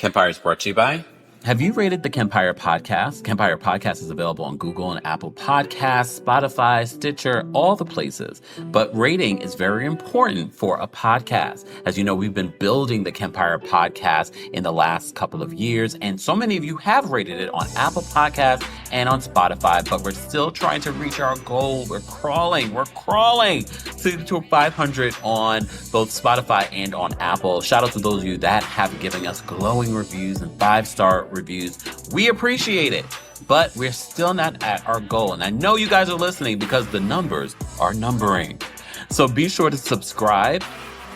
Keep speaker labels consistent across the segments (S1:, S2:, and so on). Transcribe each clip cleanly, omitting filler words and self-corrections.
S1: Kempire is brought to you by.
S2: Have you rated the Kempire podcast? Kempire podcast is available on Google and Apple Podcasts, Spotify, Stitcher, all the places. But rating is very important for a podcast. As you know, we've been building the Kempire podcast in the last couple of years, and so many of you have rated it on Apple Podcasts and on Spotify, but we're still trying to reach our goal. We're crawling to 500 on both Spotify and on Apple. Shout out to those of you that have given us glowing reviews and 5-star reviews. We appreciate it, but we're still not at our goal. And I know you guys are listening because the numbers are numbering. So be sure to subscribe,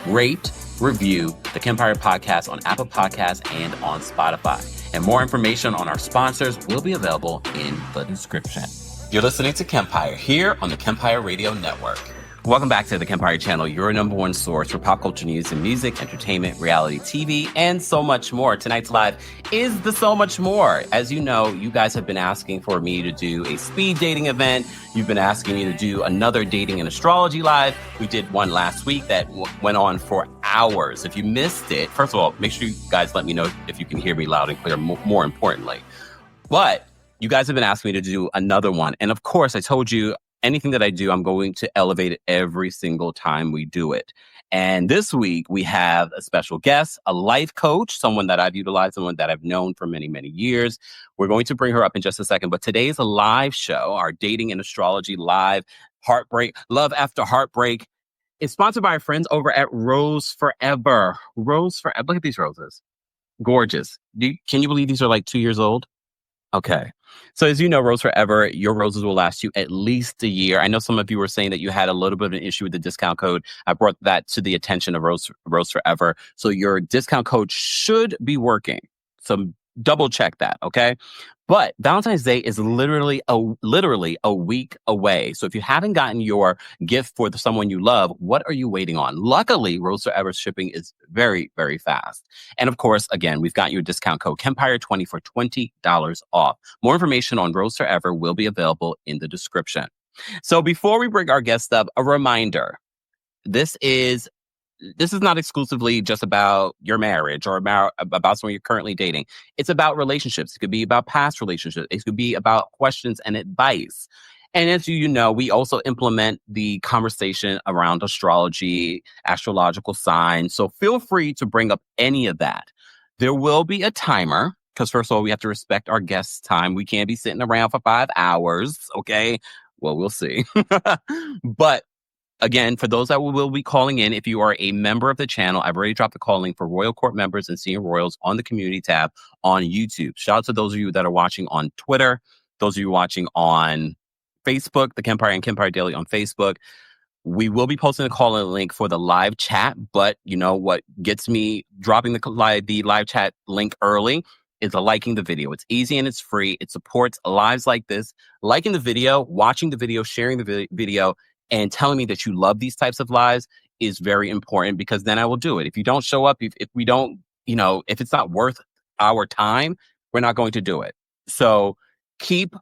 S2: rate, review the Kempire podcast on Apple Podcasts and on Spotify. And more information on our sponsors will be available in the description.
S1: You're listening to Kempire here on the Kempire Radio Network.
S2: Welcome back to the Kempire channel, your number one source for pop culture news and music, entertainment, reality TV, and so much more. Tonight's live is the so much more. As you know, you guys have been asking for me to do a speed dating event. You've been asking me to do another dating and astrology live. We did one last week that went on for hours. If you missed it, first of all, make sure you guys let me know if you can hear me loud and clear, more importantly. But you guys have been asking me to do another one. And of course, I told you, anything that I do, I'm going to elevate it every single time we do it. And this week, we have a special guest, a life coach, someone that I've utilized, someone that I've known for many, many years. We're going to bring her up in just a second. But today is a live show, our Dating and Astrology Live Heartbreak, Love After Heartbreak. It's sponsored by our friends over at Rose Forever. Rose Forever. Look at these roses. Gorgeous. Can you believe these are like 2 years old? Okay. So as you know, Rose Forever, your roses will last you at least a year. I know some of you were saying that you had a little bit of an issue with the discount code. I brought that to the attention of Rose Forever. So your discount code should be working. So double check that, okay? But Valentine's Day is literally a week away. So if you haven't gotten your gift for someone you love, what are you waiting on? Luckily, Rose Forever shipping is very, very fast. And of course, again, we've got your discount code Kempire20 for $20 off. More information on Rose Forever will be available in the description. So before we bring our guest up, a reminder. This is not exclusively just about your marriage or about someone you're currently dating. It's about relationships. It could be about past relationships. It could be about questions and advice. And as you know, we also implement the conversation around astrology, astrological signs. So feel free to bring up any of that. There will be a timer because first of all, we have to respect our guest's time. We can't be sitting around for 5 hours. Okay. Well, we'll see. But again, for those that will be calling in, if you are a member of the channel, I've already dropped the call link for Royal Court members and senior royals on the community tab on YouTube. Shout out to those of you that are watching on Twitter, those of you watching on Facebook, the Kempire and Kempire Daily on Facebook. We will be posting the call in link for the live chat, but you know what gets me dropping the live chat link early is liking the video. It's easy and it's free. It supports lives like this. Liking the video, watching the video, sharing the video, and telling me that you love these types of lives is very important because then I will do it. If you don't show up, if we don't, if it's not worth our time, we're not going to do it. So keep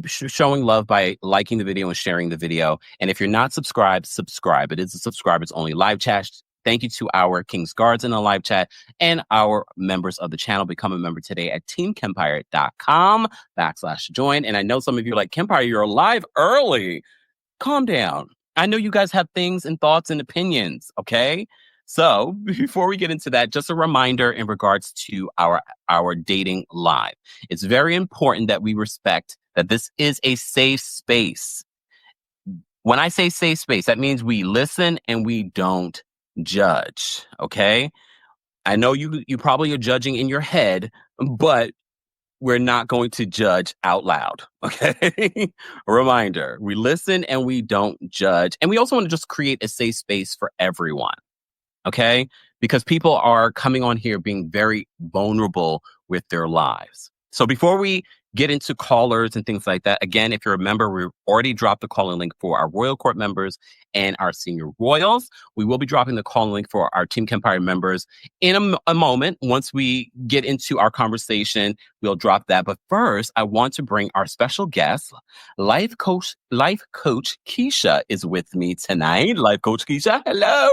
S2: showing love by liking the video and sharing the video. And if you're not subscribed, subscribe. It is a subscribers only live chat. Thank you to our King's Guards in the live chat and our members of the channel. Become a member today at teamkempire.com/join. And I know some of you are like, Kempire, you're live early. Calm down. I know you guys have things and thoughts and opinions, okay? So before we get into that, just a reminder in regards to our dating live. It's very important that we respect that this is a safe space. When I say safe space, that means we listen and we don't judge, okay? I know you probably are judging in your head, but we're not going to judge out loud, okay? A reminder, we listen and we don't judge. And we also want to just create a safe space for everyone, okay? Because people are coming on here being very vulnerable with their lives. So before we get into callers and things like that. Again, if you're a member, we already dropped the calling link for our Royal Court members and our Senior Royals. We will be dropping the calling link for our Team Kempire members in a moment. Once we get into our conversation, we'll drop that. But first, I want to bring our special guest, Life Coach Keisha is with me tonight. Life Coach Keisha, hello.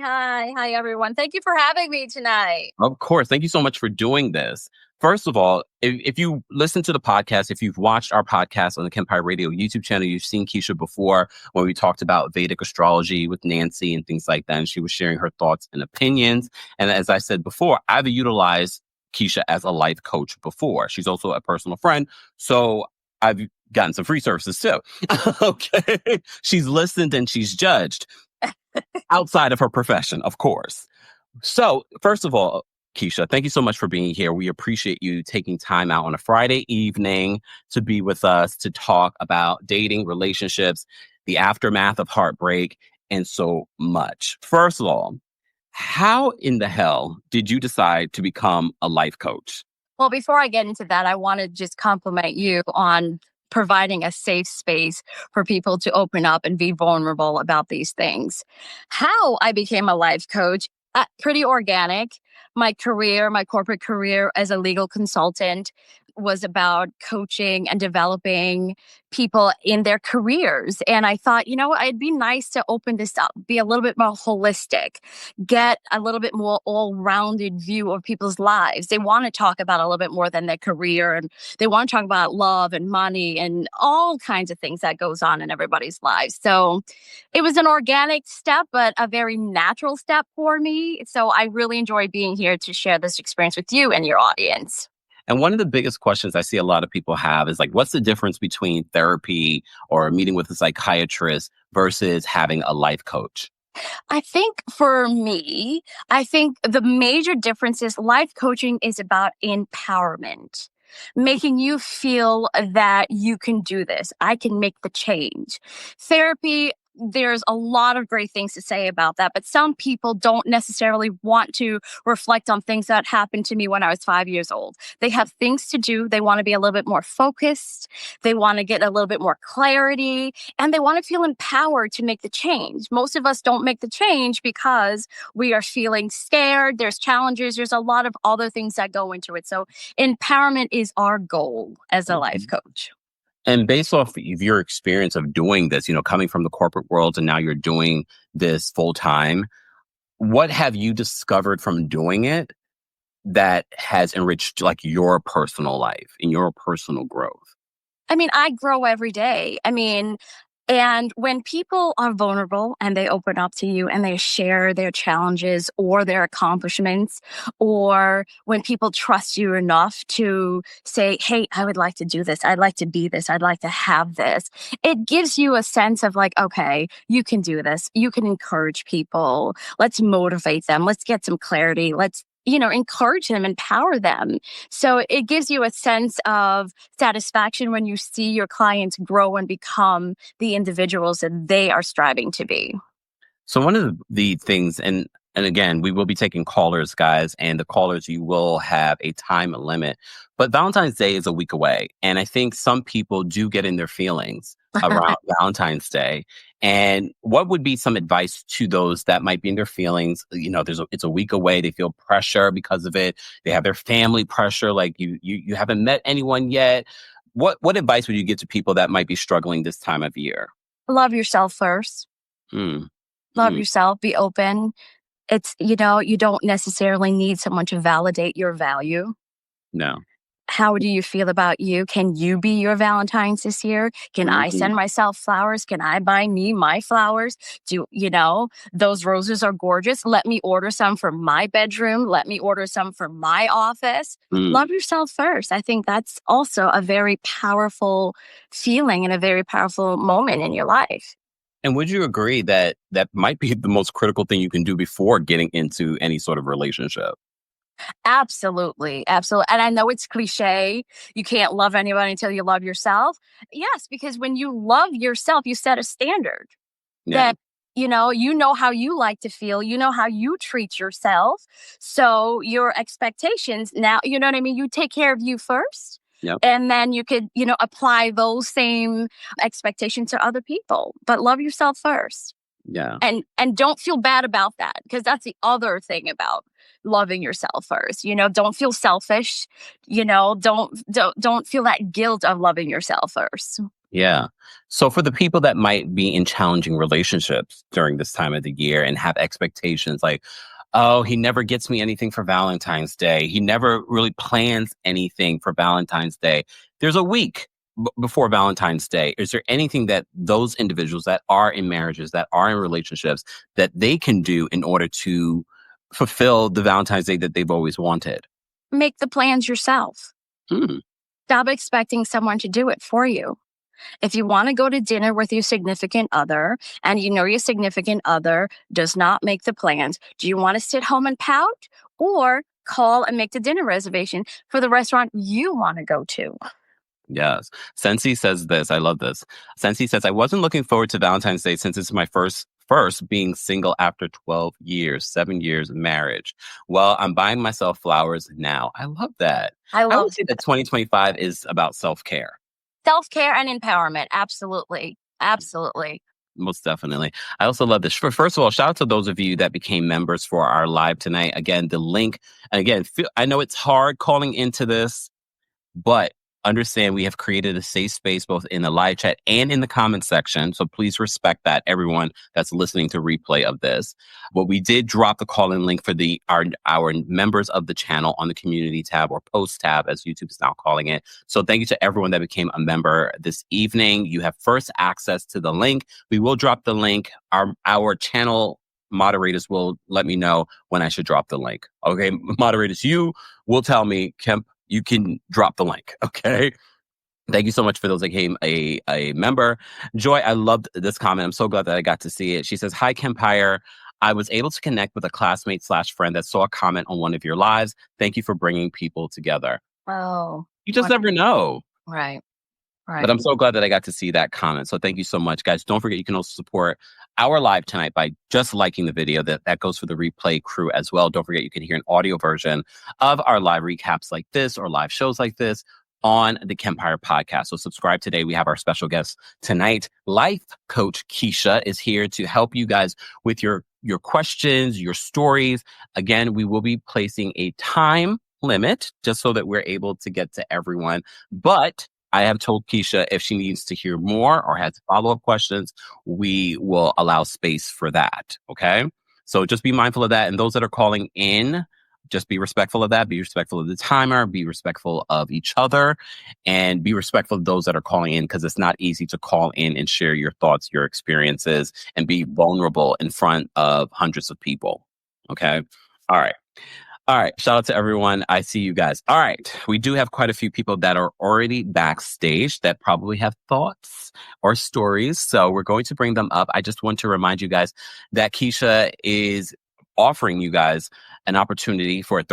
S3: Hi, everyone. Thank you for having me tonight.
S2: Of course. Thank you so much for doing this. First of all, if you listen to the podcast, if you've watched our podcast on the Kempire Radio YouTube channel, you've seen Keisha before when we talked about Vedic astrology with Nancy and things like that. And she was sharing her thoughts and opinions. And as I said before, I've utilized Keisha as a life coach before. She's also a personal friend. So I've gotten some free services too. Okay. She's listened and she's judged outside of her profession, of course. So first of all, Keisha, thank you so much for being here. We appreciate you taking time out on a Friday evening to be with us to talk about dating, relationships, the aftermath of heartbreak, and so much. First of all, how in the hell did you decide to become a life coach?
S3: Well, before I get into that, I want to just compliment you on providing a safe space for people to open up and be vulnerable about these things. How I became a life coach, pretty organic. My corporate career as a legal consultant was about coaching and developing people in their careers. And I thought, it'd be nice to open this up, be a little bit more holistic, get a little bit more all-rounded view of people's lives. They want to talk about a little bit more than their career, and they want to talk about love and money and all kinds of things that goes on in everybody's lives. So it was an organic step, but a very natural step for me. So I really enjoy being here to share this experience with you and your audience.
S2: And one of the biggest questions I see a lot of people have is like, what's the difference between therapy or meeting with a psychiatrist versus having a life coach?
S3: I think for me, the major difference is life coaching is about empowerment, making you feel that you can do this. I can make the change. Therapy, there's a lot of great things to say about that, but some people don't necessarily want to reflect on things that happened to me when I was 5 years old. They have things to do. They want to be a little bit more focused. They want to get a little bit more clarity, and they want to feel empowered to make the change. Most of us don't make the change because we are feeling scared. There's challenges. There's a lot of other things that go into it. So empowerment is our goal as a life coach.
S2: And based off of your experience of doing this, coming from the corporate world and now you're doing this full time, what have you discovered from doing it that has enriched like your personal life and your personal growth?
S3: I grow every day. And when people are vulnerable and they open up to you and they share their challenges or their accomplishments, or when people trust you enough to say, hey, I would like to do this. I'd like to be this. I'd like to have this. It gives you a sense of like, okay, you can do this. You can encourage people. Let's motivate them. Let's get some clarity. Let's encourage them, empower them. So it gives you a sense of satisfaction when you see your clients grow and become the individuals that they are striving to be.
S2: So one of the things, and again, we will be taking callers, guys, and the callers, you will have a time limit. But Valentine's Day is a week away. And I think some people do get in their feelings around Valentine's Day. And what would be some advice to those that might be in their feelings? It's a week away. They feel pressure because of it. They have their family pressure. Like you haven't met anyone yet. What advice would you give to people that might be struggling this time of year?
S3: Love yourself first. Love yourself. Be open. It's, you don't necessarily need someone to validate your value.
S2: No.
S3: How do you feel about you? Can you be your Valentine's this year? Can I send myself flowers? Can I buy me my flowers? Those roses are gorgeous. Let me order some for my bedroom. Let me order some for my office. Love yourself first. I think that's also a very powerful feeling and a very powerful moment in your life.
S2: And would you agree that that might be the most critical thing you can do before getting into any sort of relationship?
S3: Absolutely. Absolutely. And I know it's cliche. You can't love anybody until you love yourself. Yes, because when you love yourself, you set a standard that, you know how you like to feel, you know how you treat yourself. So your expectations now, you know what I mean? You take care of you first.
S2: Yep.
S3: And then you could, apply those same expectations to other people. But love yourself first.
S2: Yeah.
S3: And don't feel bad about that, because that's the other thing about loving yourself first. Don't feel selfish. Don't feel that guilt of loving yourself first.
S2: Yeah. So for the people that might be in challenging relationships during this time of the year and have expectations like, oh, he never gets me anything for Valentine's Day. He never really plans anything for Valentine's Day. There's a week before Valentine's Day. Is there anything that those individuals that are in marriages, that are in relationships, that they can do in order to fulfill the Valentine's Day that they've always wanted?
S3: Make the plans yourself.
S2: Hmm.
S3: Stop expecting someone to do it for you. If you want to go to dinner with your significant other and your significant other does not make the plans, do you want to sit home and pout, or call and make the dinner reservation for the restaurant you want to go to?
S2: Yes. Sensi says this. I love this. Sensi says, I wasn't looking forward to Valentine's Day since it's my first being single after 12 years, 7 years of marriage. Well, I'm buying myself flowers now. I love that. I would say that 2025 is about self-care.
S3: Self-care and empowerment. Absolutely. Absolutely.
S2: Most definitely. I also love this. First of all, shout out to those of you that became members for our live tonight. Again, the link, and again, I know it's hard calling into this, but understand we have created a safe space both in the live chat and in the comment section. So please respect that, everyone that's listening to replay of this. But we did drop the call-in link for our members of the channel on the community tab, or post tab as YouTube is now calling it. So thank you to everyone that became a member this evening. You have first access to the link. We will drop the link. Our channel moderators will let me know when I should drop the link. Okay, moderators, you will tell me, Kemp, you can drop the link. Okay. Thank you so much for those that became a member. Joy, I loved this comment. I'm so glad that I got to see it. She says, hi, Kempire. I was able to connect with a classmate / friend that saw a comment on one of your lives. Thank you for bringing people together.
S3: Oh,
S2: you just never know.
S3: Right.
S2: But I'm so glad that I got to see that comment. So thank you so much, guys. Don't forget, you can also support our live tonight by just liking the video. That goes for the replay crew as well. Don't forget, you can hear an audio version of our live recaps like this, or live shows like this, on the Kempire podcast. So subscribe today. We have our special guest tonight. Life Coach Keisha is here to help you guys with your questions, your stories. Again, we will be placing a time limit just so that we're able to get to everyone. But I have told Keisha if she needs to hear more or has follow-up questions, we will allow space for that. Okay? So just be mindful of that. And those that are calling in, just be respectful of that. Be respectful of the timer. Be respectful of each other. And be respectful of those that are calling in, because it's not easy to call in and share your thoughts, your experiences, and be vulnerable in front of hundreds of people. Okay? All right. All right. Shout out to everyone. I see you guys. All right. We do have quite a few people that are already backstage that probably have thoughts or stories. So we're going to bring them up. I just want to remind you guys that Keisha is offering you guys an opportunity for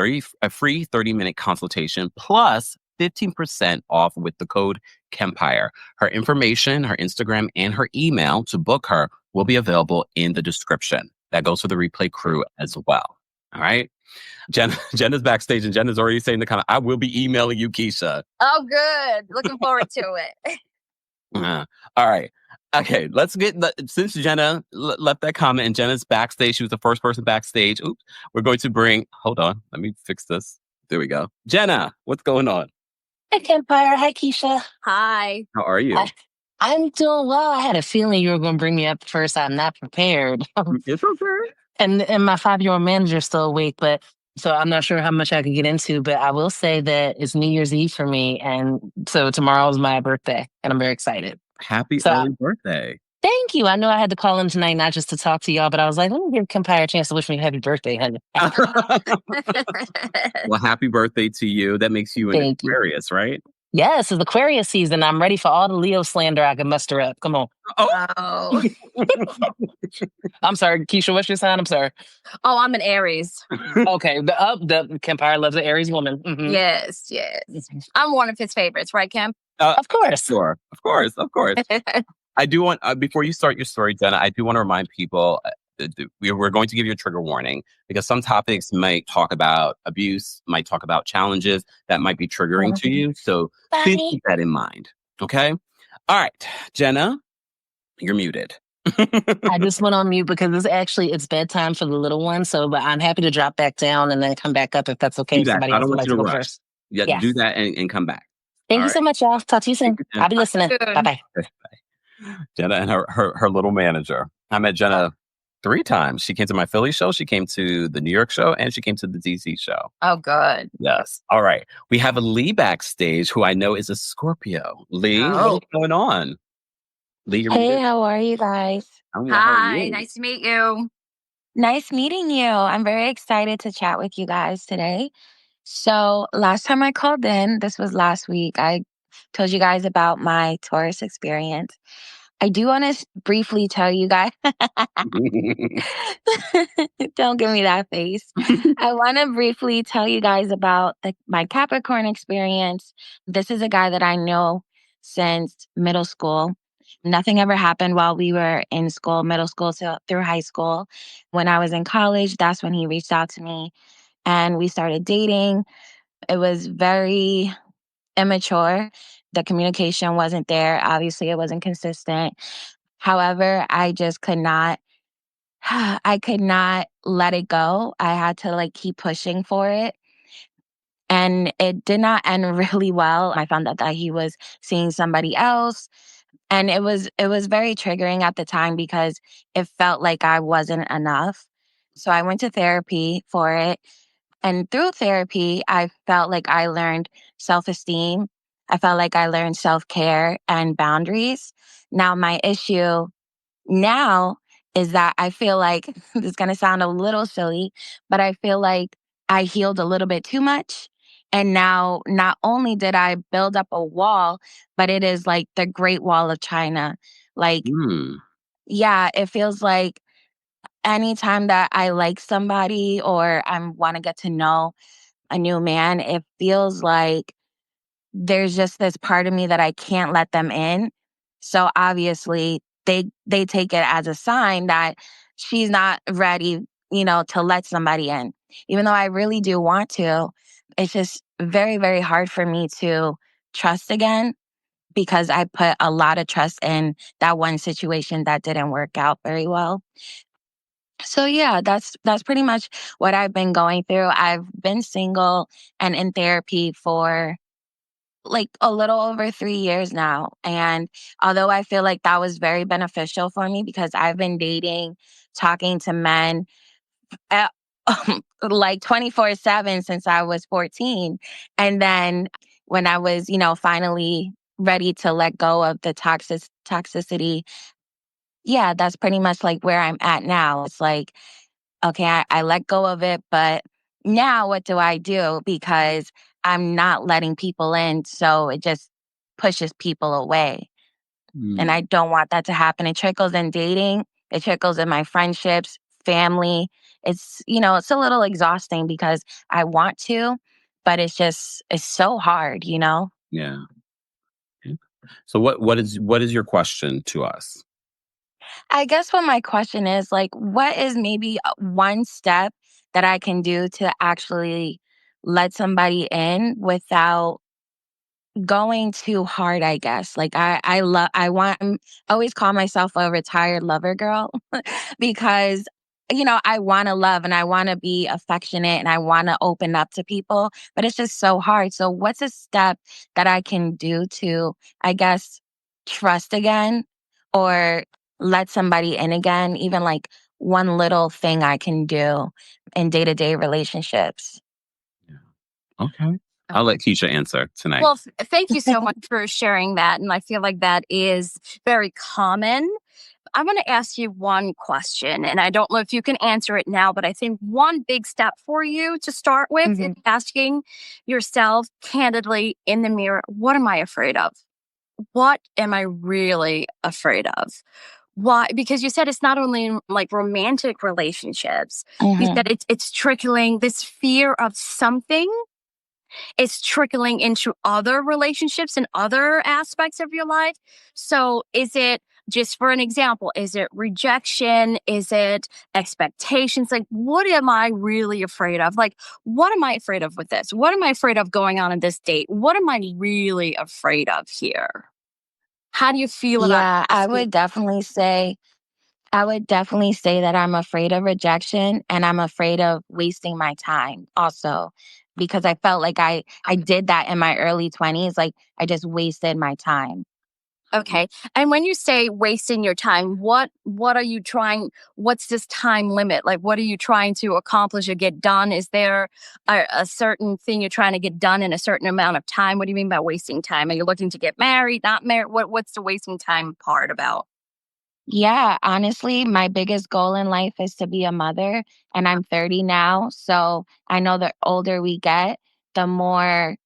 S2: a free 30-minute consultation plus 15% off with the code Kempire. Her information, her Instagram, and her email to book her will be available in the description. That goes for the replay crew as well. All right. Jenna's backstage, and Jenna's already saying in the comment, I will be emailing you, Keisha.
S3: Oh, good. Looking forward to it.
S2: All right. Okay, let's get, since Jenna left that comment and Jenna's backstage, she was the first person backstage. Oops. We're going to hold on, let me fix this. There we go. Jenna, what's going on?
S4: Hi, Kempire. Hi, Keisha.
S3: Hi.
S2: How are you?
S4: I'm doing well. I had a feeling you were going to bring me up first. I'm not prepared.
S2: It's okay.
S4: And my 5-year-old manager's still awake, but so I'm not sure how much I can get into, but I will say that it's New Year's Eve for me. And so tomorrow is my birthday, and I'm very excited.
S2: Happy early birthday.
S4: Thank you. I know I had to call in tonight, not just to talk to y'all, but I was like, let me give Kempire a chance to wish me a happy birthday, honey.
S2: Well, happy birthday to you. That makes you an Aquarius, right?
S4: Yes, it's Aquarius season. I'm ready for all the Leo slander I can muster up. Come on.
S3: Oh.
S4: I'm sorry, Keisha, what's your sign? I'm sorry.
S3: Oh, I'm an Aries.
S4: Okay, the Kempire loves an Aries woman. Mm-hmm.
S3: Yes. I'm one of his favorites, right, Kemp?
S4: Of course.
S2: Sure. Of course. I do want, before you start your story, Jenna, I do want to remind people, we're going to give you a trigger warning because some topics might talk about abuse, might talk about challenges that might be triggering to you. So please keep that in mind. Okay. All right, Jenna, you're muted.
S4: I just went on mute because it's bedtime for the little one. So, but I'm happy to drop back down and then come back up if that's okay.
S2: Do
S4: If
S2: that.
S4: somebody
S2: I
S4: else
S2: don't
S4: would
S2: want
S4: like
S2: you
S4: to
S2: to
S4: go
S2: rush.
S4: first.
S2: Yeah,
S4: Yes.
S2: do that and come back.
S4: Thank you so much, y'all. Talk to you soon.
S2: Jen.
S4: I'll be listening. Bye bye.
S2: Jenna and her little manager. I met Jenna 3 times. She came to my Philly show, she came to the New York show, and she came to the DC show.
S3: Oh, good.
S2: Yes. All right. We have a Lee backstage who I know is a Scorpio. Lee, what's going on? Lee, you're
S5: Hey,
S2: muted.
S5: how are you guys?
S2: I'm well, how are
S3: Hi,
S2: you?
S3: nice to meet you.
S5: Nice meeting you. I'm very excited to chat with you guys today. So, last time I called in, this was last week, I told you guys about my Taurus experience. I do want to briefly tell you guys, don't give me that face. I want to briefly tell you guys about my Capricorn experience. This is a guy that I know since middle school. Nothing ever happened while we were in school, middle school through high school. When I was in college, that's when he reached out to me and we started dating. It was very immature. The communication wasn't there. Obviously, it wasn't consistent. However, I just could not I could not let it go. I had to keep pushing for it. And it did not end really well. I found out that he was seeing somebody else. And it was very triggering at the time because it felt like I wasn't enough. So I went to therapy for it. And through therapy, I felt like I learned self-esteem. I felt like I learned self-care and boundaries. Now my issue now is that I feel like this is going to sound a little silly, but I feel like I healed a little bit too much. And now not only did I build up a wall, but it is like the Great Wall of China. Like, yeah, it feels like anytime that I like somebody or I want to get to know a new man, it feels like there's just this part of me that I can't let them in. So obviously they take it as a sign that she's not ready, to let somebody in. Even though I really do want to, it's just very, very hard for me to trust again because I put a lot of trust in that one situation that didn't work out very well. So yeah, that's pretty much what I've been going through. I've been single and in therapy for a little over 3 years now. And although I feel like that was very beneficial for me because I've been dating, talking to men at, 24/7 since I was 14. And then when I was, finally ready to let go of the toxicity, yeah, that's pretty much where I'm at now. It's like, okay, I let go of it, but now what do I do? Because I'm not letting people in. So it just pushes people away. And I don't want that to happen. It trickles in dating, it trickles in my friendships, family. It's a little exhausting because I want to, but it's so hard.
S2: Yeah. So what is your question to us?
S5: I guess what my question is what is maybe one step that I can do to actually let somebody in without going too hard, I guess. I always call myself a retired lover girl because I want to love and I want to be affectionate and I want to open up to people, but it's just so hard. So what's a step that I can do to, I guess, trust again or let somebody in again, even one little thing I can do in day-to-day relationships?
S2: Okay. I'll let Keisha answer tonight.
S3: Well, thank you so much for sharing that. And I feel like that is very common. I want to ask you one question, and I don't know if you can answer it now, but I think one big step for you to start with is asking yourself candidly in the mirror, what am I afraid of? What am I really afraid of? Why? Because you said it's not only in romantic relationships. You said it's trickling this fear of something. It's trickling into other relationships and other aspects of your life. So is it just for an example, is it rejection? Is it expectations? Like, what am I really afraid of? Like, what am I afraid of with this? What am I afraid of going on in this date? What am I really afraid of here? How do you feel about
S5: Yeah,
S3: asking?
S5: I would definitely say that I'm afraid of rejection and I'm afraid of wasting my time also because I felt like I did that in my early 20s, like I just wasted my time.
S3: Okay. And when you say wasting your time, what are you trying, what's this time limit? Like, what are you trying to accomplish or get done? Is there a certain thing you're trying to get done in a certain amount of time? What do you mean by wasting time? Are you looking to get married, not married? What's the wasting time part about?
S5: Yeah, honestly, my biggest goal in life is to be a mother, and I'm 30 now. So I know the older we get, the more,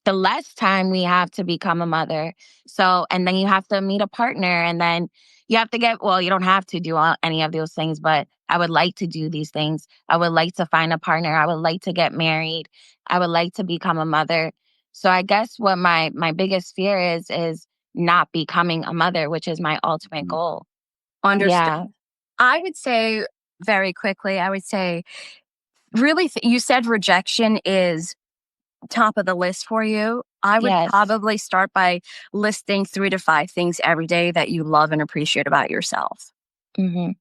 S5: the less time we have to become a mother. So, and then you have to meet a partner, and then you have to get, well, you don't have to do any of those things, but I would like to do these things. I would like to find a partner. I would like to get married. I would like to become a mother. So I guess what my biggest fear is not becoming a mother, which is my ultimate goal.
S3: Understand.
S5: Yeah.
S3: I would say very quickly, I would say, really, you said rejection is top of the list for you. I would
S5: Yes.
S3: probably start by listing 3 to 5 things every day that you love and appreciate about yourself.
S5: Mhm.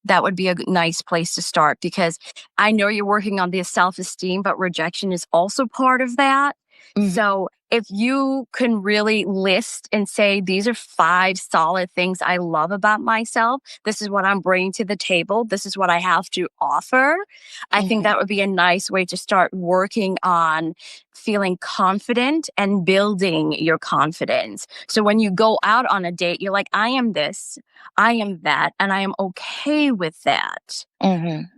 S3: That would be a nice place to start because I know you're working on the self-esteem, but rejection is also part of that.
S5: Mhm.
S3: So if you can really list and say, these are 5 solid things I love about myself, this is what I'm bringing to the table, this is what I have to offer, I think
S5: Mhm.
S3: that would be a nice way to start working on feeling confident and building your confidence. So when you go out on a date, you're like, I am this, I am that, and I am okay with that.
S5: Mhm.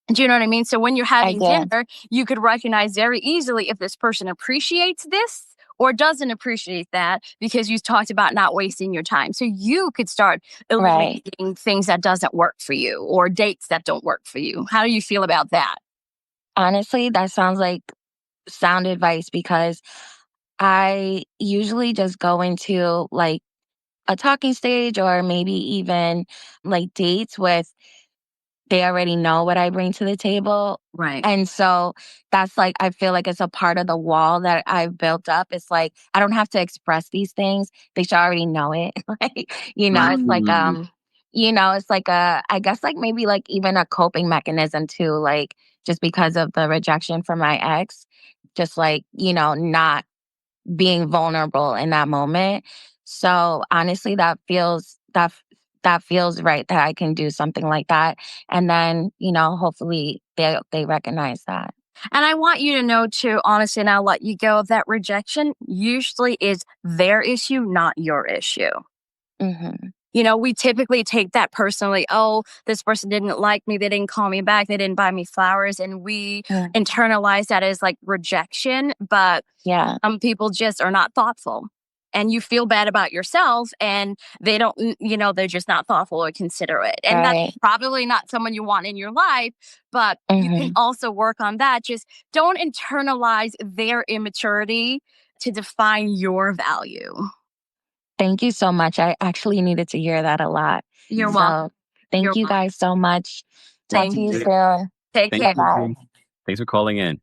S3: Do you know what I mean? So when you're
S5: I
S3: having
S5: do.
S3: dinner, you could recognize very easily if this person appreciates this or doesn't appreciate that because you talked about not wasting your time. So you could start
S5: Right.
S3: eliminating things that doesn't work for you or dates that don't work for you. How do you feel about that?
S5: Honestly, that sounds like sound advice because I usually just go into like a talking stage or maybe even like dates with they already know what I bring to the table.
S3: Right.
S5: And so that's like, I feel like it's a part of the wall that I've built up. It's like, I don't have to express these things. They should already know it. Like, it's like,
S2: Mm.
S5: it's like I guess like maybe like even a coping mechanism too, like just because of the rejection from my ex, just like, not being vulnerable in that moment. So honestly, that feels right that I can do something like that. And then, hopefully they recognize that.
S3: And I want you to know too, honestly, and I'll let you go, that rejection usually is their issue, not your issue.
S5: Mhm.
S3: We typically take that personally. Oh, this person didn't like me. They didn't call me back. They didn't buy me flowers. And we
S5: Mm.
S3: internalize that as like rejection. But
S5: Yeah.
S3: some people just are not thoughtful. And you feel bad about yourself, and they don't, they're just not thoughtful or considerate. And that's
S5: Right.
S3: probably not someone you want in your life, but you can
S5: Mhm.
S3: also work on that. Just don't internalize their immaturity to define your value.
S5: Thank you so much. I actually needed to hear that a lot.
S3: You're welcome.
S5: So thank
S3: You're
S5: you
S3: welcome.
S5: guys so much. Talk to
S3: Thank
S5: you
S3: you.
S5: soon.
S3: Take
S2: Thank
S3: care.
S2: you.
S5: Bye.
S2: Thanks for calling in.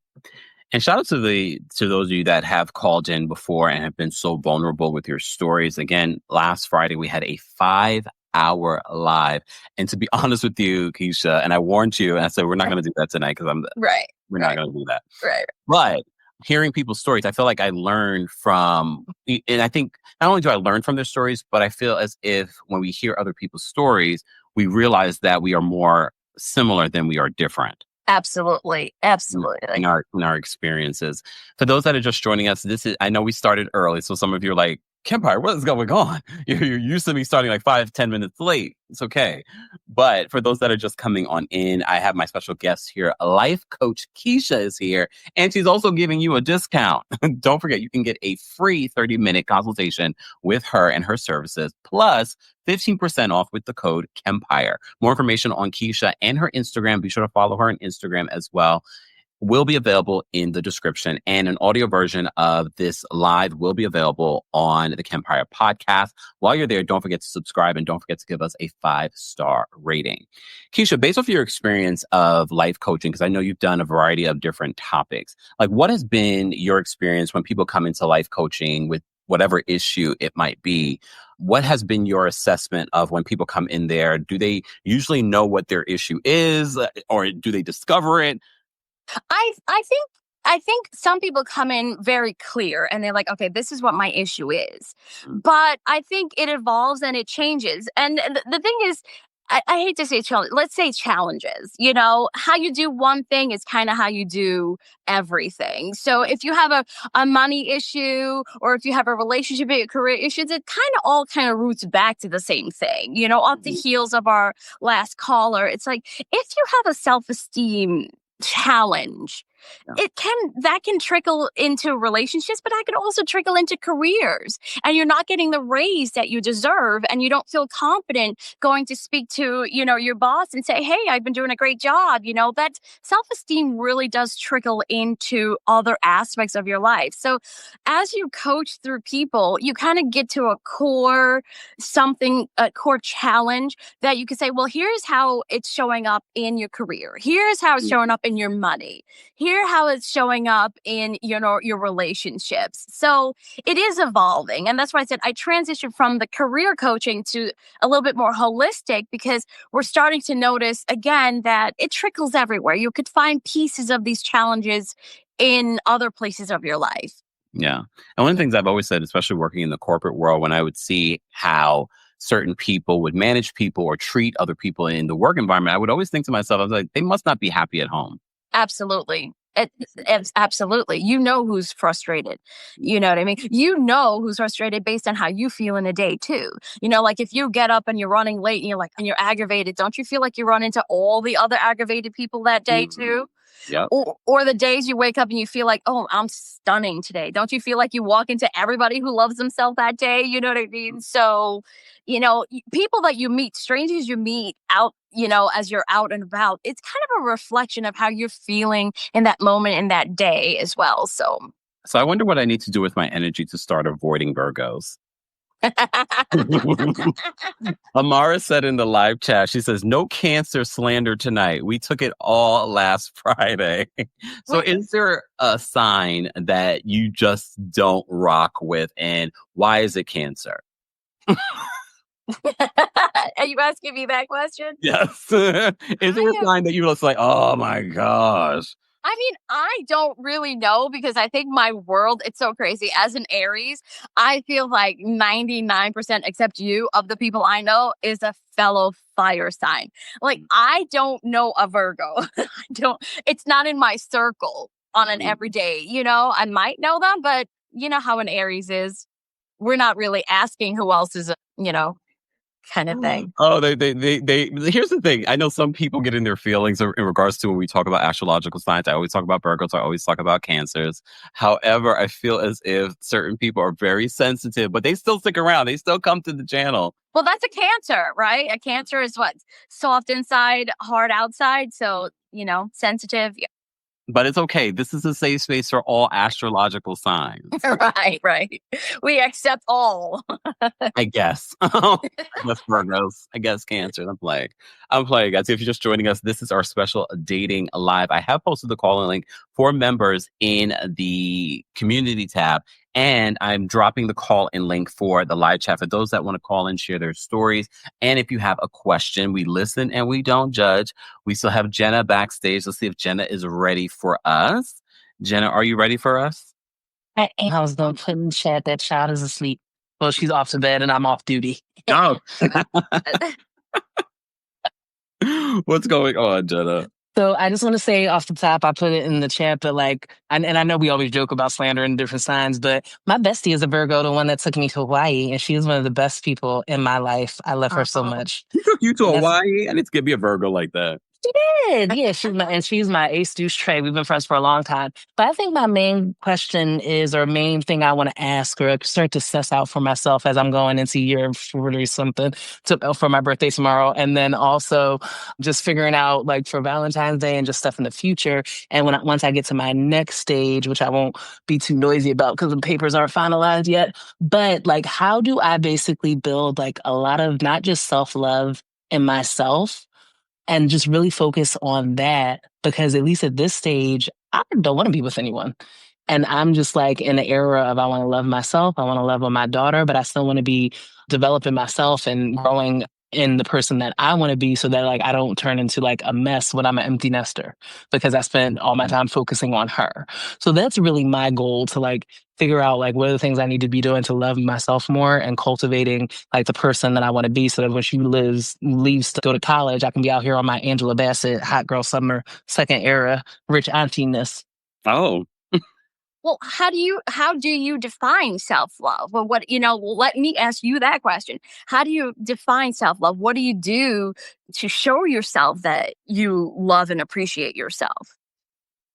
S2: And shout out to those of you that have called in before and have been so vulnerable with your stories. Again, last Friday we had a 5-hour live. And to be honest with you, Keisha, and I warned you, and I said we're not going to do that tonight because
S3: Right.
S2: we're not
S3: Right.
S2: going to do that.
S3: Right.
S2: But hearing people's stories, I feel like I learned from, and I think not only do I learn from their stories, but I feel as if when we hear other people's stories, we realize that we are more similar than we are different
S3: Absolutely.
S2: in
S3: Absolutely.
S2: our experiences. For those that are just joining us, I know we started early, so some of you are like, Kempire, what is going on? You're used to me starting like 5-10 minutes late. It's okay. But for those that are just coming on in, I have my special guest here. Life coach Keisha is here, and she's also giving you a discount. Don't forget, you can get a free 30-minute consultation with her and her services, plus 15% off with the code Kempire. More information on Keisha and her Instagram. Be sure to follow her on Instagram as well. will be available in the description, and an audio version of this live will be available on the Kempire podcast. While you're there, don't forget to subscribe and don't forget to give us a 5-star rating. Keisha, based off your experience of life coaching, because I know you've done a variety of different topics, like what has been your experience when people come into life coaching with whatever issue it might be? What has been your assessment of when people come in there? Do they usually know what their issue is, or do they discover it?
S3: I think some people come in very clear and they're like, okay, this is what my issue is. But I think it evolves and it changes. And the thing is, I hate to say challenge. Let's say challenges. You know, how you do one thing is kind of how you do everything. So if you have a money issue, or if you have a relationship or career issues, it all roots back to the same thing. You know, off the heels of our last caller, it's like if you have a self-esteem challenge, that can trickle into relationships, but that can also trickle into careers, and you're not getting the raise that you deserve, and you don't feel confident going to speak to, you know, your boss and say, hey, I've been doing a great job. You know, that self-esteem really does trickle into other aspects of your life. So as you coach through people, you kind of get to a core challenge that you can say, well, here's how it's showing up in your career. Here's how it's showing up in your money. Here's how it's showing up in, you know, your relationships. So it is evolving. And that's why I said I transitioned from the career coaching to a little bit more holistic, because we're starting to notice again that it trickles everywhere. You could find pieces of these challenges in other places of your life.
S2: Yeah. And one of the things I've always said, especially working in the corporate world, when I would see how certain people would manage people or treat other people in the work environment, I would always think to myself, I was like, they must not be happy at home.
S3: Absolutely. Absolutely. You know who's frustrated. You know what I mean? You know who's frustrated based on how you feel in a day too. You know, like if you get up and you're running late and you're aggravated, don't you feel like you run into all the other aggravated people that day too?
S2: Yep.
S3: Or the days you wake up and you feel like, oh, I'm stunning today. Don't you feel like you walk into everybody who loves themselves that day? You know what I mean? So, you know, people that you meet, strangers you meet out, you know, as you're out and about, it's kind of a reflection of how you're feeling in that moment, in that day as well. So
S2: I wonder what I need to do with my energy to start avoiding Virgos. Amara said in the live chat, she says, no Cancer slander tonight. We took it all last Friday. So is there a sign that you just don't rock with, and why is it Cancer?
S3: Are you asking me that question?
S2: Yes. Is there a sign that you're just like, oh my gosh?
S3: I mean, I don't really know, because I think my world, it's so crazy. As an Aries, I feel like 99%, except you, of the people I know is a fellow fire sign. Like, I don't know a Virgo. It's not in my circle on an everyday, you know, I might know them, but you know how an Aries is. We're not really asking who else is, you know, kind of thing.
S2: Oh, they. Here's the thing. I know some people get in their feelings in regards to when we talk about astrological signs. I always talk about Virgos. I always talk about Cancers. However, I feel as if certain people are very sensitive, but they still stick around. They still come to the channel.
S3: Well, that's a Cancer, right? A Cancer is what? Soft inside, hard outside. So, you know, sensitive. Yeah.
S2: But it's okay. This is a safe space for all astrological signs.
S3: Right. We accept all.
S2: I guess. I guess Virgos. I guess Cancer. I'm playing, guys. If you're just joining us, this is our special dating live. I have posted the call-in link for members in the community tab, and I'm dropping the call-in link for the live chat for those that want to call in, share their stories. And if you have a question, we listen and we don't judge. We still have Jenna backstage. Let's see if Jenna is ready for us. Jenna, are you ready for us?
S4: I was going to put in chat that child is asleep. Well, she's off to bed and I'm off duty.
S2: Oh. What's going on, Jenna?
S4: So I just want to say off the top, I put it in the chat, but and I know we always joke about slander and different signs, but my bestie is a Virgo, the one that took me to Hawaii, and she is one of the best people in my life. I love her so much.
S2: She took you to Hawaii? I need to get me a Virgo like that.
S4: did. Yeah, she's my ace deuce tray. We've been friends for a long time. But I think my main question is, or main thing I want to ask or start to suss out for myself as I'm going into year 40 something for my birthday tomorrow. And then also just figuring out like for Valentine's Day and just stuff in the future. And once I get to my next stage, which I won't be too noisy about because the papers aren't finalized yet, but like how do I basically build like a lot of not just self-love in myself and just really focus on that because at least at this stage, I don't want to be with anyone. And I'm just like in the era of I want to love myself, I want to love my daughter, but I still want to be developing myself and growing in the person that I want to be so that like I don't turn into like a mess when I'm an empty nester because I spend all my time focusing on her. So that's really my goal to like figure out like what are the things I need to be doing to love myself more and cultivating like the person that I want to be so that when she leaves to go to college, I can be out here on my Angela Bassett, hot girl summer, second era, rich auntie-ness.
S2: Oh,
S3: Well, how do you define self-love? Well, let me ask you that question. How do you define self-love? What do you do to show yourself that you love and appreciate yourself?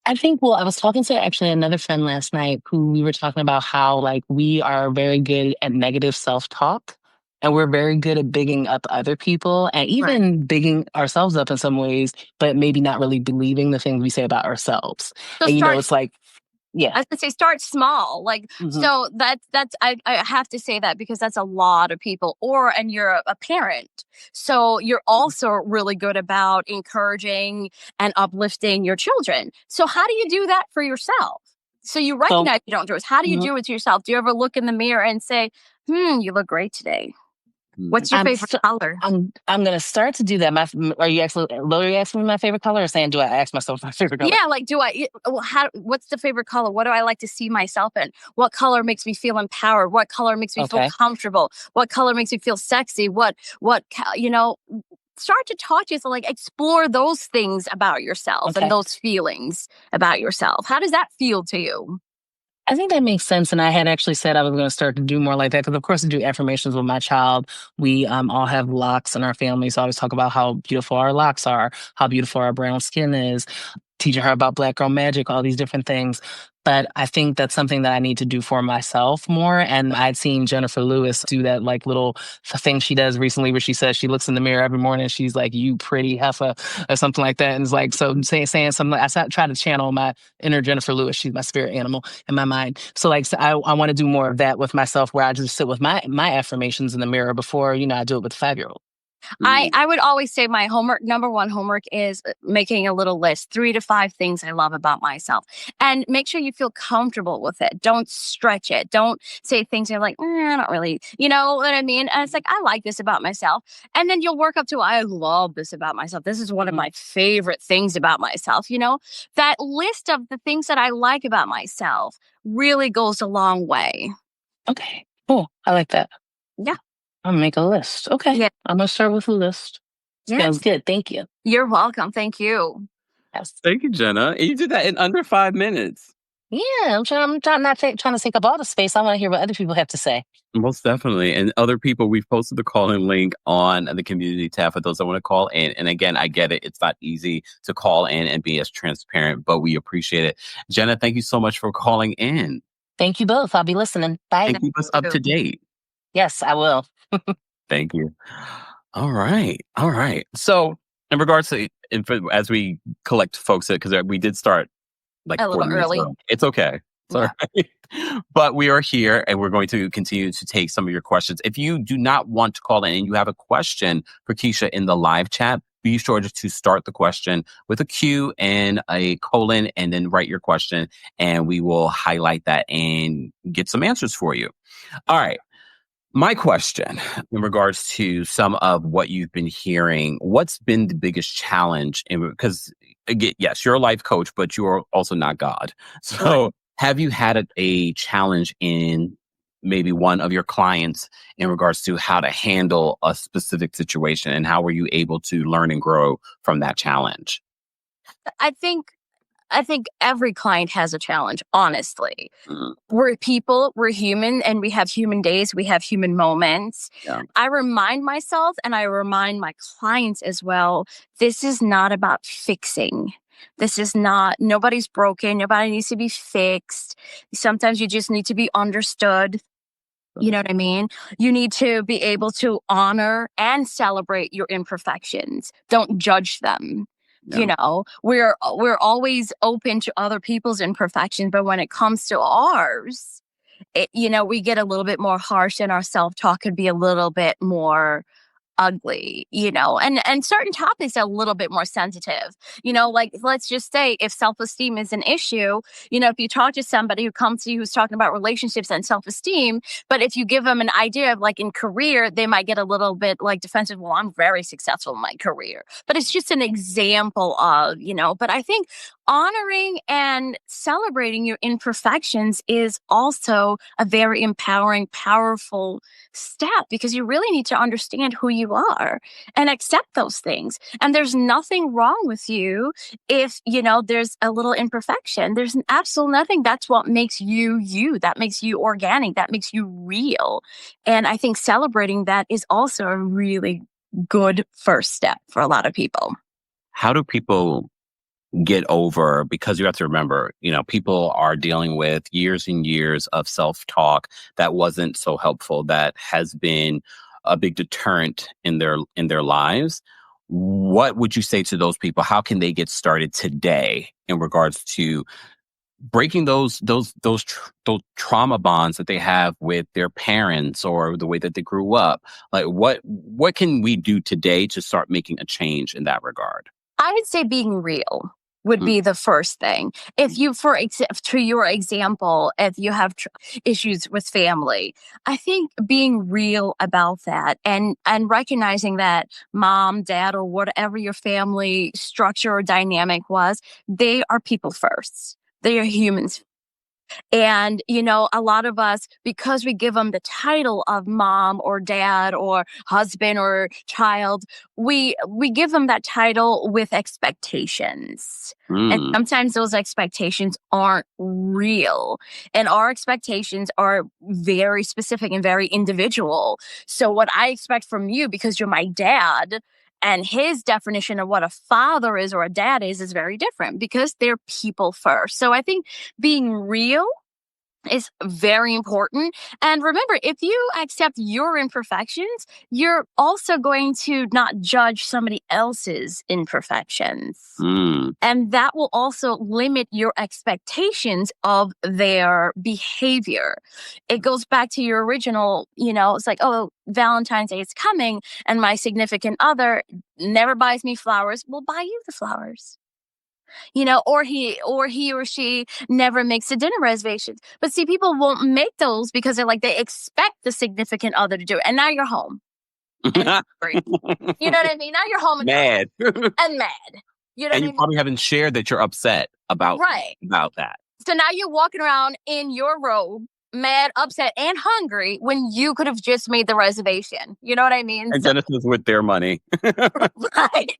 S4: I think, well, I was talking to actually another friend last night who we were talking about how like we are very good at negative self-talk and we're very good at bigging up other people and
S3: Right.
S4: even bigging ourselves up in some ways, but maybe not really believing the things we say about ourselves.
S3: So
S4: And
S3: start
S4: it's like, yeah.
S3: I was gonna say start small. Like,
S4: Mhm.
S3: so I have to say that because that's a lot of people. And you're a parent. So you're also really good about encouraging and uplifting your children. So how do you do that for yourself? So you
S4: So
S3: recognize you don't do it. How do you
S4: mhm,
S3: do it to yourself? Do you ever look in the mirror and say, you look great today?
S2: mm.
S3: What's your
S4: I'm
S3: favorite
S4: st-
S3: color?
S4: I'm gonna start to do that. Are you actually literally asking me my favorite color or saying do I ask myself my favorite color?
S3: Yeah, like, what's the favorite color? What do I like to see myself in? What color makes me feel empowered? What color makes me feel
S4: Okay.
S3: comfortable? What color makes me feel sexy? Start to talk to yourself, like explore those things about yourself and
S4: Okay.
S3: those feelings about yourself. How does that feel to you?
S4: I think that makes sense. And I had actually said I was going to start to do more like that because, of course, I do affirmations with my child. We all have locks in our family. So I always talk about how beautiful our locks are, how beautiful our brown skin is, teaching her about Black Girl Magic, all these different things. But I think that's something that I need to do for myself more. And I'd seen Jennifer Lewis do that like little thing she does recently where she says she looks in the mirror every morning and she's like, you pretty heifer or something like that. And it's like, so saying something like, try to channel my inner Jennifer Lewis. She's my spirit animal in my mind. So like, I want to do more of that with myself where I just sit with my affirmations in the mirror before, I do it with a 5-year-old.
S3: I would always say my number one homework is making a little list, 3 to 5 things I love about myself. And make sure you feel comfortable with it. Don't stretch it. Don't say things you're like, I don't really, you know what I mean? And it's like, I like this about myself. And then you'll work up to, I love this about myself. This is one of
S4: Mhm.
S3: my favorite things about myself. That list of the things that I like about myself really goes a long way.
S4: Okay, cool. I like that.
S3: Yeah.
S4: I'll make a list. Okay.
S3: Yeah.
S4: I'm going to start with a list. Sounds
S3: Yes.
S4: good. Thank you.
S3: You're welcome. Thank you.
S4: Yes.
S2: Thank you, Jenna. And you did that in under 5 minutes.
S4: Yeah, I'm trying to take up all the space. I want to hear what other people have to say.
S2: Most definitely. And other people, we've posted the call-in link on the community tab for those that want to call in. And again, I get it. It's not easy to call in and be as transparent, but we appreciate it. Jenna, thank you so much for calling in
S4: Thank you both. I'll be listening. Bye.
S2: and keep us up to date.
S4: Yes, I will.
S2: Thank you. All right. All right. So in regards to, as we collect folks, because we did start like
S3: A little
S2: 40 minutes
S3: early.
S2: early. It's okay. It's all
S3: Yeah.
S2: right. But we are here and we're going to continue to take some of your questions. If you do not want to call in and you have a question for Keisha in the live chat, be sure to start the question with a Q and a colon and then write your question and we will highlight that and get some answers for you. All right. My question in regards to some of what you've been hearing, what's been the biggest challenge? Because again, yes, you're a life coach, but you're also not God. So have you had a challenge in maybe one of your clients in regards to how to handle a specific situation and how were you able to learn and grow from that challenge?
S3: I think I think every client has a challenge, honestly.
S2: Mm,
S3: We're people, we're human, and we have human days, we have human moments.
S2: yeah.
S3: I remind myself and I remind my clients as well, this is not about fixing. This is not, nobody's broken, nobody needs to be fixed. Sometimes you just need to be understood. You know what I mean? You need to be able to honor and celebrate your imperfections. Don't judge them.
S2: Yeah.
S3: We're always open to other people's imperfections, but when it comes to ours, we get a little bit more harsh, and our self-talk could be a little bit more ugly, and certain topics are a little bit more sensitive, like let's just say if self-esteem is an issue, if you talk to somebody who comes to you who's talking about relationships and self-esteem, but if you give them an idea of like in career, they might get a little bit like defensive. Well, I'm very successful in my career, but it's just an example of, but I think honoring and celebrating your imperfections is also a very empowering, powerful step, because you really need to understand who you are and accept those things. And there's nothing wrong with you if, there's a little imperfection. There's absolutely nothing. That's what makes you you. That makes you organic. That makes you real. And I think celebrating that is also a really good first step for a lot of people.
S2: How do people get over, because you have to remember, people are dealing with years and years of self-talk that wasn't so helpful, that has been a big deterrent in their lives. What would you say to those people? How can they get started today in regards to breaking those trauma bonds that they have with their parents or the way that they grew up? Like what can we do today to start making a change in that regard?
S3: I would say being real would be the first thing. If you, to your example, if you have issues with family, I think being real about that and recognizing that mom, dad, or whatever your family structure or dynamic was, they are people first. They are humans. And, a lot of us, because we give them the title of mom or dad or husband or child, we give them that title with expectations. And sometimes those expectations aren't real. And our expectations are very specific and very individual. So what I expect from you, because you're my dad, and his definition of what a father is or a dad is very different, because they're people first. So I think being real is very important. And remember, if you accept your imperfections, you're also going to not judge somebody else's imperfections. And that will also limit your expectations of their behavior. It goes back to your original, it's like, oh, Valentine's Day is coming and my significant other never buys me flowers. We'll buy you the flowers. Or he or she never makes a dinner reservation. But see, people won't make those because they expect the significant other to do it. And now you're home. And you know what I mean? Now you're home
S2: mad.
S3: And mad.
S2: And you probably haven't shared that you're upset about that.
S3: So now you're walking around in your robe, mad, upset, and hungry when you could have just made the reservation. You know what I mean?
S2: And Genesis with their money.
S3: Right.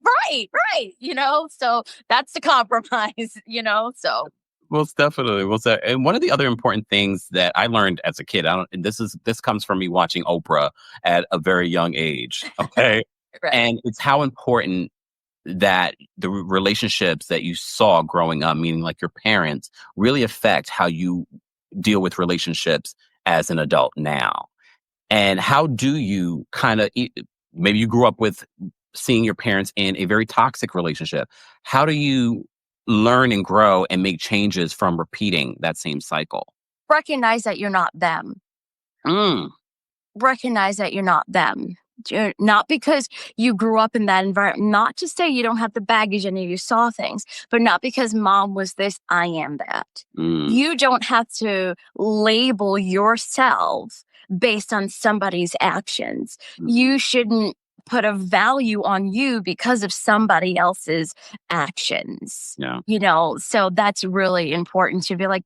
S3: So that's the compromise, so.
S2: Most definitely. And one of the other important things that I learned as a kid, this comes from me watching Oprah at a very young age. Okay.
S3: Right.
S2: And it's how important that the relationships that you saw growing up, meaning like your parents, really affect how you deal with relationships as an adult now. And how do you maybe you grew up with seeing your parents in a very toxic relationship. How do you learn and grow and make changes from repeating that same cycle?
S3: Recognize that you're not them. Recognize that you're not them. Not because you grew up in that environment, not to say you don't have the baggage and you saw things, but not because mom was this, I am that. You don't have to label yourself based on somebody's actions. You shouldn't put a value on you because of somebody else's actions. So that's really important to be like,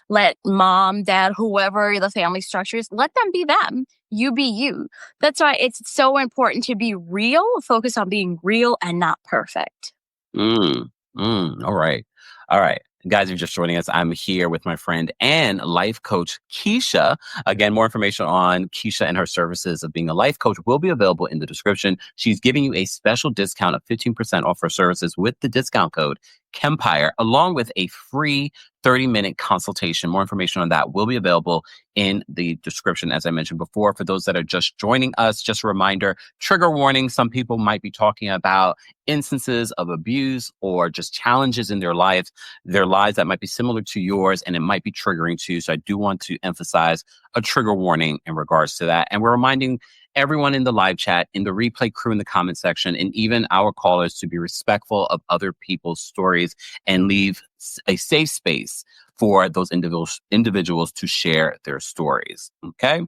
S3: let mom, dad, whoever the family structure is, let them be them. You be you. That's why it's so important to be real, focus on being real and not perfect.
S2: All right. All right. Guys, if you're just joining us, I'm here with my friend and life coach, Keisha. Again, more information on Keisha and her services of being a life coach will be available in the description. She's giving you a special discount of 15% off her services with the discount code Kempire, along with a free 30-minute consultation. More information on that will be available in the description, as I mentioned before. For those that are just joining us, just a reminder, trigger warning. Some people might be talking about instances of abuse or just challenges in their lives that might be similar to yours, and it might be triggering to you. So I do want to emphasize a trigger warning in regards to that. And we're reminding everyone in the live chat, in the replay crew in the comment section, and even our callers to be respectful of other people's stories and leave a safe space for those individuals to share their stories. Okay.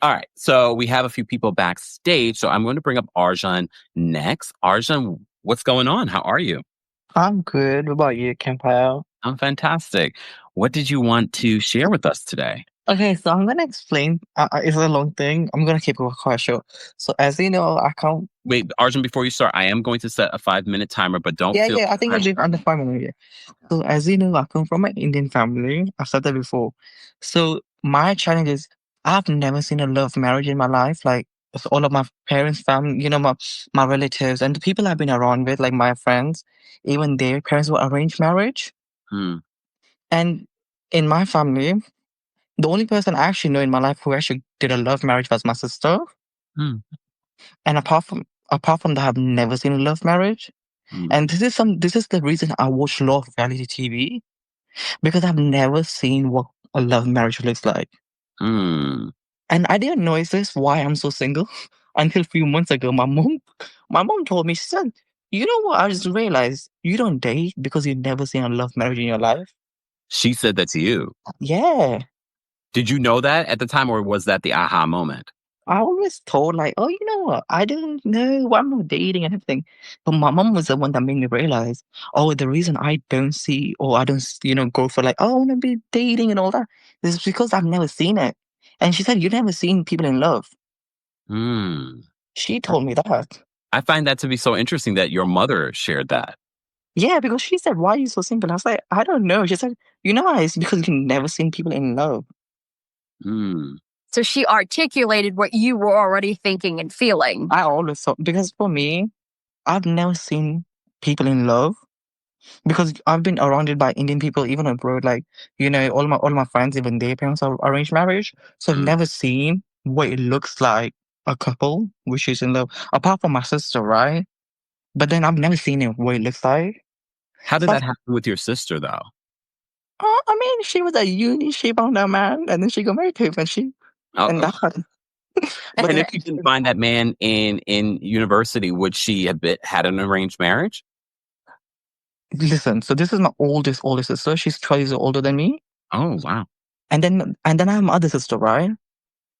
S2: All right. So we have a few people backstage. So I'm going to bring up Arjun next. Arjun, what's going on? How are you?
S6: I'm good. What about you, Kempire?
S2: I'm fantastic. What did you want to share with us today?
S6: Okay, so I'm gonna explain. It's a long thing. I'm gonna keep it quite short. So as you know, I can't.
S2: Wait, Arjun, before you start, I am going to set a 5-minute timer, but don't feel
S6: I think
S2: pressure.
S6: it's under 5 minutes. So as you know, I come from an Indian family. I've said that before. So my challenge is I've never seen a love marriage in my life. Like it's all of my parents' family, my relatives and the people I've been around with, like my friends, even their parents were arranged marriage.
S2: Hmm.
S6: And in my family, the only person I actually know in my life who actually did a love marriage was my sister.
S2: Hmm.
S6: And apart from that, I've never seen a love marriage.
S2: Hmm.
S6: And this is the reason I watch a lot of reality TV because I've never seen what a love marriage looks like.
S2: Hmm.
S6: And I didn't know this why I'm so single until a few months ago. My mom told me, she said, you know what? I just realized you don't date because you've never seen a love marriage in your life.
S2: She said that to you.
S6: Yeah.
S2: Did you know that at the time, or was that the aha moment?
S6: I always told like, oh, you know what? I don't know. Why I'm not dating and everything. But my mom was the one that made me realize, oh, the reason I don't see or I don't, go for like, oh, I want to be dating and all that is because I've never seen it. And she said, you've never seen people in love.
S2: Hmm.
S6: She told me that.
S2: I find that to be so interesting that your mother shared that.
S6: Yeah, because she said, why are you so single? I was like, I don't know. She said, you know why? It's because you've never seen people in love.
S2: Hmm.
S3: So she articulated what you were already thinking and feeling.
S6: I always thought, because for me, I've never seen people in love. Because I've been surrounded by Indian people even abroad, like all my friends, even their parents are arranged marriage. So I've
S2: Hmm.
S6: never seen what it looks like a couple which is in love, apart from my sister, right? But then I've never seen it what it looks like.
S2: How did
S6: So
S2: that happen with your sister, though?
S6: I mean, she was at uni, she found a man, and then she got married to him, and
S2: Oh,
S6: that.
S2: and
S6: But
S2: if you didn't find that man in university, would she have had an arranged marriage?
S6: listen, so this is my oldest sister. She's 12 years older than me,
S2: Oh, wow.
S6: and then I have my other sister, right?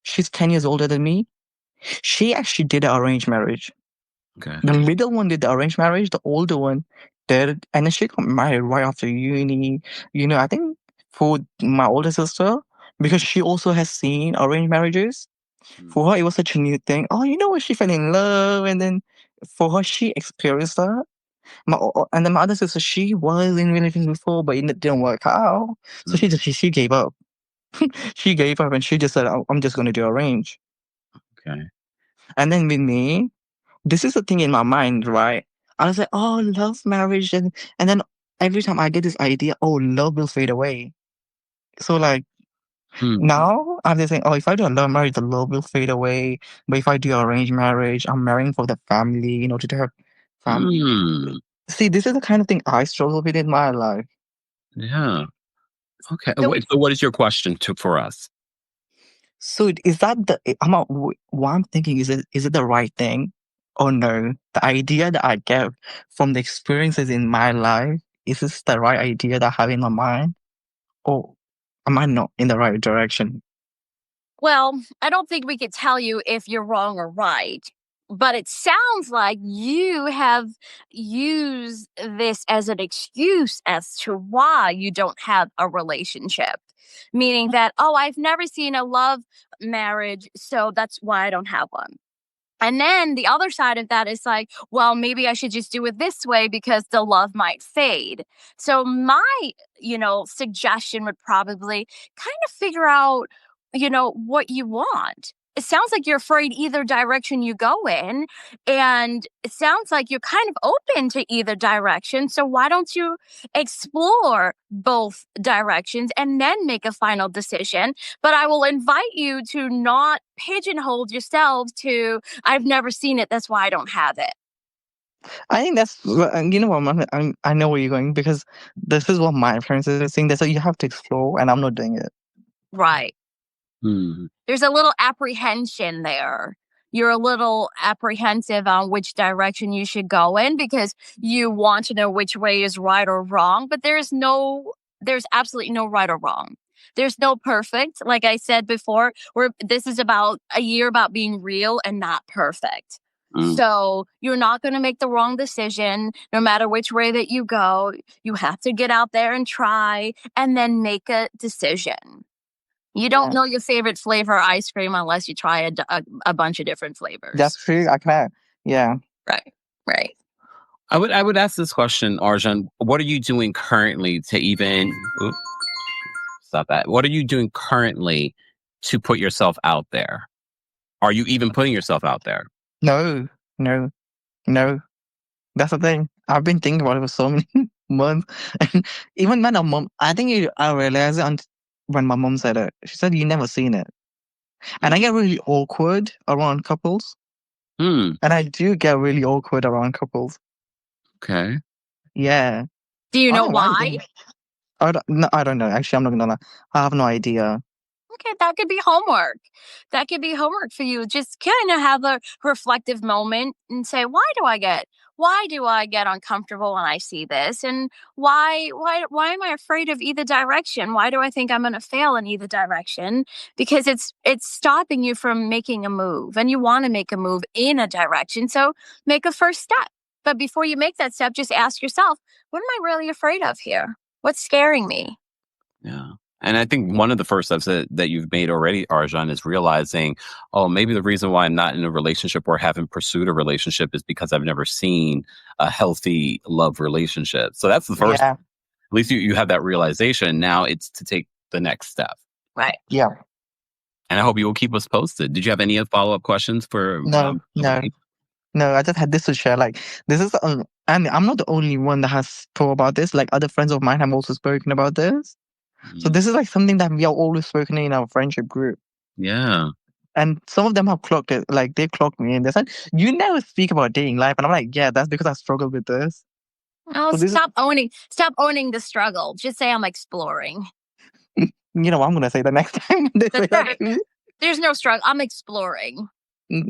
S6: She's 10 years older than me. She actually did an arranged marriage.
S2: Okay.
S6: The middle one did the arranged marriage, the older one did, and then she got married right after uni. I think for my older sister, because she also has seen arranged marriages,
S2: Hmm.
S6: for her it was such a new thing. Oh, she fell in love, and then for her she experienced that. And then my other sister, she was in relationship before, but it didn't work out. So
S2: Hmm.
S6: she gave up. She gave up, and she just said, "Oh, I'm just gonna do arrange."
S2: Okay.
S6: And then with me, this is the thing in my mind, right? I was like, oh, love marriage, and then every time I get this idea, oh, love will fade away. So like
S2: Hmm.
S6: now I'm just saying, oh, if I do a love marriage, the love will fade away. But if I do arranged marriage, I'm marrying for the family, to have family.
S2: Hmm.
S6: See, this is the kind of thing I struggle with in my life.
S2: Yeah. Okay.
S3: So
S2: So what is your question for us?
S6: So is that what I'm thinking? Is it the right thing or no? The idea that I get from the experiences in my life, is this the right idea that I have in my mind? Or am I not in the right direction?
S3: well, I don't think we could tell you if you're wrong or right, but it sounds like you have used this as an excuse as to why you don't have a relationship. Meaning that, oh, I've never seen a love marriage, so that's why I don't have one. And then the other side of that is like, well, maybe I should just do it this way because the love might fade. So my, suggestion would probably kind of figure out, what you want. It sounds like you're afraid either direction you go in. And it sounds like you're kind of open to either direction. So why don't you explore both directions and then make a final decision? But I will invite you to not pigeonhole yourself to, I've never seen it, that's why I don't have it.
S6: I think that's you know what I know where you're going because this is what my parents are saying. That's what you have to explore, and I'm not doing it.
S3: Right.
S2: Hmm.
S3: There's a little apprehension there. You're a little apprehensive on which direction you should go in because you want to know which way is right or wrong, but there's absolutely no right or wrong. There's no perfect. Like I said before, this is about a year about being real and not perfect. So you're not going to make the wrong decision no matter which way that you go. You have to get out there and try and then make a decision. You don't know your favorite flavor of ice cream unless you try a bunch of different flavors.
S6: That's true. I can. Yeah.
S3: Right.
S2: I would ask this question, Arjun. What are you doing currently to even stop that? What are you doing currently to put yourself out there? Are you even putting yourself out there?
S6: No. That's the thing. I've been thinking about it for so many months. And even when I realized it when my mom said it. She said, "You never seen it." And I get really awkward around couples.
S2: Hmm.
S6: And I do get really awkward around couples.
S2: Okay.
S6: Yeah.
S3: Do you know why?
S6: I don't know. Actually, I'm not gonna lie. I have no idea.
S3: Okay, that could be homework. That could be homework for you. Just kind of have a reflective moment and say, why do I get uncomfortable when I see this? And why am I afraid of either direction? Why do I think I'm going to fail in either direction? Because it's stopping you from making a move, and you want to make a move in a direction. So make a first step. But before you make that step, just ask yourself, what am I really afraid of here? What's scaring me?
S2: Yeah. And I think one of the first steps that you've made already, Arjun, is realizing, oh, maybe the reason why I'm not in a relationship or haven't pursued a relationship is because I've never seen a healthy love relationship. So that's the first, at least you have that realization. Now it's to take the next step.
S3: Right.
S6: Yeah.
S2: And I hope you will keep us posted. Did you have any follow-up questions for?
S6: No. I just had this to share. Like, this is, and I'm not the only one that has thought about this. Like, other friends of mine have also spoken about this. So this is like something that we have always spoken in our friendship group.
S2: Yeah.
S6: And some of them have clocked it. Like, they clocked me and they said, "You never speak about dating life." And I'm like, yeah, that's because I struggle with this.
S3: Oh, so stop owning the struggle. Just say I'm exploring.
S6: You know what I'm gonna say the next time they say that to me.
S3: There's no struggle. I'm exploring.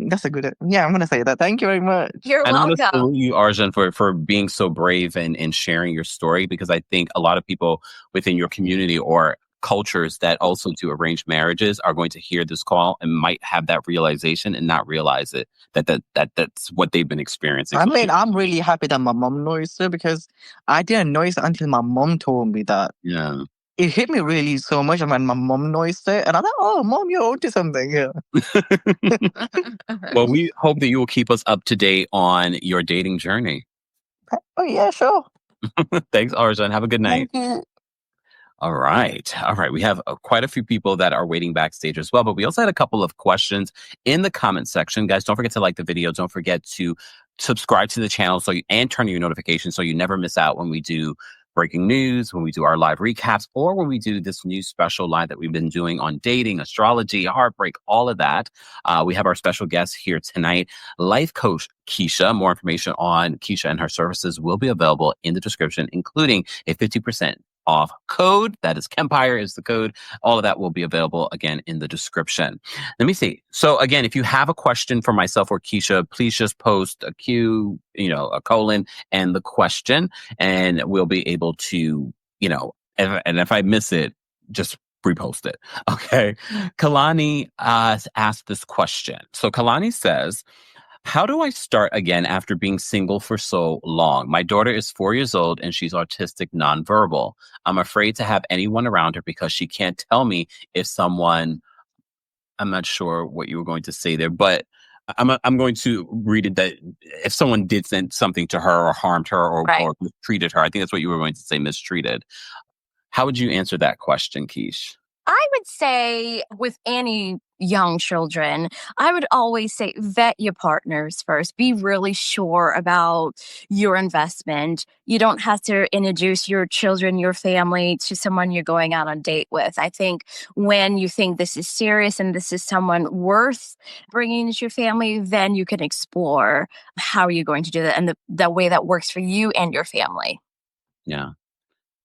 S6: That's a good. Yeah, I'm gonna say that. Thank you very much.
S3: You're welcome.
S2: I want to salute you, Arjun, for being so brave and sharing your story, because I think a lot of people within your community or cultures that also do arranged marriages are going to hear this call and might have that realization and not realize it that's what they've been experiencing.
S6: I mean, I'm really happy that my mom noticed it because I didn't notice it until my mom told me that.
S2: Yeah.
S6: It hit me really so much when my mom noticed it, and I'm like, "Oh, mom, you're onto something." Yeah.
S2: Well, we hope that you will keep us up to date on your dating journey.
S6: Oh yeah, sure.
S2: Thanks, Arjun. Have a good night.
S6: Thank you.
S2: All right. We have quite a few people that are waiting backstage as well, but we also had a couple of questions in the comment section. Guys, don't forget to like the video. Don't forget to subscribe to the channel and turn on your notifications so you never miss out when we do breaking news, when we do our live recaps, or when we do this new special live that we've been doing on dating, astrology, heartbreak, all of that. We have our special guest here tonight, life coach Keisha. More information on Keisha and her services will be available in the description, including a 50% off code. That is Kempire is the code. All of that will be available again in the description. Let me see. So again, if you have a question for myself or Keisha, please just post a Q, a colon and the question, and we'll be able to, if I miss it, just repost it. Okay. Kalani asked this question. So Kalani says, how do I start again after being single for so long? My daughter is 4 years old and she's autistic nonverbal. I'm afraid to have anyone around her because she can't tell me if someone, I'm not sure what you were going to say there, but I'm going to read it that if someone did send something to her or harmed her or mistreated her, I think that's what you were going to say, mistreated. How would you answer that question, Keish?
S3: I would say with any young children, I would always say vet your partners first. Be really sure about your investment. You don't have to introduce your children, your family to someone you're going out on a date with. I think when you think this is serious and this is someone worth bringing into your family, then you can explore how you're going to do that and the way that works for you and your family.
S2: Yeah.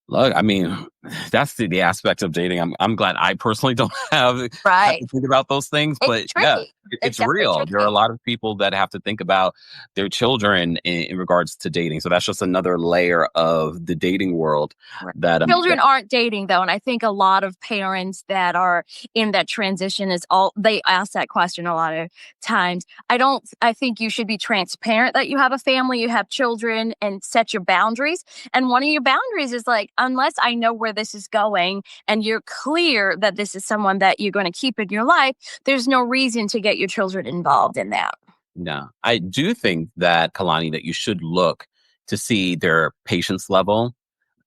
S2: Look, I mean, that's the aspect of dating. I'm glad I personally don't have to think about those things, but
S3: It's
S2: yeah,
S3: tricky.
S2: it's real. There are a lot of people that have to think about their children in regards to dating. So that's just another layer of the dating world that
S3: Children aren't dating though, and I think a lot of parents that are in that transition they ask that question a lot of times. I think you should be transparent that you have a family, you have children, and set your boundaries. And one of your boundaries is like, unless I know where this is going and you're clear that this is someone that you're going to keep in your life, there's no reason to get your children involved in that.
S2: No, I do think that, Kalani, that you should look to see their patience level.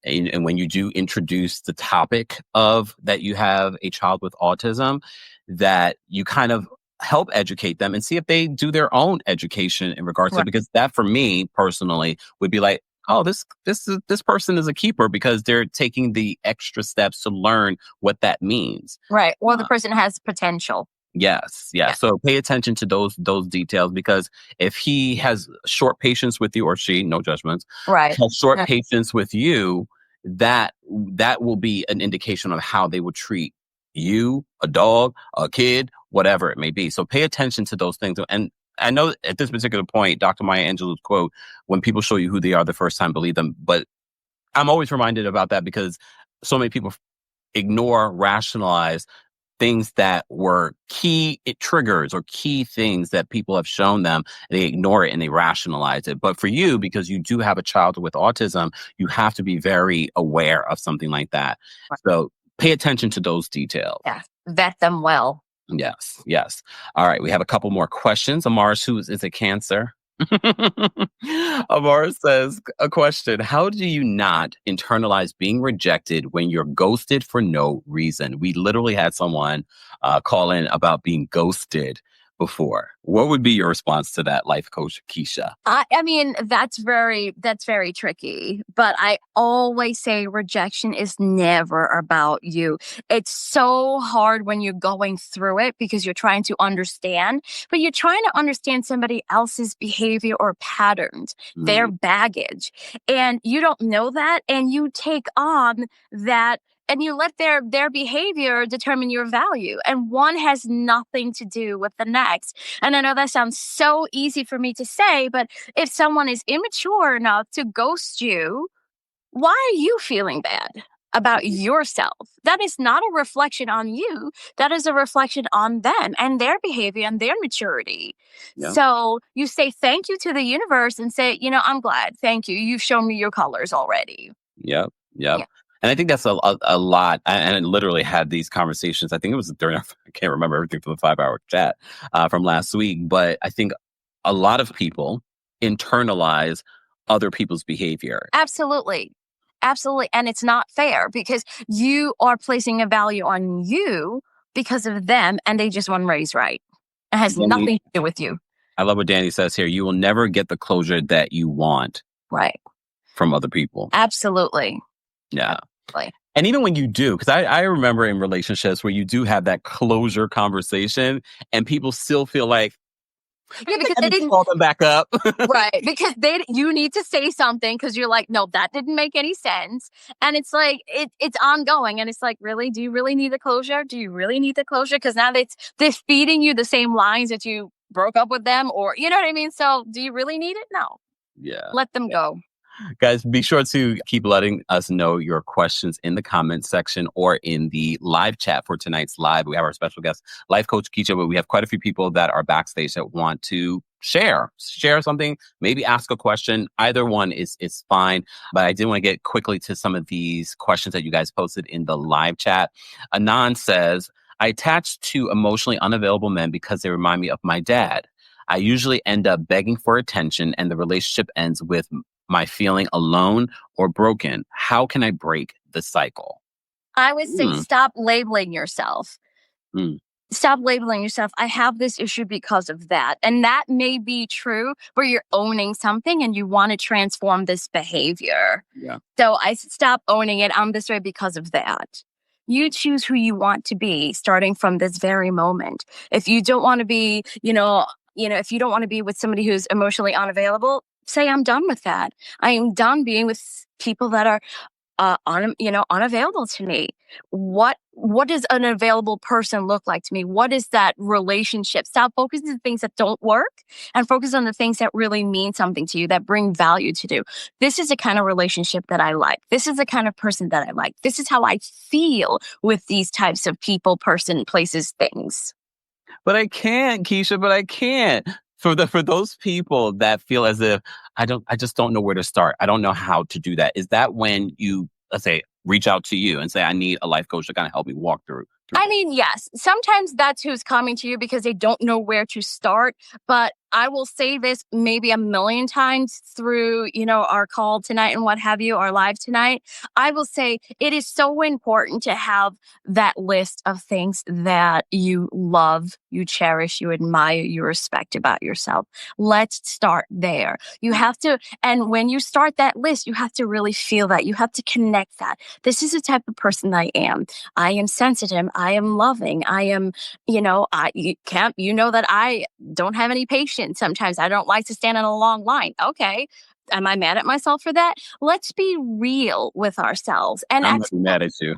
S2: And when you do introduce the topic of that you have a child with autism, that you kind of help educate them and see if they do their own education in regards to it. Because that, for me personally, would be like, oh, this person is a keeper because they're taking the extra steps to learn what that means.
S3: Right. Or the person has potential.
S2: Yes. Yeah. So pay attention to those details, because if he has short patience with you, or she, no judgments, has short patience with you, that will be an indication of how they will treat you, a dog, a kid, whatever it may be. So pay attention to those things. And I know at this particular point, Dr. Maya Angelou's quote, when people show you who they are the first time, believe them. But I'm always reminded about that because so many people ignore, rationalize things that were key triggers or key things that people have shown them. They ignore it and they rationalize it. But for you, because you do have a child with autism, you have to be very aware of something like that. So pay attention to those details.
S3: Yeah, vet them well.
S2: Yes, yes. All right, we have a couple more questions. Amara, who is a Cancer? Amara says a question: how do you not internalize being rejected when you're ghosted for no reason? We literally had someone call in about being ghosted before. What would be your response to that, life coach Keisha?
S3: I mean, that's very tricky. But I always say rejection is never about you. It's so hard when you're going through it because you're trying to understand, but you're trying to understand somebody else's behavior or patterns, their baggage. And you don't know that. And you take on that and you let their behavior determine your value. And one has nothing to do with the next. And I know that sounds so easy for me to say, but if someone is immature enough to ghost you, why are you feeling bad about yourself? That is not a reflection on you. That is a reflection on them and their behavior and their maturity. Yeah. So you say thank you to the universe and say, I'm glad. Thank you. You've shown me your colors already.
S2: Yep. Yeah. And I think that's a lot. And I literally had these conversations. I think it was during, I can't remember everything from the 5-hour chat from last week. But I think a lot of people internalize other people's behavior.
S3: Absolutely. Absolutely. And it's not fair because you are placing a value on you because of them and they just want to raise right. It has nothing to do with you.
S2: I love what Danny says here. You will never get the closure that you want.
S3: Right.
S2: From other people.
S3: Absolutely.
S2: Yeah. And even when you do, because I remember in relationships where you do have that closure conversation and people still feel like,
S3: because they didn't
S2: call them back up.
S3: Right. Because you need to say something because you're like, no, that didn't make any sense. And it's like, it's ongoing. And it's like, really? Do you really need the closure? Do you really need the closure? Because now they're feeding you the same lines that you broke up with them, or, you know what I mean? So do you really need it? No.
S2: Yeah.
S3: Let them go.
S2: Guys, be sure to keep letting us know your questions in the comments section or in the live chat for tonight's live. We have our special guest, Life Coach Keisha, but we have quite a few people that are backstage that want to share something, maybe ask a question. Either one is fine. But I did want to get quickly to some of these questions that you guys posted in the live chat. Anan says, I attach to emotionally unavailable men because they remind me of my dad. I usually end up begging for attention and the relationship ends with my feeling alone or broken. How can I break the cycle?
S3: I would say
S2: Hmm.
S3: stop labeling yourself.
S2: Hmm.
S3: Stop labeling yourself. I have this issue because of that. And that may be true where you're owning something and you want to transform this behavior.
S2: Yeah.
S3: So I stop owning it. I'm this way because of that. You choose who you want to be starting from this very moment. If you don't want to be, if you don't want to be with somebody who's emotionally unavailable, say I'm done with that. I am done being with people that are unavailable to me. What does an available person look like to me? What is that relationship? Stop focusing on things that don't work and focus on the things that really mean something to you, that bring value to you. This is the kind of relationship that I like. This is the kind of person that I like. This is how I feel with these types of people, person, places, things.
S2: But I can't, Keisha, but I can't. For those people that feel as if I just don't know where to start. I don't know how to do that. Is that when you, let's say, reach out to you and say, I need a life coach to kind of help me walk through?
S3: I mean, yes, sometimes that's who's coming to you because they don't know where to start. But I will say this maybe a million times through, our call tonight and what have you, our live tonight. I will say it is so important to have that list of things that you love, you cherish, you admire, you respect about yourself. Let's start there. You have to, and when you start that list, you have to really feel that. You have to connect that. This is the type of person I am. I am sensitive. I am loving. I am, you know that I don't have any patience. Sometimes I don't like to stand in a long line. Okay. Am I mad at myself for that? Let's be real with ourselves. And
S2: I'm not mad at you.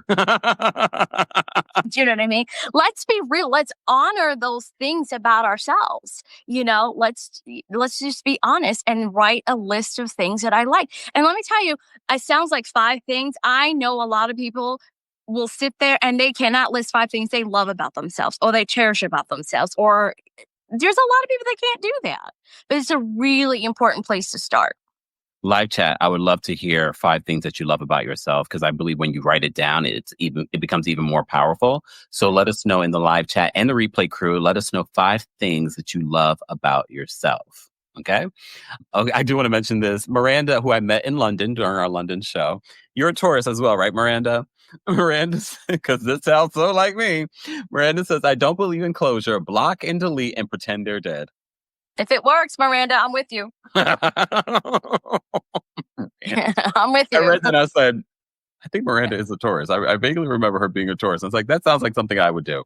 S3: do you know what I mean? Let's be real. Let's honor those things about ourselves. Let's just be honest and write a list of things that I like. And let me tell you, it sounds like 5 things. I know a lot of people will sit there and they cannot list 5 things they love about themselves or they cherish about themselves, or there's a lot of people that can't do that. But it's a really important place to start.
S2: Live chat, I would love to hear 5 things that you love about yourself, because I believe when you write it down, it becomes even more powerful. So let us know in the live chat and the replay crew, let us know 5 things that you love about yourself. Okay, I do want to mention this. Miranda, who I met in London during our London show, you're a Taurus as well, right, Miranda? Miranda, because this sounds so like me. Miranda says, I don't believe in closure. Block and delete and pretend they're dead.
S3: If it works, Miranda, I'm with you. I'm with you.
S2: I read that and I said, I think Miranda is a Taurus. I vaguely remember her being a Taurus. I was like, that sounds like something I would do.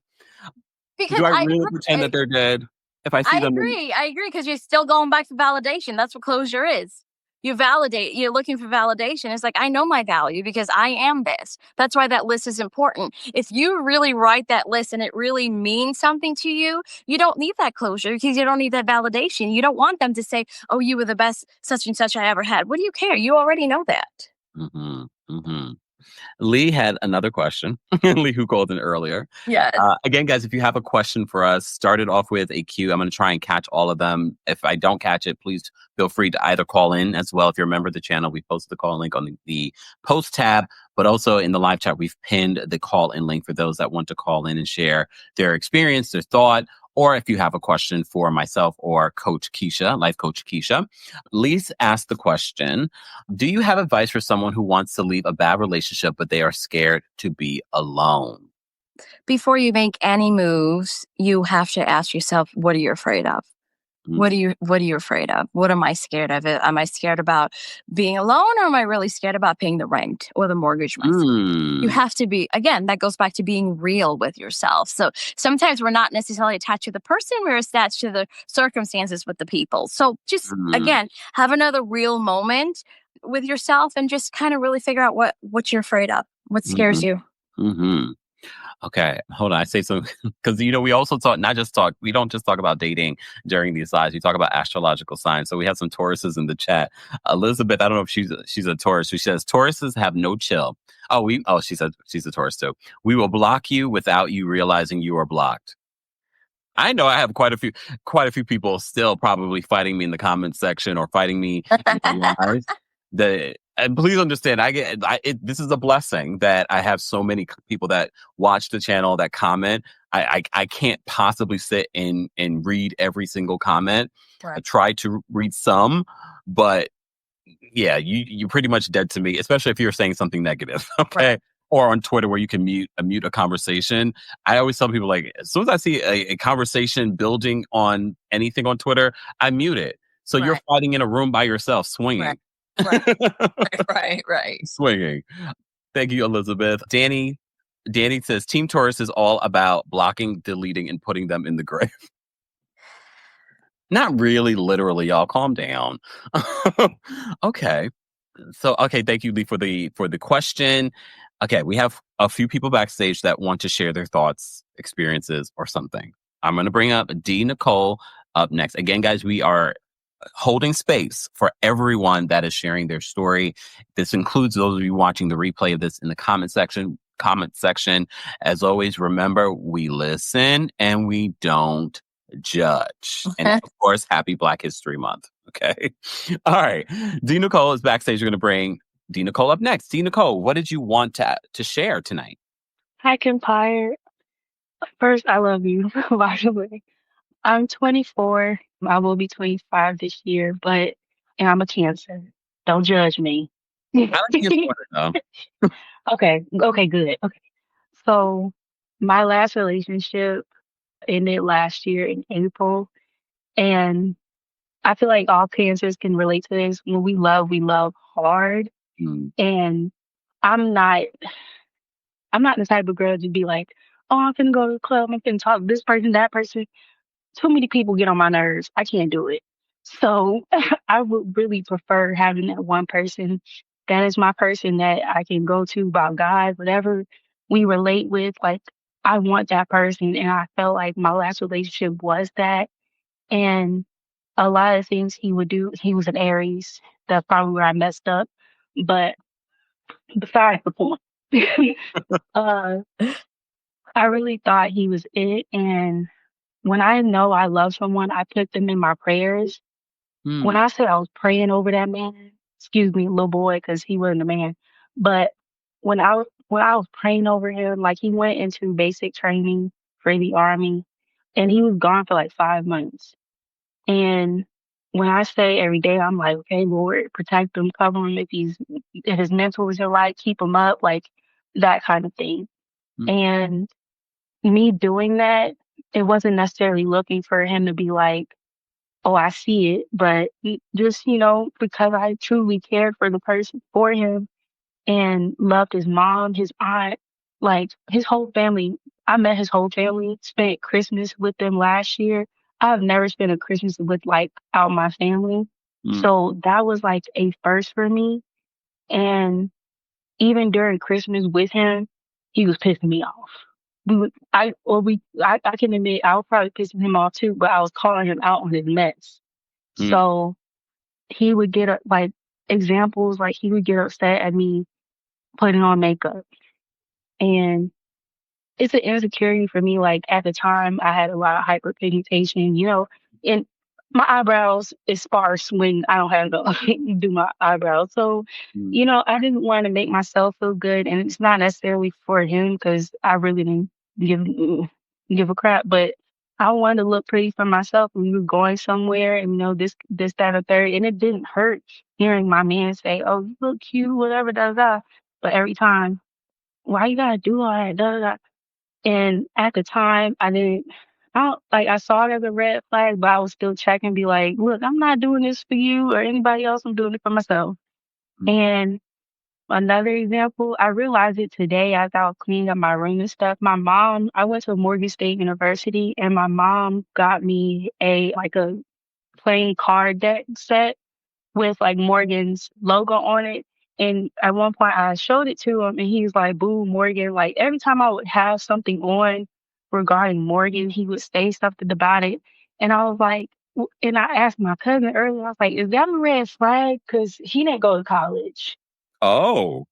S3: Because
S2: Do I really pretend that they're dead if I see them?
S3: I agree, because you're still going back to validation. That's what closure is. You validate. You're looking for validation. It's like, I know my value because I am this. That's why that list is important. If you really write that list and it really means something to you, you don't need that closure because you don't need that validation. You don't want them to say, oh, you were the best such and such I ever had. What do you care? You already know that.
S2: Mm-hmm, mm-hmm. Lee had another question. Lee, who called in earlier.
S3: Yes.
S2: Again, guys, if you have a question for us, start it off with a Q. I'm going to try and catch all of them. If I don't catch it, please feel free to either call in as well. If you're a member of the channel, we posted the call link on the post tab, but also in the live chat, we've pinned the call in link for those that want to call in and share their experience, their thought, or if you have a question for myself or Coach Keisha, Life Coach Keisha. Lise asked the question, do you have advice for someone who wants to leave a bad relationship, but they are scared to be alone?
S3: Before you make any moves, you have to ask yourself, what are you afraid of? What are you afraid of? What am I scared of? Am I scared about being alone, or am I really scared about paying the rent or the mortgage monthly? You have to be, again, that goes back to being real with yourself. So sometimes we're not necessarily attached to the person, we're attached to the circumstances with the people. So just, again, have another real moment with yourself and just kind of really figure out what you're afraid of, what scares you.
S2: Okay, hold on. I say something because we also we don't just talk about dating during these lives. We talk about astrological signs. So we have some Tauruses in the chat. Elizabeth, I don't know if she's a Taurus. She says Tauruses have no chill. She said she's a Taurus too. We will block you without you realizing you are blocked. I know I have quite a few people still probably fighting me in the comments section or fighting me in the lives. And please understand, this is a blessing that I have so many people that watch the channel that comment. I can't possibly sit and read every single comment.
S3: Right.
S2: I try to read some, but yeah, you're pretty much dead to me, especially if you're saying something negative. Okay.
S3: Right.
S2: Or on Twitter where you can mute a conversation. I always tell people, like, as soon as I see a conversation building on anything on Twitter, I mute it. So you're
S3: Right.
S2: fighting in a room by yourself, swinging.
S3: Right. Right.
S2: Swinging. Thank you, Elizabeth. Danny says Team Taurus is all about blocking, deleting, and putting them in the grave. Not really, literally, y'all. Calm down. Okay. So, okay, thank you, Lee, for the question. Okay, we have a few people backstage that want to share their thoughts, experiences, or something. I'm going to bring up D. Nicole up next. Again, guys, we are holding space for everyone that is sharing their story. This includes those of you watching the replay of this in the comment section. As always, remember, we listen and we don't judge. And of course, happy Black History Month. Okay. All right. D. Nicole is backstage. We're going to bring D. Nicole up next. D. Nicole, what did you want to share tonight?
S7: Hi, Kempire. First, I love you, by the way. I'm 24. I will be 25 this year, and I'm a Cancer. Don't judge me.
S2: I like your sweater, though.
S7: Okay, good. Okay. So, my last relationship ended last year in April, and I feel like all Cancers can relate to this. When we love hard, and I'm not I'm not the type of girl to be like, oh, I'm finna go to the club, I'm finna talk to this person, that person. Too many people get on my nerves. I can't do it. So I would really prefer having that one person that is my person that I can go to about God, whatever we relate with. Like, I want that person. And I felt like my last relationship was that. And a lot of things he would do, he was an Aries. That's probably where I messed up. But besides the point, uh, I really thought he was it. And when I know I love someone, I put them in my prayers. When I said I was praying over that man, excuse me, little boy, because he wasn't a man, but when I was praying over him, like he went into basic training for the army, and he was gone for like 5 months. And when I say every day, I'm like, okay, Lord, protect him, cover him if his mental isn't right, keep him up, like that kind of thing. And me doing that, it wasn't necessarily looking for him to be like, oh, I see it, but just, because I truly cared for the person, for him, and loved his mom, his aunt, like his whole family. I met his whole family, spent Christmas with them last year. I've never spent a Christmas out my family. So that was like a first for me. And even during Christmas with him, he was pissing me off. I can admit I was probably pissing him off too, but I was calling him out on his mess. So he would get examples, like he would get upset at me putting on makeup. And it's an insecurity for me. Like at the time I had a lot of hyperpigmentation, and my eyebrows is sparse when I don't have to do my eyebrows. So, I didn't want to make myself feel good, and it's not necessarily for him because I really didn't give a crap, but I wanted to look pretty for myself. We were going somewhere, and this, that, or third, and it didn't hurt hearing my man say, "Oh, you look cute," whatever, da da. But every time, why you gotta do all that, da da da? And at the time, I saw it as a red flag, but I was still checking, be like, look, I'm not doing this for you or anybody else. I'm doing it for myself. And another example, I realized it today as I was cleaning up my room and stuff. I went to Morgan State University, and my mom got me a playing card deck set with like Morgan's logo on it. And at one point I showed it to him, and he was like, boo, Morgan. Like every time I would have something on regarding Morgan, he would say something about it. And I was like, and I asked my cousin earlier, I was like, is that a red flag? Because he didn't go to college.
S2: Oh,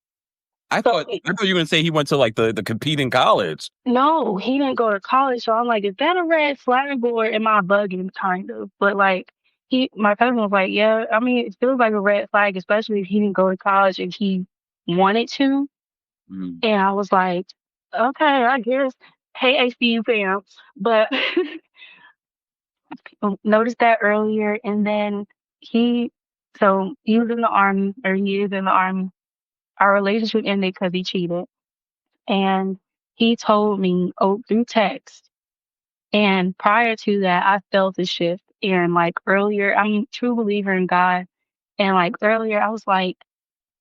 S2: I thought you were going to say he went to like the competing college.
S7: No, he didn't go to college. So I'm like, is that a red flag, or am I bugging kind of? But like, my cousin was like, yeah, I mean, it feels like a red flag, especially if he didn't go to college and he wanted to.
S2: Mm.
S7: And I was like, okay, I guess. Hey, HBU fam. But noticed that earlier. And then he, he was in the army, or he is in the army. Our relationship ended because he cheated. And he told me, through text. And prior to that, I felt a shift. And like earlier, I'm a true believer in God. And like earlier, I was like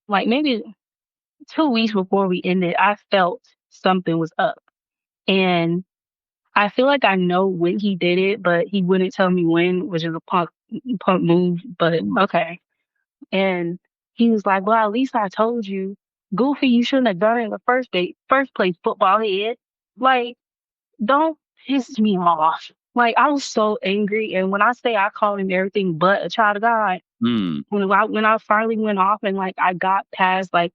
S7: maybe 2 weeks before we ended, I felt something was up. And I feel like I know when he did it, but he wouldn't tell me when, which is a punk move, but okay. And he was like, well, at least I told you. Goofy, you shouldn't have done it in the first place, football head. Like, don't piss me off. Like, I was so angry. And when I say I called him everything but a child of God,
S2: Mm.
S7: when I finally went off and like I got past like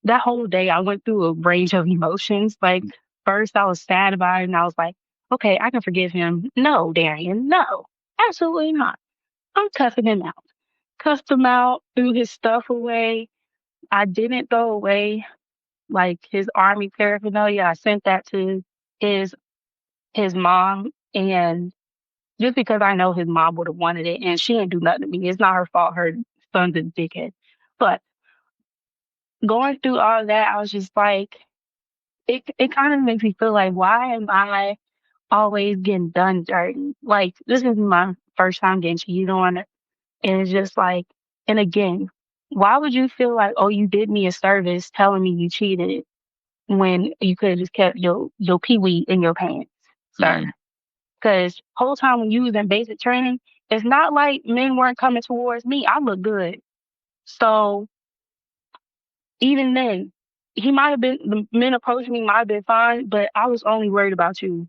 S7: that whole day, I went through a range of emotions. Like, first I was sad about it and I was like, okay, I can forgive him. No, Darian, no, absolutely not. I'm cussing him out. Cussed him out, threw his stuff away. I didn't throw away like his army paraphernalia. I sent that to his his mom, and just because I know his mom would have wanted it, and she didn't do nothing to me. It's not her fault. Her son's a dickhead. But going through all that, I was just like, it kind of makes me feel like, why am I always getting done dirty? Like, this is my first time getting cheated on, and it's just like, and again, why would you feel like, oh, you did me a service telling me you cheated when you could have just kept your pee-wee in your pants, sir?
S2: Mm.
S7: Because whole time when you was in basic training, it's not like men weren't coming towards me. I look good. So even then, he might have been, the men approaching me might have been fine, but I was only worried about you.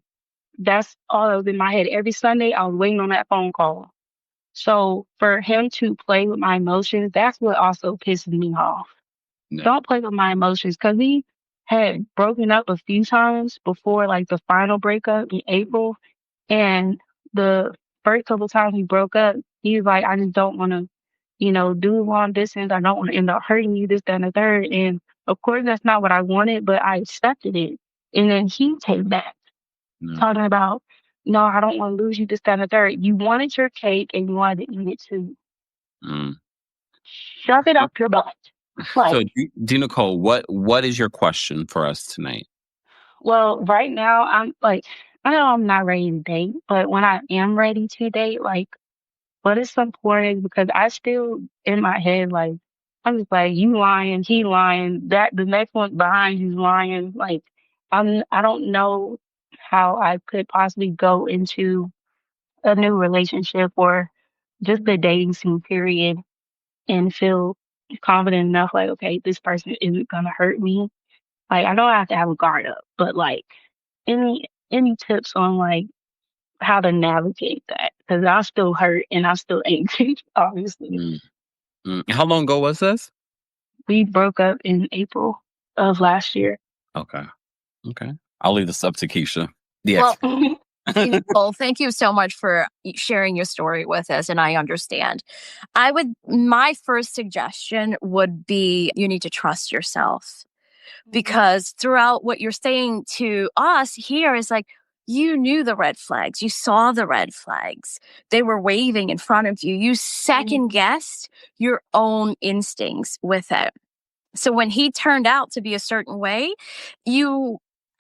S7: That's all that was in my head. Every Sunday, I was waiting on that phone call. So for him to play with my emotions, that's what also pisses me off.
S2: Yeah.
S7: Don't play with my emotions, because we had broken up a few times before like the final breakup in April. And the first couple times we broke up, he was like, I just don't want to, do long distance. I don't want to end up hurting you, this, that, and the third. And of course, that's not what I wanted, but I accepted it. And then he came back
S2: Yeah.
S7: talking about, no, I don't want to lose you, this, that, and the third. You wanted your cake and you wanted to eat it too.
S2: Mm.
S7: Shove it up your butt. Like,
S2: So, D. Nicole, what is your question for us tonight?
S7: well, right now, I'm like, I know I'm not ready to date, but when I am ready to date, like, what is important? Because I still, in my head, like, I'm just like, you lying, he lying, that the next one behind you's lying. Like, I don't know how I could possibly go into a new relationship or just the dating scene period and feel confident enough, like, okay, this person isn't gonna hurt me. Like, I know I have to have a guard up, but like, any tips on like how to navigate that? Because I still hurt and I'm still angry, obviously.
S2: Mm. Mm. How long ago was this?
S7: We broke up in April of last year.
S2: Okay. Okay. I'll leave this up to Keisha. The
S3: Well,
S2: expert.
S3: Nicole, thank you so much for sharing your story with us, and I understand. My first suggestion would be you need to trust yourself, because throughout what you're saying to us here is like, you knew the red flags, you saw the red flags, they were waving in front of you. You second guessed your own instincts with it. So when he turned out to be a certain way,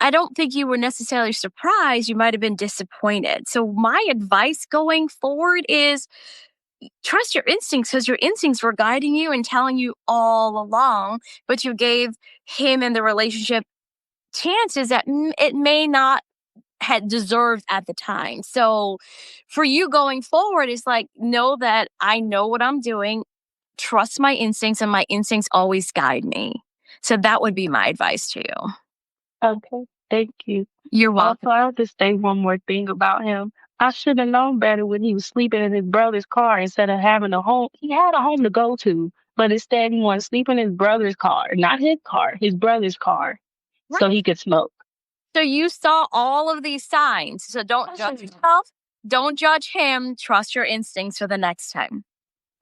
S3: I don't think you were necessarily surprised. You might have been disappointed. So my advice going forward is trust your instincts, because your instincts were guiding you and telling you all along, but you gave him and the relationship chances that it may not had deserved at the time. So for you going forward, it's like, know that I know what I'm doing, trust my instincts, and my instincts always guide me. So that would be my advice to you.
S7: Okay, thank you.
S3: You're welcome.
S7: Also, I have to say one more thing about him. I should have known better when he was sleeping in his brother's car instead of having a home. He had a home to go to, but instead he wanted to sleep in his brother's car, not his car, his brother's car, so he could smoke.
S3: So you saw all of these signs. So don't judge yourself. Don't judge him. Trust your instincts for the next time.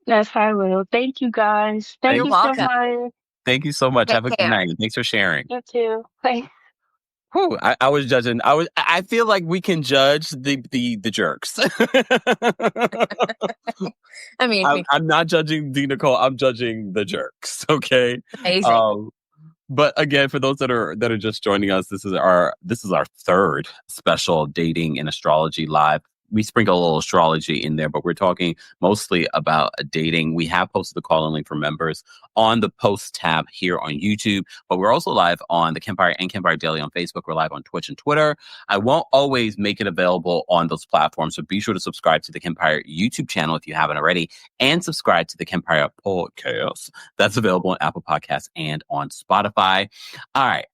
S7: Yes, I will. Thank you guys. Thank
S3: You're
S7: you so
S3: welcome.
S7: much.
S2: Thank you so much.
S3: Take
S2: Have a good
S3: care.
S2: night. Thanks for sharing.
S7: You too. Bye.
S2: Whew, I was judging. I feel like we can judge the jerks.
S3: I mean,
S2: I'm not judging D Nicole. I'm judging the jerks. Okay.
S3: amazing.
S2: But again, for those that are just joining us, this is our third special dating and astrology live. We sprinkle a little astrology in there, but we're talking mostly about dating. We have posted the call-in link for members on the post tab here on YouTube, but we're also live on the Kempire and Kempire Daily on Facebook. We're live on Twitch and Twitter. I won't always make it available on those platforms, so be sure to subscribe to the Kempire YouTube channel if you haven't already, and subscribe to the Kempire podcast. That's available on Apple Podcasts and on Spotify. All right.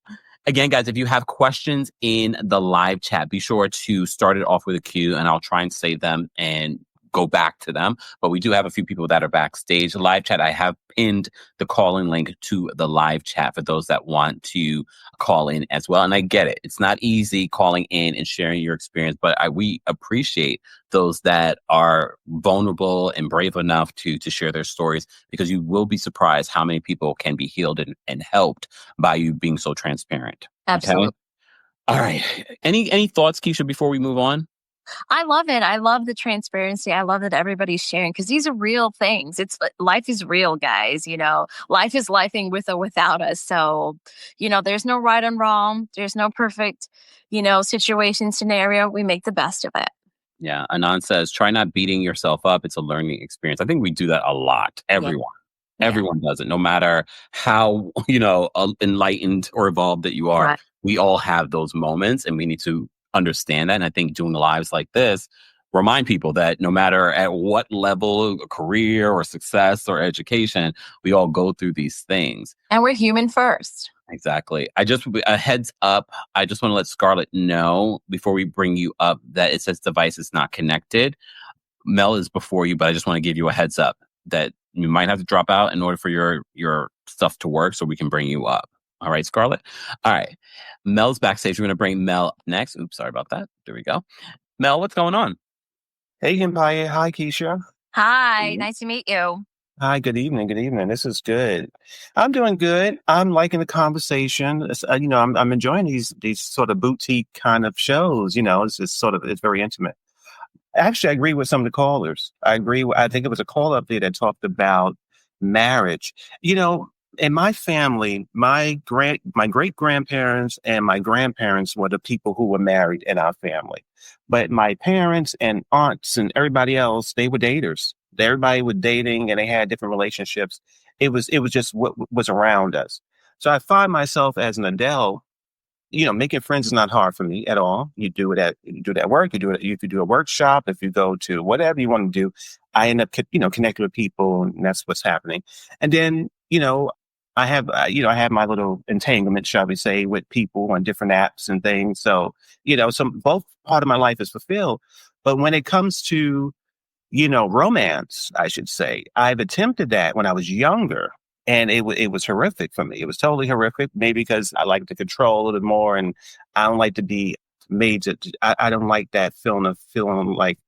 S2: Again, guys, if you have questions in the live chat, be sure to start it off with a Q, and I'll try and save them and go back to them. But we do have a few people that are backstage. Live chat, I have pinned the call-in link to the live chat for those that want to call in as well. And I get it. It's not easy calling in and sharing your experience, but we appreciate those that are vulnerable and brave enough to share their stories, because you will be surprised how many people can be healed and helped by you being so transparent.
S3: Absolutely.
S2: Okay? All right. Any thoughts, Keisha, before we move on?
S3: I love it. I love the transparency. I love that everybody's sharing, because these are real things. Life is real, guys. Life is lifing with or without us. So, there's no right and wrong. There's no perfect, situation, scenario. We make the best of it.
S2: Yeah. Anand says, try not beating yourself up. It's a learning experience. I think we do that a lot. Everyone.
S3: Yeah.
S2: Everyone does it, no matter how, enlightened or evolved that you are.
S3: Right.
S2: We all have those moments, and we need to understand that. And I think doing lives like this remind people that no matter at what level, career or success or education, we all go through these things.
S3: And we're human first.
S2: Exactly. A heads up. I just want to let Scarlett know before we bring you up that it says device is not connected. Mel is before you, but I just want to give you a heads up that you might have to drop out in order for your stuff to work so we can bring you up. All right, Scarlett? All right. Mel's backstage. We're going to bring Mel up next. Oops, sorry about that. There we go. Mel, what's going on?
S8: Hey, Kempire. Hi, Keisha.
S3: Hi, nice to meet you.
S8: Hi, good evening. Good evening. This is good. I'm doing good. I'm liking the conversation. I'm enjoying these sort of boutique kind of shows. It's very intimate. Actually, I agree with some of the callers. I think it was a call up there that talked about marriage. In my family, my great grandparents and my grandparents were the people who were married in our family. But my parents and aunts and everybody else, they were daters. Everybody was dating and they had different relationships. It was just what was around us. So I find myself as an adult, making friends is not hard for me at all. You do it at work. You do it if you do a workshop. If you go to whatever you want to do, I end up connecting with people, and that's what's happening. And then I have my little entanglement, shall we say, with people on different apps and things. So both part of my life is fulfilled. But when it comes to romance, I should say, I've attempted that when I was younger. And it was horrific for me. It was totally horrific, maybe because I like to control a little bit more, and I don't like to be made to. I don't like that feeling of feeling like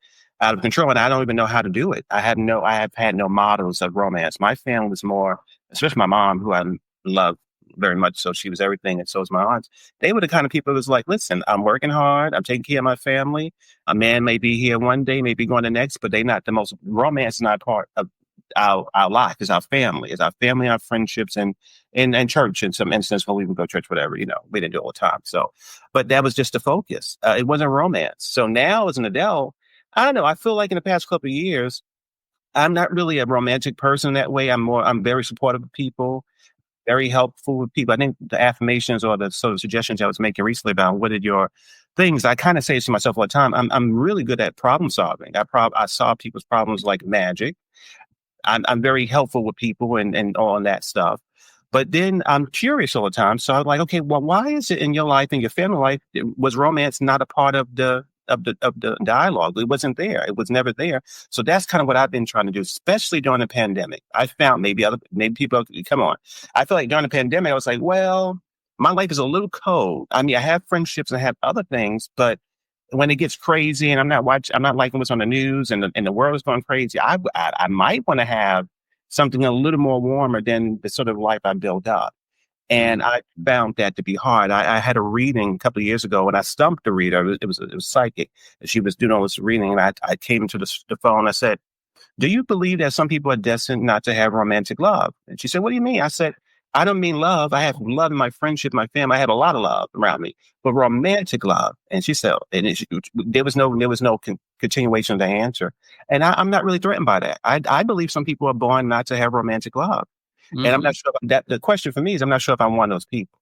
S8: out of control, and I don't even know how to do it. I have had no models of romance. My family was more, especially my mom, who I love very much. So she was everything, and so was my aunts. They were the kind of people who was like, listen, I'm working hard. I'm taking care of my family. A man may be here one day, maybe going the next, but they're not the most. Romance is not part of our life. Is our family, our friendships, and church in some instance when we would go to church, whatever, we didn't do it all the time. So, but that was just the focus. It wasn't romance. So now as an adult, I don't know. I feel like in the past couple of years, I'm not really a romantic person that way. I'm very supportive of people, very helpful with people. I think the affirmations or the sort of suggestions I was making recently about what are your things, I kind of say to myself all the time, I'm really good at problem solving. I solve people's problems like magic. I'm very helpful with people and all that stuff. But then I'm curious all the time. So I'm like, okay, well, why is it in your life, in your family life, was romance not a part of the dialogue? It wasn't there. It was never there. So that's kind of what I've been trying to do, especially during the pandemic. I found maybe people come on. I feel like during the pandemic, I was like, well, my life is a little cold. I mean, I have friendships and I have other things, but when it gets crazy and I'm not liking what's on the news and the world is going crazy, I might want to have something a little more warmer than the sort of life I built up. And I found that to be hard. I had a reading a couple of years ago, and I stumped the reader. It was psychic. She was doing all this reading, and I came to the phone. I said, "Do you believe that some people are destined not to have romantic love?" And she said, "What do you mean?" I said, "I don't mean love. I have love in my friendship, my family. I have a lot of love around me, but romantic love." And she said, there was no continuation of the answer. And I'm not really threatened by that. I believe some people are born not to have romantic love. And I'm not sure that the question for me is, I'm not sure if I'm one of those people.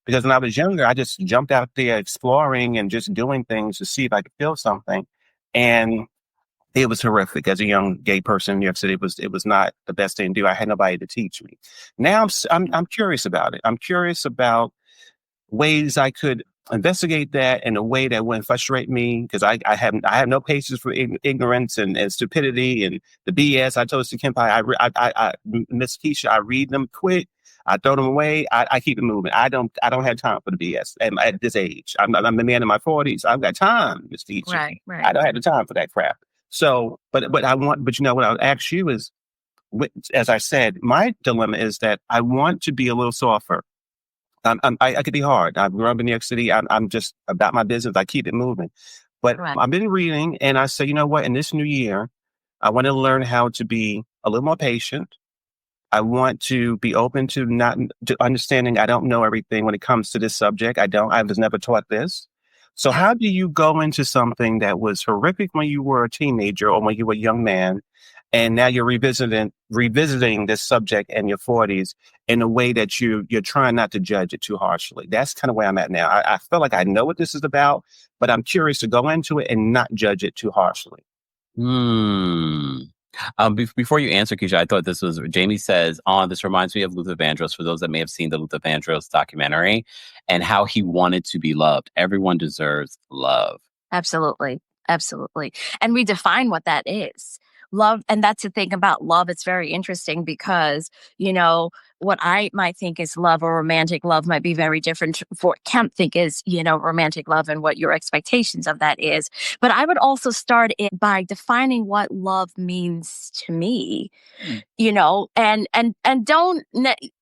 S8: Because when I was younger, I just jumped out there exploring and just doing things to see if I could feel something. And it was horrific as a young gay person in New York City. It was not the best thing to do. I had nobody to teach me. Now I'm curious about it. I'm curious about ways I could investigate that in a way that wouldn't frustrate me, because I have no patience for ignorance and stupidity and the BS. I told Kempire, Miss Keisha, I read them quick. I throw them away. I keep it moving. I don't have time for the BS at this age. I'm a man in my 40s. I've got time, Miss Keisha.
S3: Right.
S8: I don't have the time for that crap. So, but what I would ask you is, as I said, my dilemma is that I want to be a little softer. I could be hard. I grew up in New York City. I'm just about my business. I keep it moving. But
S3: Right.
S8: I've been reading, and I say, you know what? In this new year, I want to learn how to be a little more patient. I want to be open to understanding I don't know everything when it comes to this subject. I was never taught this. So how do you go into something that was horrific when you were a teenager or when you were a young man, and now you're revisiting this subject in your 40s in a way that you're trying not to judge it too harshly? That's kind of where I'm at now. I feel like I know what this is about, but I'm curious to go into it and not judge it too harshly.
S2: Before you answer, Keisha, I thought this was, Jamie says, this reminds me of Luther Vandross, for those that may have seen the Luther Vandross documentary, and how he wanted to be loved. Everyone deserves love.
S3: Absolutely. Absolutely. And we define what that is. Love. And that's the thing about love. It's very interesting because, what I might think is love or romantic love might be very different for what Kemp think is, romantic love, and what your expectations of that is. But I would also start it by defining what love means to me, and don't,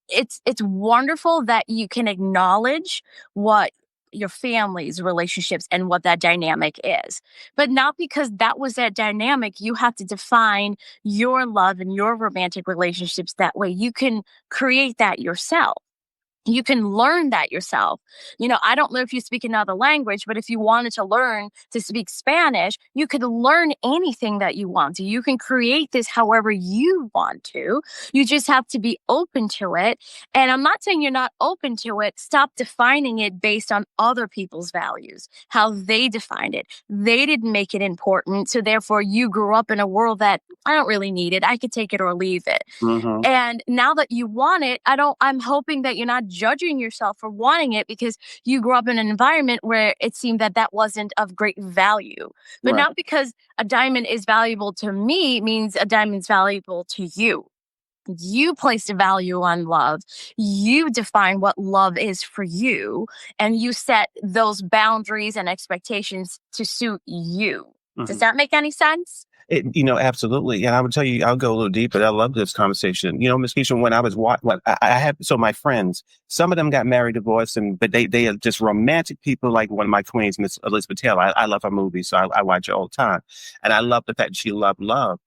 S3: it's wonderful that you can acknowledge what your family's relationships and what that dynamic is. But not because that was that dynamic, you have to define your love and your romantic relationships that way. You can create that yourself. You can learn that yourself. I don't know if you speak another language, but if you wanted to learn to speak Spanish, you could learn anything that you want to. You can create this however you want to. You just have to be open to it. And I'm not saying you're not open to it. Stop defining it based on other people's values, how they defined it. They didn't make it important. So therefore, you grew up in a world that I don't really need it. I could take it or leave it.
S8: Mm-hmm.
S3: And now that you want it, I'm hoping that you're not judging yourself for wanting it because you grew up in an environment where it seemed that wasn't of great value. But
S8: Right.
S3: not because a diamond is valuable to me means a diamond's valuable to you. You placed a value on love. You define what love is for you, and you set those boundaries and expectations to suit you. Does that make any sense?
S8: Absolutely. And I would tell you, I'll go a little deeper. I love this conversation. Miss Keisha, when I was my friends, some of them got married, divorced, but they are just romantic people. Like one of my queens, Miss Elizabeth Taylor. I love her movies, so I watch her all the time. And I love the fact that she loved love.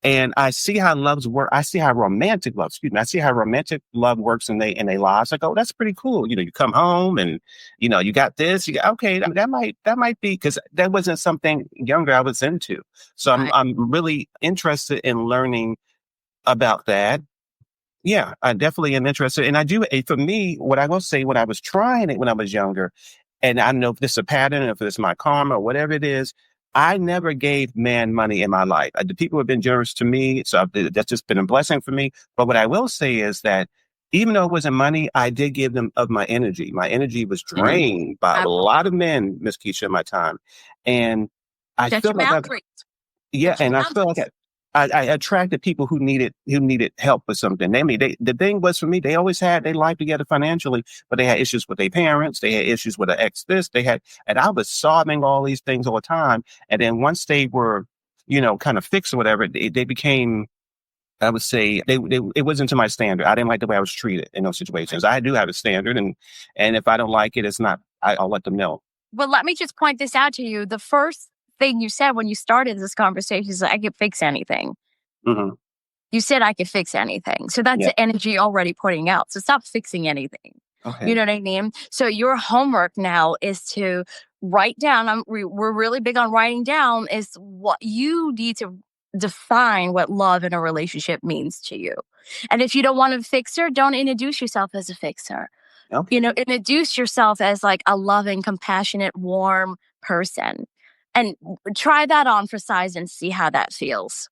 S8: And I see how loves work. I see how romantic love, I see how romantic love works in their lives. I go, that's pretty cool. You come home and, you got this, okay, that might be, because that wasn't something younger I was into. So I'm really interested in learning about that. Yeah, I definitely am interested. And I do, for me, what I will say, when I was trying it when I was younger, and I don't know if this is a pattern, if it's my karma or whatever it is, I never gave man money in my life. The people have been generous to me, so that's just been a blessing for me. But what I will say is that even though it wasn't money, I did give them of my energy. My energy was drained by a lot of men, Miss Keisha, in my time. And I feel like I feel like I attracted people who needed help with something. The thing was for me, they always had their life together financially, but they had issues with their parents. They had issues with an ex this. And I was solving all these things all the time. And then once they were, kind of fixed or whatever, they became, I would say, it wasn't to my standard. I didn't like the way I was treated in those situations. I do have a standard, and if I don't like it, it's not. I'll let them know.
S3: Well, let me just point this out to you. The first thing you said when you started this conversation is, I could fix anything.
S8: Mm-hmm.
S3: You said I could fix anything. So that's the energy already putting out. So stop fixing anything.
S8: Okay.
S3: You know what I mean? So your homework now is to write down. We're really big on writing down is what you need to define what love in a relationship means to you. And if you don't want a fixer, don't introduce yourself as a fixer.
S8: Okay.
S3: Introduce yourself as like a loving, compassionate, warm person. And try that on for size and see how that feels.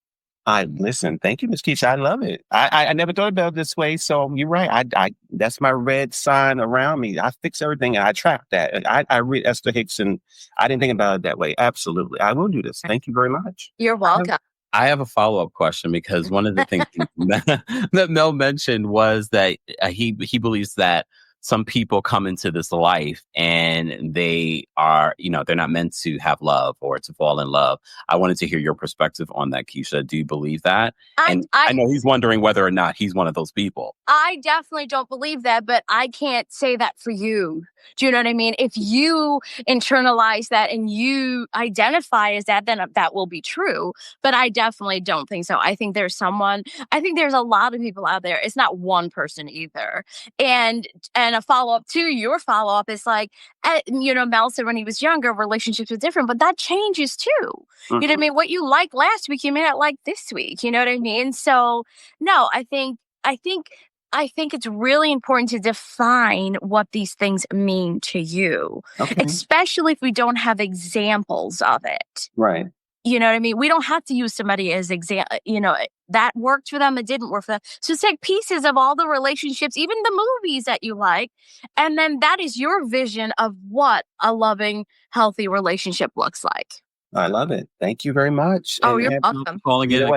S8: Listen, thank you, Miss Keisha. I love it. I never thought about it this way. So you're right. I that's my red sign around me. I fix everything and I track that. I read Esther Hicks and I didn't think about it that way. Absolutely. I will do this. Thank you very much.
S3: You're welcome.
S2: I have a follow-up question because one of the things that Mel mentioned was that he believes that some people come into this life and they are, they're not meant to have love or to fall in love. I wanted to hear your perspective on that, Keisha. Do you believe that? I know he's wondering whether or not he's one of those people.
S3: I definitely don't believe that, but I can't say that for you. Do you know what I mean? If you internalize that and you identify as that, then that will be true. But I definitely don't think so. I think there's a lot of people out there. It's not one person either. And a follow-up to your follow-up is like, Mel said when he was younger, relationships are different, but that changes too.
S8: Mm-hmm.
S3: You know what I mean? What you like last week, you may not like this week. You know what I mean? So no, I think it's really important to define what these things mean to you, especially if we don't have examples of it.
S8: Right.
S3: You know what I mean? We don't have to use somebody as that worked for them, it didn't work for them. So take pieces of all the relationships, even the movies that you like, and then that is your vision of what a loving, healthy relationship looks like.
S8: I love it. Thank you very much.
S3: Oh, you're welcome.
S2: Calling in.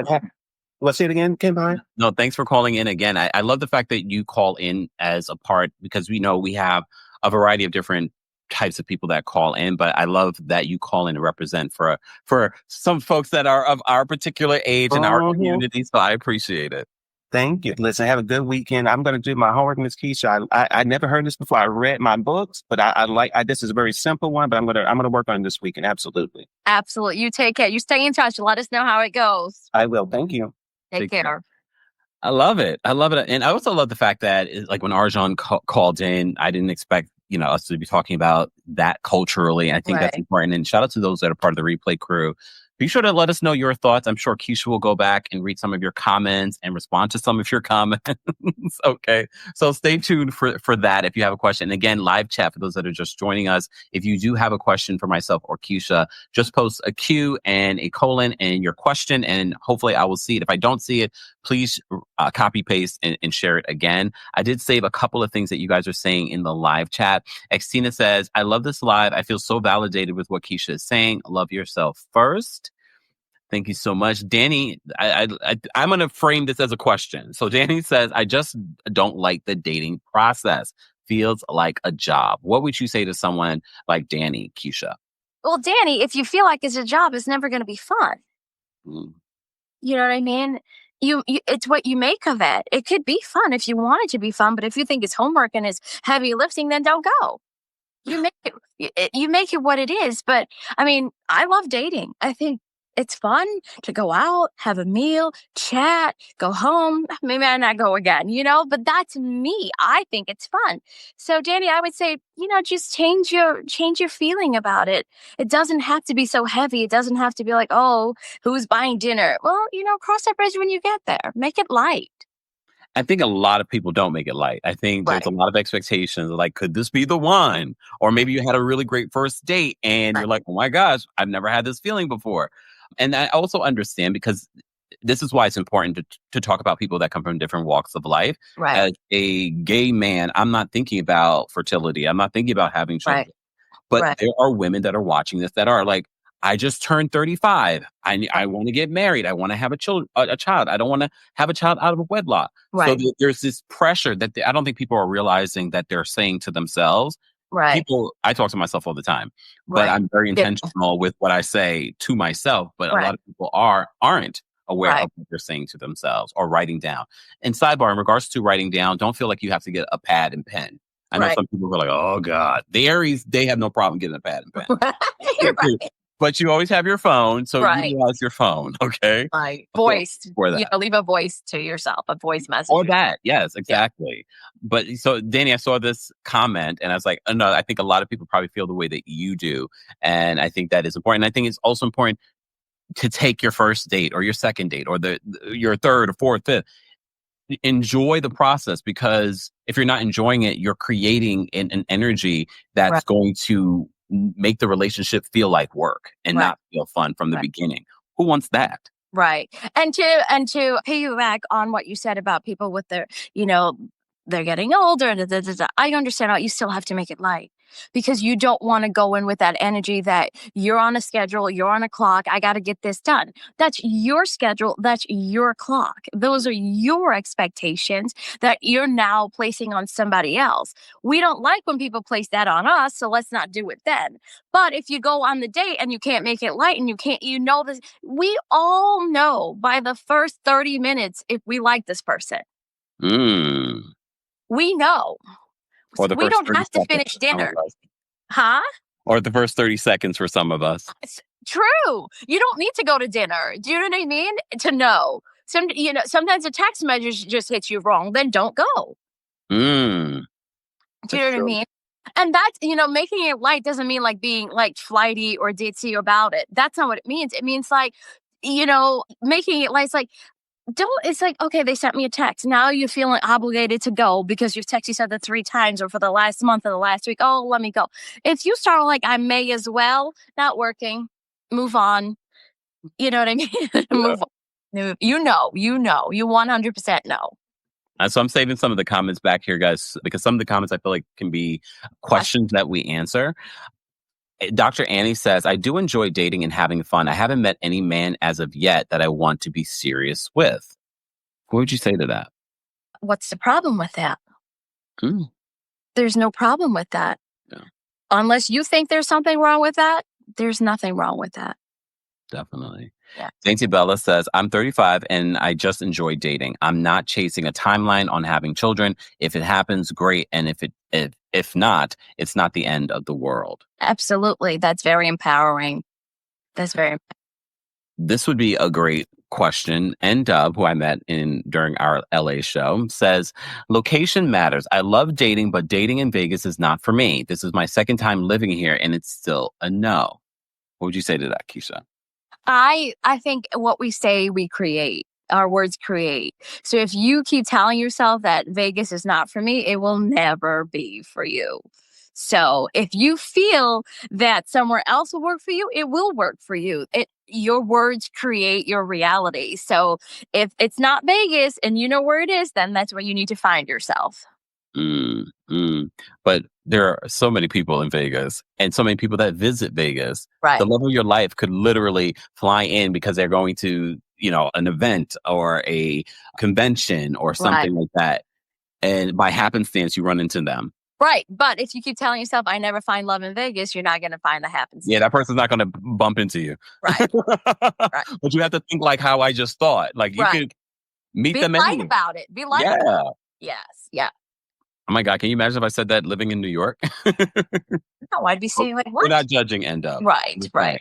S8: Let's say it again, Kempire.
S2: No, thanks for calling in again. I love the fact that you call in as a part because we know we have a variety of different types of people that call in, but I love that you call in to represent for some folks that are of our particular age and our community. So I appreciate it.
S8: Thank you. Listen, have a good weekend. I'm going to do my homework, Miss Keisha. I never heard this before. I read my books, but this is a very simple one, but I'm going to work on it this weekend. Absolutely.
S3: Absolutely. You take care. You stay in touch. Let us know how it goes.
S8: I will. Thank you.
S3: Take care.
S2: I love it. And I also love the fact that like when Arjan called in, I didn't expect us to be talking about that culturally. I think that's important. And shout out to those that are part of the replay crew. Be sure to let us know your thoughts. I'm sure Keisha will go back and read some of your comments and respond to some of your comments. Okay. So stay tuned for that if you have a question. And again, live chat for those that are just joining us. If you do have a question for myself or Keisha, just post a Q and a colon and your question, and hopefully I will see it. If I don't see it, please copy, paste, and share it again. I did save a couple of things that you guys are saying in the live chat. Xtina says, I love this live. I feel so validated with what Keisha is saying. Love yourself first. Thank you so much. Danny, I'm going to frame this as a question. So Danny says, I just don't like the dating process. Feels like a job. What would you say to someone like Danny, Keisha?
S3: Well, Danny, if you feel like it's a job, it's never going to be fun.
S2: Mm.
S3: You know what I mean? You it's what you make of it. It could be fun if you want it to be fun, but if you think it's homework and it's heavy lifting, then don't go. You make it what it is. But I mean, I love dating. I think it's fun to go out, have a meal, chat, go home. Maybe I not go again, but that's me. I think it's fun. So Danny, I would say, just change your feeling about it. It doesn't have to be so heavy. It doesn't have to be like, oh, who's buying dinner? Well, cross that bridge when you get there. Make it light.
S2: I think a lot of people don't make it light. I think there's a lot of expectations. Like, could this be the one? Or maybe you had a really great first date and you're like, oh my gosh, I've never had this feeling before. And I also understand because this is why it's important to talk about people that come from different walks of life.
S3: Right.
S2: As a gay man, I'm not thinking about fertility. I'm not thinking about having children.
S3: Right.
S2: But there are women that are watching this that are like, I just turned 35. I want to get married. I want to have a child. I don't want to have a child out of wedlock. So
S3: Right.
S2: there's this pressure that I don't think people are realizing that they're saying to themselves.
S3: Right.
S2: I talk to myself all the time, but
S3: Right.
S2: I'm very
S3: Yeah.
S2: intentional with what I say to myself. But a
S3: Right.
S2: lot of people aren't aware
S3: Right.
S2: of what they're saying to themselves or writing down. And sidebar, in regards to writing down, don't feel like you have to get a pad and pen. I know
S3: Right.
S2: some people are like, oh God, the Aries, they have no problem getting a pad and pen.
S3: Right.
S2: But you always have your phone, so
S3: Right.
S2: utilize your phone, okay?
S3: Like voice,
S2: For that.
S3: leave a voice to yourself, a voice message.
S2: Or that, yes, exactly. But so, Danny, I saw this comment and I was like, oh, no, I think a lot of people probably feel the way that you do. And I think that is important. I think it's also important to take your first date or your second date or your third or fourth, fifth. Enjoy the process, because if you're not enjoying it, you're creating an energy that's
S3: Right.
S2: going to make the relationship feel like work and
S3: Right.
S2: not feel fun from the
S3: Right.
S2: beginning. Who wants that?
S3: Right. And to piggyback on what you said about people with their, they're getting older. Da, da, da, da. I understand how you still have to make it light, because you don't want to go in with that energy that you're on a schedule, you're on a clock, I got to get this done. That's your schedule, that's your clock. Those are your expectations that you're now placing on somebody else. We don't like when people place that on us, so let's not do it then. But if you go on the date and you can't make it light and this, we all know by the first 30 minutes if we like this person.
S2: Mm.
S3: We know.
S2: Or the
S3: We
S2: first
S3: don't
S2: 30
S3: have to
S2: seconds
S3: finish
S2: for some of
S3: dinner.
S2: us.
S3: Huh?
S2: Or the first 30 seconds for some of us.
S3: It's true. You don't need to go to dinner. Do you know what I mean? To know. Sometimes a text message just hits you wrong, then don't go.
S2: Mm.
S3: Do you know what I mean? And that's, making it light doesn't mean like being like flighty or ditzy about it. That's not what it means. It means like, making it light. It's like, okay, they sent me a text. Now you're feeling obligated to go because you've texted each other 3 times or for the last month or the last week. Oh, let me go. If you start like, I may as well, not working, move on. You know what I mean? Move on. You 100% know.
S2: So I'm saving some of the comments back here, guys, because some of the comments I feel like can be questions that we answer. Dr. Annie says, I do enjoy dating and having fun. I haven't met any man as of yet that I want to be serious with. What would you say to that?
S3: What's the problem with that?
S2: Mm.
S3: There's no problem with that.
S2: Yeah.
S3: Unless you think there's something wrong with that, there's nothing wrong with that.
S2: Definitely.
S3: Yeah.
S2: Dainty Bella says, I'm 35 and I just enjoy dating. I'm not chasing a timeline on having children. If it happens, great. And if not, it's not the end of the world.
S3: Absolutely. That's very empowering.
S2: This would be a great question. And Dub, who I met during our LA show, says, location matters. I love dating, but dating in Vegas is not for me. This is my second time living here and it's still a no. What would you say to that, Keisha?
S3: I think what we say, we create. Our words create. So if you keep telling yourself that Vegas is not for me, it will never be for you. So if you feel that somewhere else will work for you, it will work for you. Your words create your reality. So if it's not Vegas and you know where it is, then that's where you need to find yourself.
S2: But there are so many people in Vegas and so many people that visit Vegas.
S3: Right.
S2: The love of your life could literally fly in because they're going to, an event or a convention or something like that. And by happenstance, you run into them.
S3: Right. But if you keep telling yourself, I never find love in Vegas, you're not going to find the happenstance.
S2: Yeah, that person's not going to bump into you.
S3: Right.
S2: Right. But you have to think like how I just thought. Like you could meet them
S3: anywhere.
S2: anywhere.
S3: Be light about it. Be light about it. Yes. Yeah.
S2: Oh my God, can you imagine if I said that living in New York?
S3: No, I'd be saying like, what?
S2: We're not judging end up.
S3: Right.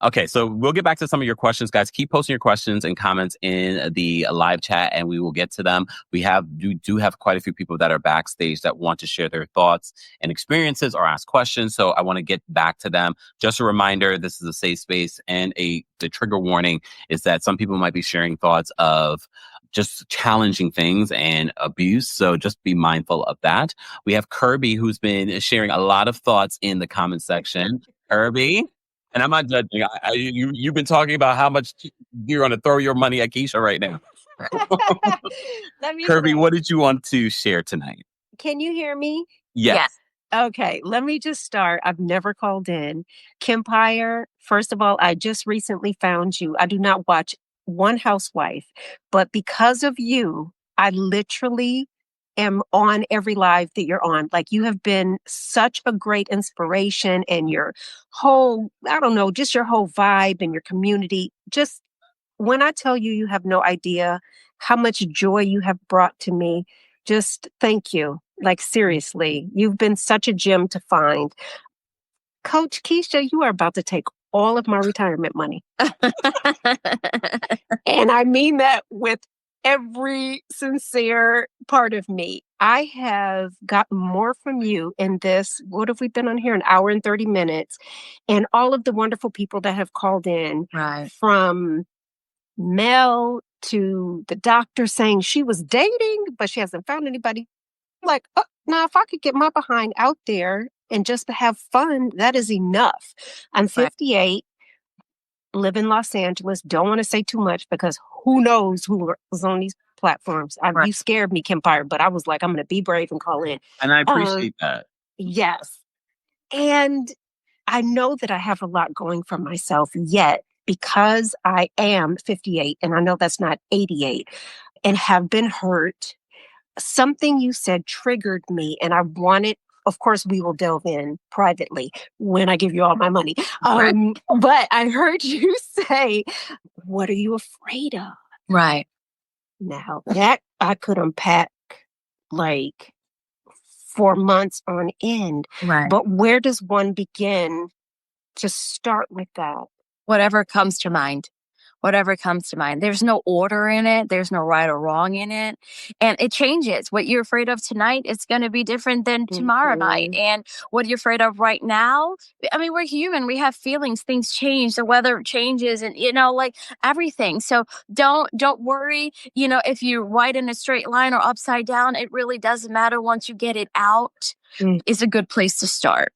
S2: Okay, so we'll get back to some of your questions, guys. Keep posting your questions and comments in the live chat, and we will get to them. We do have quite a few people that are backstage that want to share their thoughts and experiences or ask questions. So I want to get back to them. Just a reminder, this is a safe space, and the trigger warning is that some people might be sharing thoughts of just challenging things and abuse. So just be mindful of that. We have Kirby, who's been sharing a lot of thoughts in the comment section. Kirby. And I'm not judging. You've been talking about how much you're going to throw your money at Keisha right now. Kirby, what did you want to share tonight?
S9: Can you hear me?
S2: Yes.
S9: Okay, let me just start. I've never called in. Kempire, first of all, I just recently found you. I do not watch One Housewife, but because of you, I literally am on every live that you're on. Like, you have been such a great inspiration, and your whole, I don't know, just your whole vibe and your community. Just when I tell you, you have no idea how much joy you have brought to me. Just thank you. Like, seriously, you've been such a gem to find. Coach Keisha, you are about to take all of my retirement money. And I mean that with every sincere part of me. I have gotten more from you in this. What have we been on here? An hour and 30 minutes. And all of the wonderful people that have called in,
S3: Right.
S9: from Mel to the doctor saying she was dating, but she hasn't found anybody. Like, now if I could get my behind out there and just to have fun, that is enough. I'm 58, live in Los Angeles. Don't want to say too much because who knows who is on these platforms. You scared me, Kempire, but I was like, I'm going to be brave and call in.
S2: And I appreciate that.
S9: Yes. And I know that I have a lot going for myself yet, because I am 58 and I know that's not 88 and have been hurt. Something you said triggered me, and I wanted, of course, we will delve in privately when I give you all my money. But I heard you say, what are you afraid of?
S3: Right.
S9: Now, that I could unpack like for months on end.
S3: Right.
S9: But where does one begin to start with that?
S3: Whatever comes to mind. Whatever comes to mind. There's no order in it. There's no right or wrong in it. And it changes. What you're afraid of tonight is going to be different than tomorrow night. And what you're afraid of right now, I mean, we're human. We have feelings. Things change. The weather changes, and, like everything. So don't worry. If you're right in a straight line or upside down, it really doesn't matter. Once you get it out, it's a good place to start.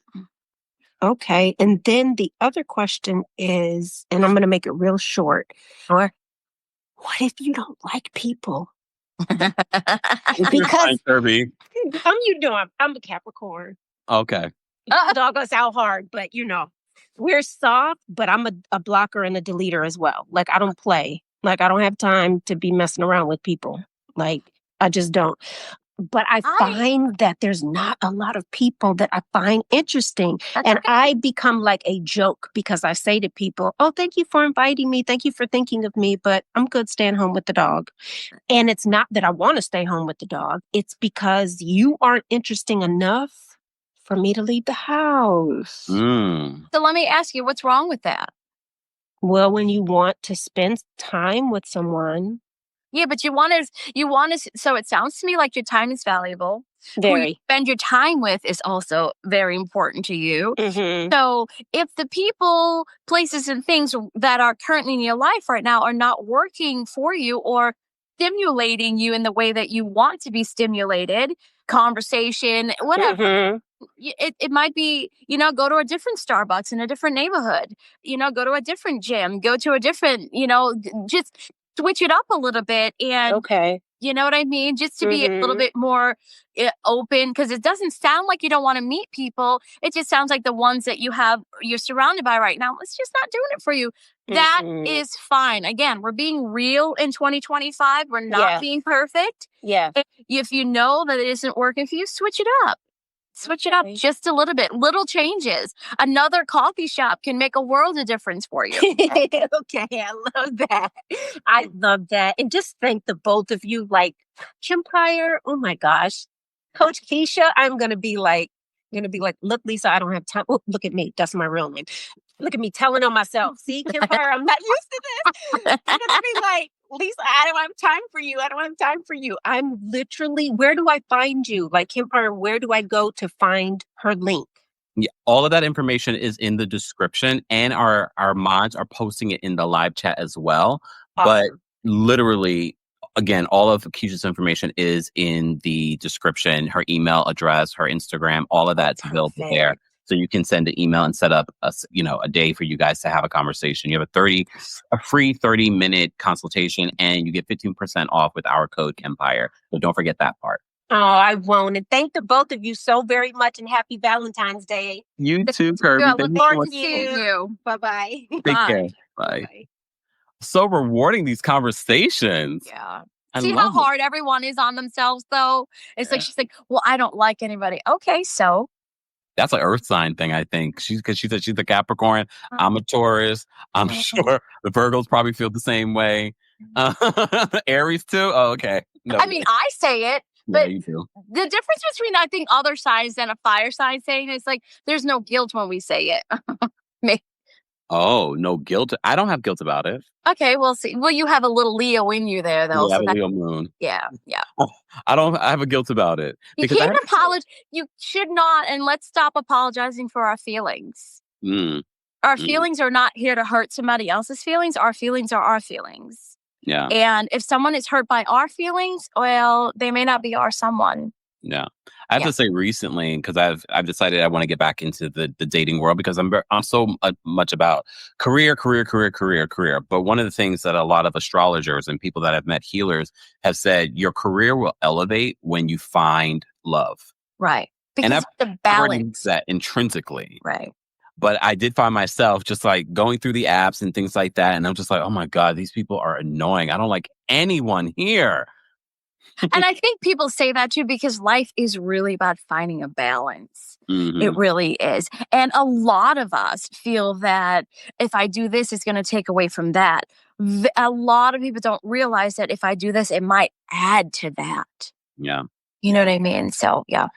S9: Okay. And then the other question is, and I'm going to make it real short.
S3: Sure.
S9: What if you don't like people?
S2: You're
S9: Because
S2: fine, Kirby.
S9: I'm a Capricorn.
S2: Okay.
S9: Dog us out hard, but we're soft, but I'm a blocker and a deleter as well. Like, I don't play. Like, I don't have time to be messing around with people. Like, I just don't. But I find that there's not a lot of people that I find interesting. And I become like a joke, because I say to people, oh, thank you for inviting me. Thank you for thinking of me, but I'm good staying home with the dog. And it's not that I want to stay home with the dog. It's because you aren't interesting enough for me to leave the house.
S3: So let me ask you, what's wrong with that?
S9: Well, when you want to spend time with someone.
S3: Yeah, but you want to, so it sounds to me like your time is valuable.
S9: Very.
S3: Who you spend your time with is also very important to you.
S9: Mm-hmm.
S3: So if the people, places, and things that are currently in your life right now are not working for you or stimulating you in the way that you want to be stimulated, conversation, whatever. It might be, go to a different Starbucks in a different neighborhood, go to a different gym, go to a different, just switch it up a little bit. And you know what I mean? Just to be a little bit more open, because it doesn't sound like you don't want to meet people. It just sounds like the ones that you're surrounded by right now, it's just not doing it for you. That is fine. Again, we're being real in 2025. We're not being perfect.
S9: Yeah.
S3: If you know that it isn't working for you, switch it up. Switch it up just a little bit. Little changes. Another coffee shop can make a world of difference for you.
S9: Okay, I love that. I love that. And just thank the both of you. Like, Kempire, oh my gosh. Coach Keisha, I'm going to be like, look, Lisa, I don't have time. Oh, look at me. That's my real name. Look at me telling on myself. See, Kempire, I'm not used to this. I'm going to be like, Lisa, I don't have time for you. I don't have time for you. I'm literally, where do I find you? Like, Kempire, where do I go to find her link?
S2: Yeah, all of that information is in the description, and our mods are posting it in the live chat as well.
S9: Awesome.
S2: But literally, again, all of Keisha's information is in the description. Her email address, her Instagram, all of that's available there. So you can send an email and set up a day for you guys to have a conversation. You have a free 30-minute consultation, and you get 15% off with our code Kempire. So don't forget that part.
S9: Oh, I won't. And thank the both of you so very much and happy Valentine's Day.
S2: You too, Kirby.
S3: I
S2: Thank
S3: look
S2: you so
S3: forward
S2: much.
S3: to seeing you.
S9: Bye-bye.
S2: Take care.
S3: Bye.
S2: Bye.
S9: Bye-bye.
S2: So rewarding, these conversations.
S3: Yeah.
S2: I
S3: See
S2: love
S3: how
S2: it.
S3: hard everyone is on themselves, though? It's
S2: Yeah.
S3: like, she's like, well, I don't like anybody. Okay, so.
S2: That's an earth sign thing, I think. Because she said she's a Capricorn. I'm a Taurus. I'm sure the Virgos probably feel the same way. Aries too? Oh, okay. No.
S3: I mean, I say it,
S2: Yeah,
S3: but
S2: you do.
S3: the difference between, I think, other signs and a fire sign saying is like, there's no guilt when we say it.
S2: Oh, no guilt. I don't have guilt about it.
S3: Okay, we'll see. Well, you have a little Leo in you there, though.
S2: Yeah, I
S3: So
S2: have a Leo moon.
S3: yeah.
S2: I have a guilt about it.
S3: You can't apologize. You should not. And let's stop apologizing for our feelings. Our feelings are not here to hurt somebody else's feelings. Our feelings are our feelings.
S2: Yeah.
S3: And if someone is hurt by our feelings, well, they may not be our someone.
S2: Yeah. I have to say recently, because I've decided I want to get back into the dating world because I'm so much about career. But one of the things that a lot of astrologers and people that have met healers have said, your career will elevate when you find love.
S3: Right. Because
S2: and I've
S3: the balance
S2: that intrinsically.
S3: Right.
S2: But I did find myself just like going through the apps and things like that. And I'm just like, oh my God, these people are annoying. I don't like anyone here.
S3: And I think people say that too because life is really about finding a balance.
S2: Mm-hmm.
S3: It really is. And a lot of us feel that if I do this, it's going to take away from that. A lot of people don't realize that if I do this, it might add to that.
S2: Yeah.
S3: You know what I mean? So, yeah.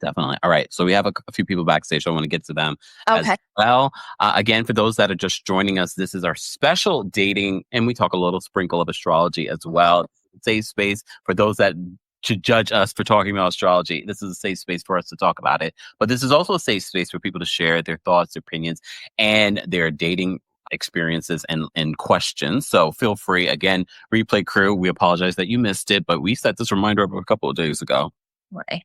S2: Definitely. All right. So we have a few people backstage. So I want to get to them
S3: as
S2: well. Again, for those that are just joining us, this is our special dating, and we talk a little sprinkle of astrology as well. Safe space for those that should judge us for talking about astrology. This is a safe space for us to talk about it. But this is also a safe space for people to share their thoughts, their opinions, and their dating experiences and questions. So feel free. Again, replay crew, we apologize that you missed it, but we set this reminder up a couple of days ago.
S3: Right.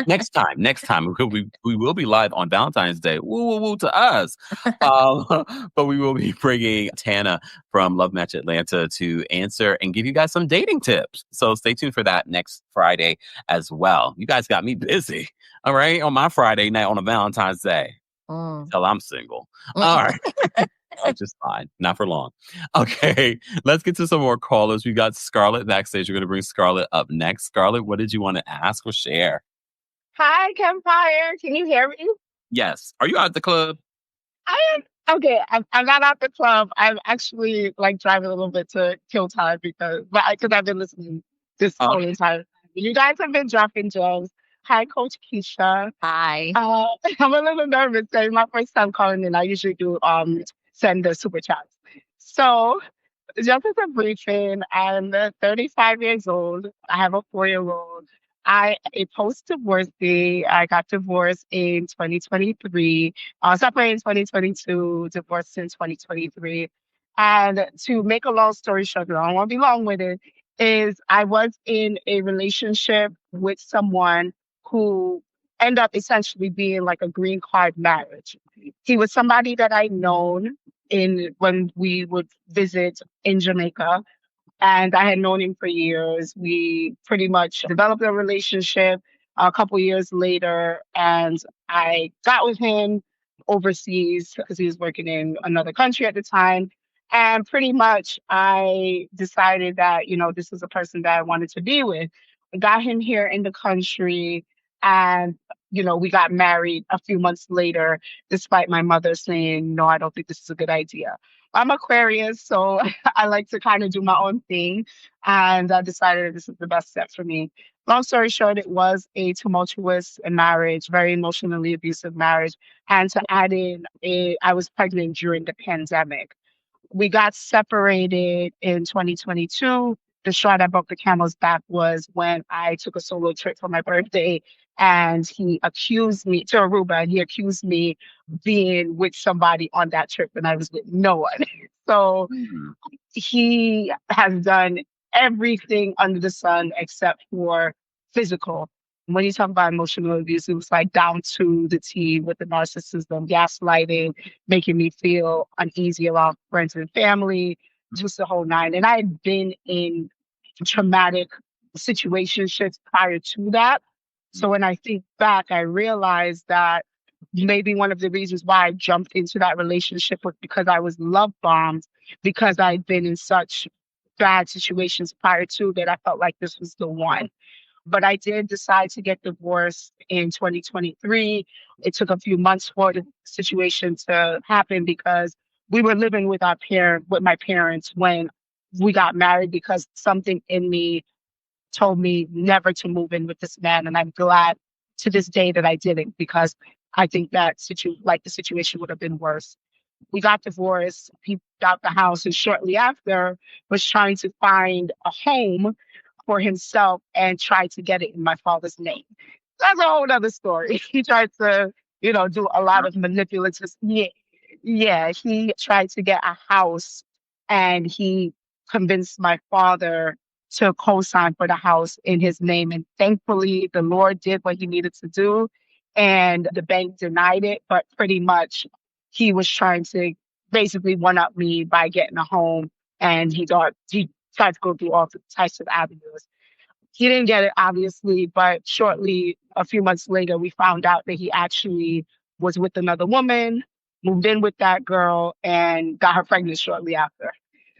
S2: Next time we will be live on Valentine's Day. Woo to us. But we will be bringing Tana from Love Match Atlanta to answer and give you guys some dating tips. So stay tuned for that next Friday as well. You guys got me busy. All right, on my Friday night on a Valentine's Day. Till I'm single. All right. Which is fine. Not for long. Okay. Let's get to some more callers. We got Scarlett backstage. We're going to bring Scarlett up next. Scarlett, what did you want to ask or share?
S10: Hi, Kempire. Can you hear me?
S2: Yes. Are you at the club?
S10: I am. Okay. I'm not at the club. I'm actually like driving a little bit to kill time because I've been listening this whole entire time. You guys have been dropping gems. Hi, Coach Keisha.
S3: Hi.
S10: I'm a little nervous. It's my first time calling in. I usually do send the super chats. So just as a briefing, I'm 35 years old. I have a 4-year-old. I a post-divorcee. I got divorced in 2023. Separated in 2022. Divorced in 2023. And to make a long story short, I don't want to be long with it. Is I was in a relationship with someone who ended up essentially being like a green card marriage. He was somebody that I'd known when we would visit in Jamaica. And I had known him for years. We pretty much developed a relationship a couple years later. And I got with him overseas because he was working in another country at the time. And pretty much I decided that, this is a person that I wanted to be with. I got him here in the country and, we got married a few months later, despite my mother saying, no, I don't think this is a good idea. I'm Aquarius, so I like to kind of do my own thing. And I decided this is the best step for me. Long story short, it was a tumultuous marriage, very emotionally abusive marriage. And to add in, I was pregnant during the pandemic. We got separated in 2022. The straw that broke the camel's back was when I took a solo trip for my birthday and he accused me to Aruba and he accused me being with somebody on that trip and I was with no one. So he has done everything under the sun except for physical. When you talk about emotional abuse, it was like down to the T with the narcissism, gaslighting, making me feel uneasy around friends and family, just the whole nine. And I had been in traumatic situationships prior to that. So when I think back, I realized that maybe one of the reasons why I jumped into that relationship was because I was love bombed, because I'd been in such bad situations prior to that I felt like this was the one. But I did decide to get divorced in 2023. It took a few months for the situation to happen because we were living with with my parents when we got married, because something in me told me never to move in with this man. And I'm glad to this day that I didn't, because I think that the situation would have been worse. We got divorced. He got the house, and shortly after was trying to find a home for himself and tried to get it in my father's name. That's a whole other story. He tried to, do a lot of manipulative. Yeah, yeah. He tried to get a house, and he convinced my father to co-sign for the house in his name. And thankfully, the Lord did what he needed to do, and the bank denied it. But pretty much, he was trying to basically one up me by getting a home, and he tried to go through all types of avenues. He didn't get it, obviously, but shortly, a few months later, we found out that he actually was with another woman, moved in with that girl, and got her pregnant shortly after.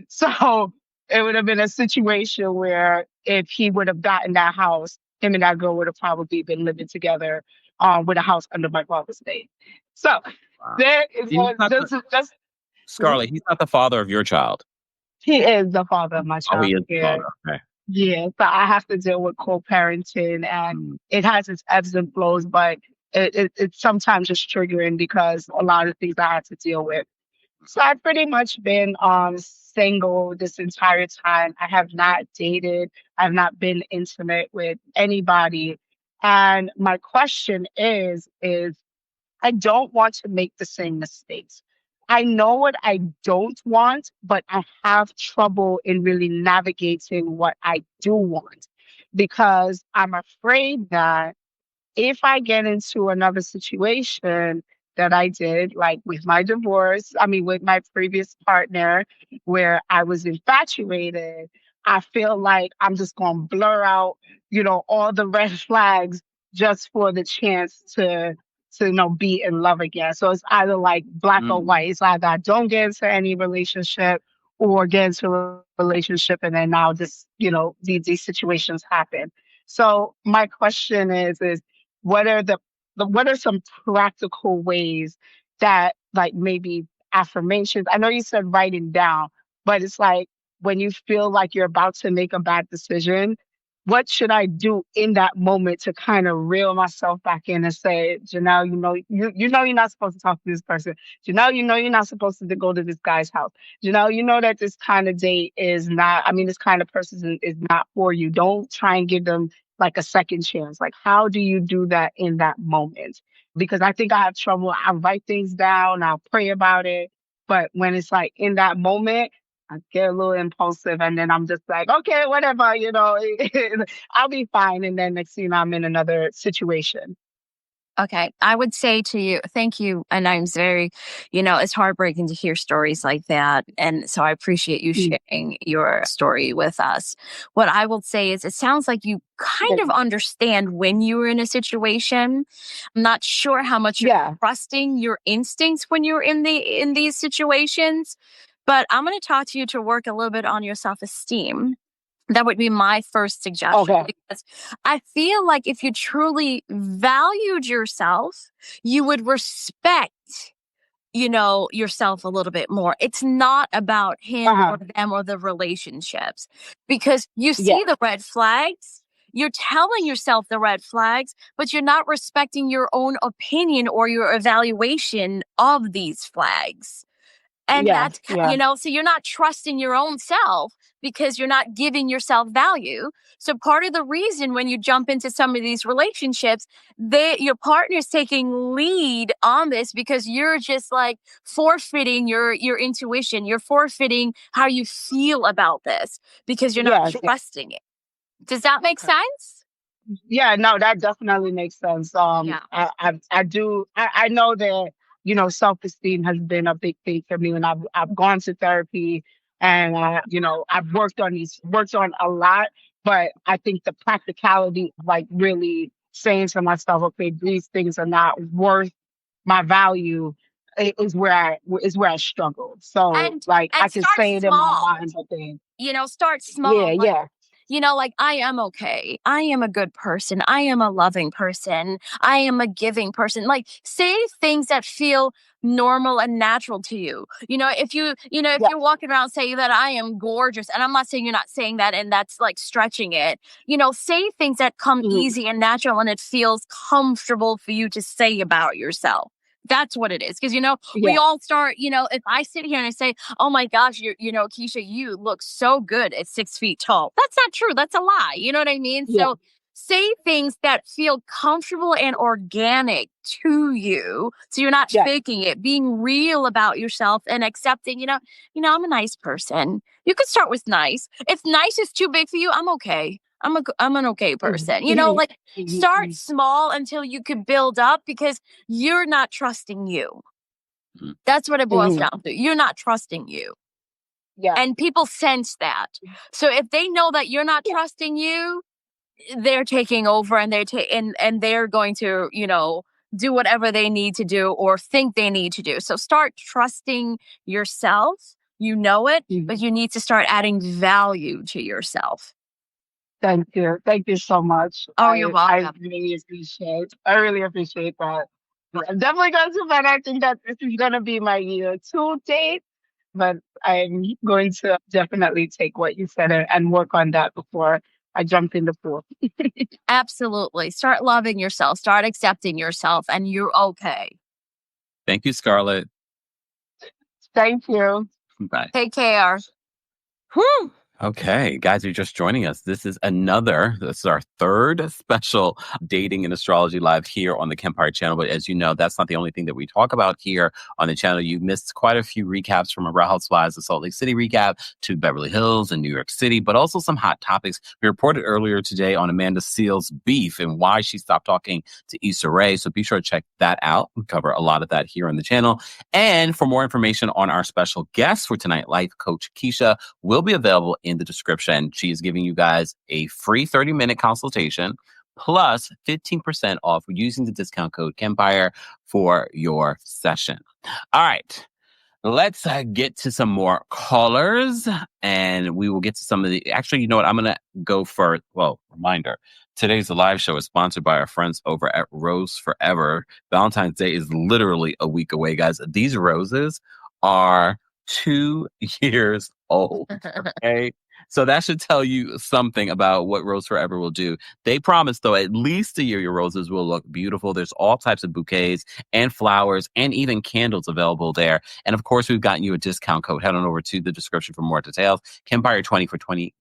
S10: So it would have been a situation where if he would have gotten that house, him and that girl would have probably been living together with a house under my father's name. So there is
S2: Scarlett, he's not the father of your child.
S10: he is the father of my
S2: Oh,
S10: child.
S2: he is the
S10: Yeah.
S2: father. Okay.
S10: Yeah, so I have to deal with co-parenting, and it has its ebbs and flows, but it's sometimes just triggering because a lot of things I have to deal with. So I've pretty much been single this entire time. I have not dated. I've not been intimate with anybody. And my question is I don't want to make the same mistakes. I know what I don't want, but I have trouble in really navigating what I do want, because I'm afraid that if I get into another situation that I did, like with my divorce, with my previous partner, where I was infatuated, I feel like I'm just going to blur out, all the red flags just for the chance to be in love again. So it's either like black or white. It's either I don't get into any relationship or get into a relationship, and then now this, these situations happen. So my question is what are what are some practical ways that, like, maybe affirmations? I know you said writing down, but it's like when you feel like you're about to make a bad decision, what should I do in that moment to kind of reel myself back in and say, Janelle, you know you're not supposed to talk to this person. Janelle, you're not supposed to go to this guy's house. Janelle, you know that this kind of date is not, this kind of person is not for you. Don't try and give them like a second chance. Like, how do you do that in that moment? Because I think I have trouble. I write things down, I'll pray about it. But when it's like in that moment, I get a little impulsive, and then I'm just like, okay, whatever, I'll be fine. And then next thing you know, I'm in another situation.
S3: Okay. I would say to you, thank you. And I'm very, it's heartbreaking to hear stories like that. And so I appreciate you sharing your story with us. What I will say is, it sounds like you kind of understand when you were in a situation. I'm not sure how much you're trusting your instincts when you're in these situations, but I'm going to talk to you to work a little bit on your self-esteem. That would be my first suggestion, because I feel like if you truly valued yourself, you would respect, yourself a little bit more. It's not about him or them or the relationships, because you see the red flags. You're telling yourself the red flags, but you're not respecting your own opinion or your evaluation of these flags. And that's, so you're not trusting your own self because you're not giving yourself value. So part of the reason when you jump into some of these relationships, your partner's taking lead on this because you're just like forfeiting your intuition. You're forfeiting how you feel about this because you're not trusting it. Does that make sense?
S10: Yeah, no, that definitely makes sense. I know that, self-esteem has been a big thing for me, and I've gone to therapy, and I've worked on a lot, But I think the practicality of like really saying to myself, okay, these things are not worth my value is where I struggle. So like I
S3: And
S10: can
S3: start
S10: say it in my
S3: small.
S10: mind, but then
S3: Start
S10: yeah,
S3: small. Like,
S10: yeah,
S3: like I am okay. I am a good person. I am a loving person. I am a giving person. Like, say things that feel normal and natural to you. If
S10: yeah,
S3: you're walking around saying that I am gorgeous, and I'm not saying you're not saying that and that's like stretching it, say things that come
S10: mhm,
S3: easy and natural and it feels comfortable for you to say about yourself. That's what it is. Because, we
S10: yeah,
S3: all start, if I sit here and I say, oh my gosh, Keisha, you look so good at 6 feet tall. That's not true. That's a lie. You know what I mean?
S10: yeah,
S3: So say things that feel comfortable and organic to you. So you're not
S10: yeah,
S3: faking it, being real about yourself and accepting, I'm a nice person. You could start with nice. If nice is too big for you, I'm okay. I'm an okay
S10: mhm,
S3: person.
S10: mhm,
S3: Like
S10: mhm,
S3: start
S10: mhm.
S3: small until you could build up because you're not trusting you.
S2: Mm.
S3: That's what it boils
S10: Mhm.
S3: down to. You're not trusting you.
S10: Yeah,
S3: And people sense that. So if they know that you're not
S10: yeah,
S3: trusting you, they're taking over and and they're going to, do whatever they need to do or think they need to do. So start trusting yourself. You know it, but
S10: mhm.
S3: you need to start adding value to yourself.
S10: Thank you. Thank you so much.
S3: Oh, you're
S10: I
S3: welcome.
S10: really appreciate that. I'm definitely going to, but I think that this is going to be my year two date. But I'm going to definitely take what you said and work on that before I jump in the pool.
S3: Absolutely. Start loving yourself, start accepting yourself, and you're okay.
S2: Thank you, Scarlett.
S10: Thank you.
S2: Bye.
S3: Take care.
S2: Whew. Okay, guys, you're just joining us. This is our third special dating and astrology live here on the Kempire channel. But as you know, that's not the only thing that we talk about here on the channel. You missed quite a few recaps from Real Housewives, the Salt Lake City recap to Beverly Hills and New York City, but also some hot topics. We reported earlier today on Amanda Seales' beef and why she stopped talking to Issa Rae. So be sure to check that out. We cover a lot of that here on the channel. And for more information on our special guest for tonight, Life Coach Keisha, will be available in the description. She is giving you guys a free 30-minute consultation plus 15% off using the discount code Kempire for your session. All right. Let's get to some more callers and we will get to some of the. Actually, you know what? I'm going to go for, reminder. Today's live show is sponsored by our friends over at Rose Forever. Valentine's Day is literally a week away, guys. These roses are 2 years old. Okay. So that should tell you something about what Rose Forever will do. They promise, though, at least a year your roses will look beautiful. There's all types of bouquets and flowers and even candles available there. And of course, we've gotten you a discount code. Head on over to the description for more details. Kempire 20 for $20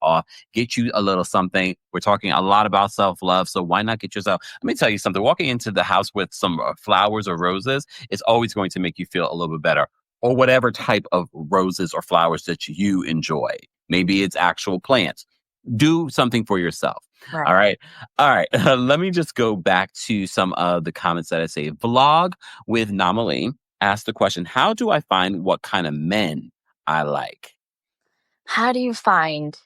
S2: off. Get you a little something. We're talking a lot about self-love. So why not get yourself? Let me tell you something. Walking into the house with some flowers or roses is always going to make you feel a little bit better. Or whatever type of roses or flowers that you enjoy. Maybe it's actual plants. Do something for yourself.
S3: Right.
S2: All right. All right. Let me just go back to some of the comments that I say. Vlog with Namali asked the question, how do I find what kind of men I like?
S3: How do you find?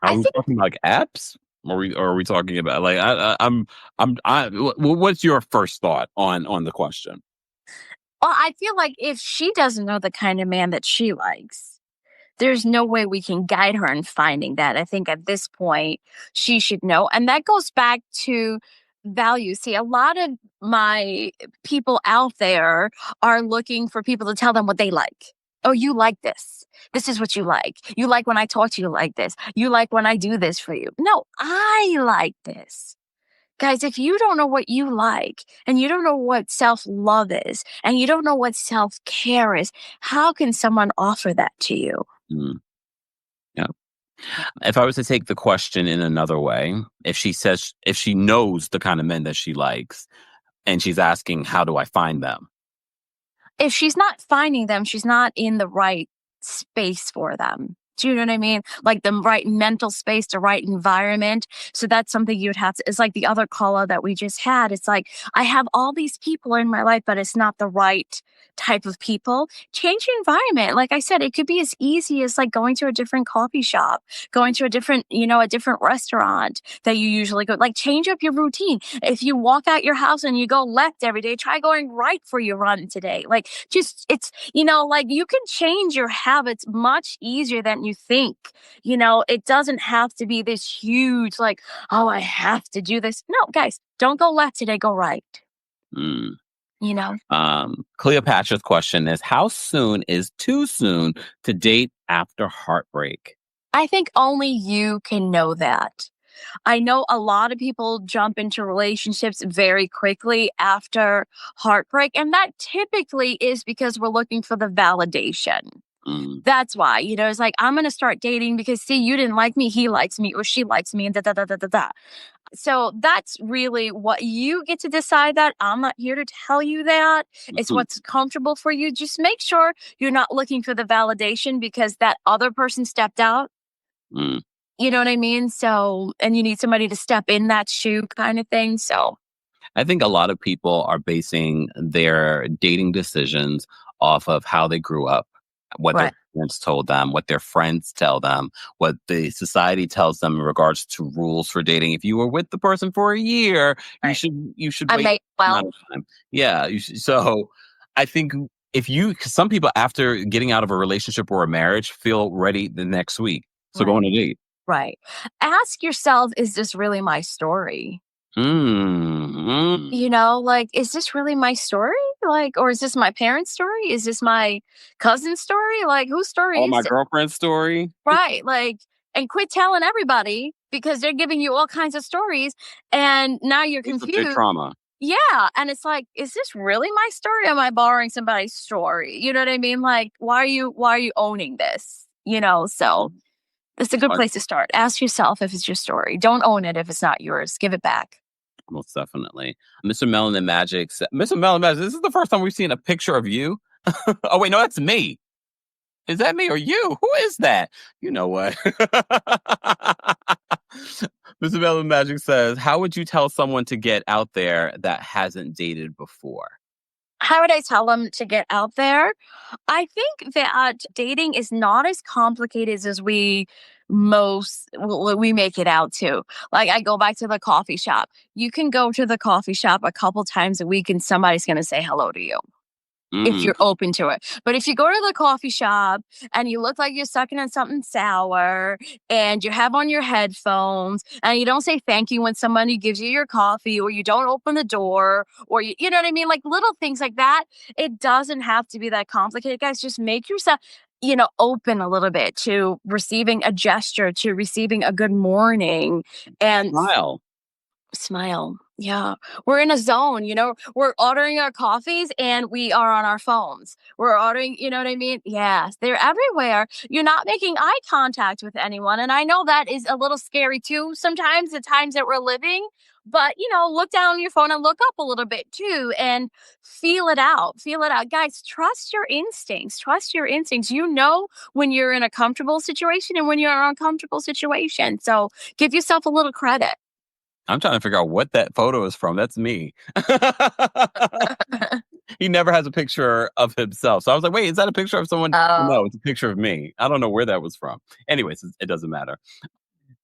S2: Are
S3: I
S2: we
S3: think
S2: talking like apps? Or are we talking about like what's your first thought on the question?
S3: Well, I feel like if she doesn't know the kind of man that she likes, there's no way we can guide her in finding that. I think at this point, she should know. And that goes back to values. See, a lot of my people out there are looking for people to tell them what they like. Oh, you like this. This is what you like. You like when I talk to you like this. You like when I do this for you. No, I like this. Guys, if you don't know what you like and you don't know what self-love is and you don't know what self-care is, how can someone offer that to you?
S2: Mm, yeah. If I was to take the question in another way, if she knows the kind of men that she likes and she's asking, how do I find them?
S3: If she's not finding them, she's not in the right space for them. Do you know what I mean? Like the right mental space, the right environment. So that's something you'd have to, it's like the other caller that we just had. It's like, I have all these people in my life, but it's not the right type of people. Change your environment. Like I said, it could be as easy as like going to a different coffee shop, going to a different, a different restaurant that you usually go. Like change up your routine. If you walk out your house and you go left every day, try going right for your run today. Like just, it's, like you can change your habits much easier than you think. It doesn't have to be this huge, like, oh, I have to do this. No, guys, don't go left today, go right.
S2: Mm.
S3: You know?
S2: Cleopatra's question is, how soon is too soon to date after heartbreak?
S3: I think only you can know that. I know a lot of people jump into relationships very quickly after heartbreak, and that typically is because we're looking for the validation. That's why, it's like, I'm going to start dating because, see, you didn't like me, he likes me, or she likes me, and da da da da da da. So that's really what you get to decide that. I'm not here to tell you that. It's what's comfortable for you. Just make sure you're not looking for the validation because that other person stepped out. You know what I mean? So, and you need somebody to step in that shoe kind of thing. So
S2: I think a lot of people are basing their dating decisions off of how they grew up, what their parents told them, what their friends tell them, what the society tells them in regards to rules for dating. If you were with the person for a year, you should wait amount of time. Yeah. So I think some people after getting out of a relationship or a marriage feel ready the next week. So go on a date.
S3: Right. Ask yourself, is this really my story? Like, is this really my story? Like, or is this my parents' story? Is this my cousin's story? Like, whose story is
S2: my
S3: it?
S2: girlfriend's story?
S3: Right. Like, and quit telling everybody because they're giving you all kinds of stories. And now you're confused.
S2: It's a big trauma.
S3: Yeah. And it's like, is this really my story? Or am I borrowing somebody's story? You know what I mean? Like, why are you owning this? So it's a good place to start. Ask yourself if it's your story. Don't own it if it's not yours. Give it back.
S2: Most definitely. Mr. Melanin Magic said, Mr. Melanin Magic, this is the first time we've seen a picture of you. Oh, wait, no, that's me. Is that me or you? Who is that? You know what? Mr. Melanin Magic says, how would you tell someone to get out there that hasn't dated before?
S3: How would I tell them to get out there? I think that dating is not as complicated as we make it out to. Like, I go back to the coffee shop. You can go to the coffee shop a couple times a week and somebody's going to say hello to you. If you're open to it. But if you go to the coffee shop and you look like you're sucking on something sour and you have on your headphones and you don't say thank you when somebody gives you your coffee, or you don't open the door, or you know what I mean? Like little things like that. It doesn't have to be that complicated, guys. Just make yourself, open a little bit to receiving a gesture, to receiving a good morning, and smile. Yeah. We're in a zone, we're ordering our coffees and we are on our phones. We're ordering, you know what I mean? Yes, they're everywhere. You're not making eye contact with anyone. And I know that is a little scary too, sometimes the times that we're living, but look down on your phone and look up a little bit too and feel it out. Feel it out. Guys, trust your instincts. Trust your instincts. When you're in a comfortable situation and when you're in an uncomfortable situation. So give yourself a little credit.
S2: I'm trying to figure out what that photo is from. That's me. He never has a picture of himself. So I was like, wait, is that a picture of someone?
S3: Oh.
S2: No, it's a picture of me. I don't know where that was from. Anyways, it doesn't matter.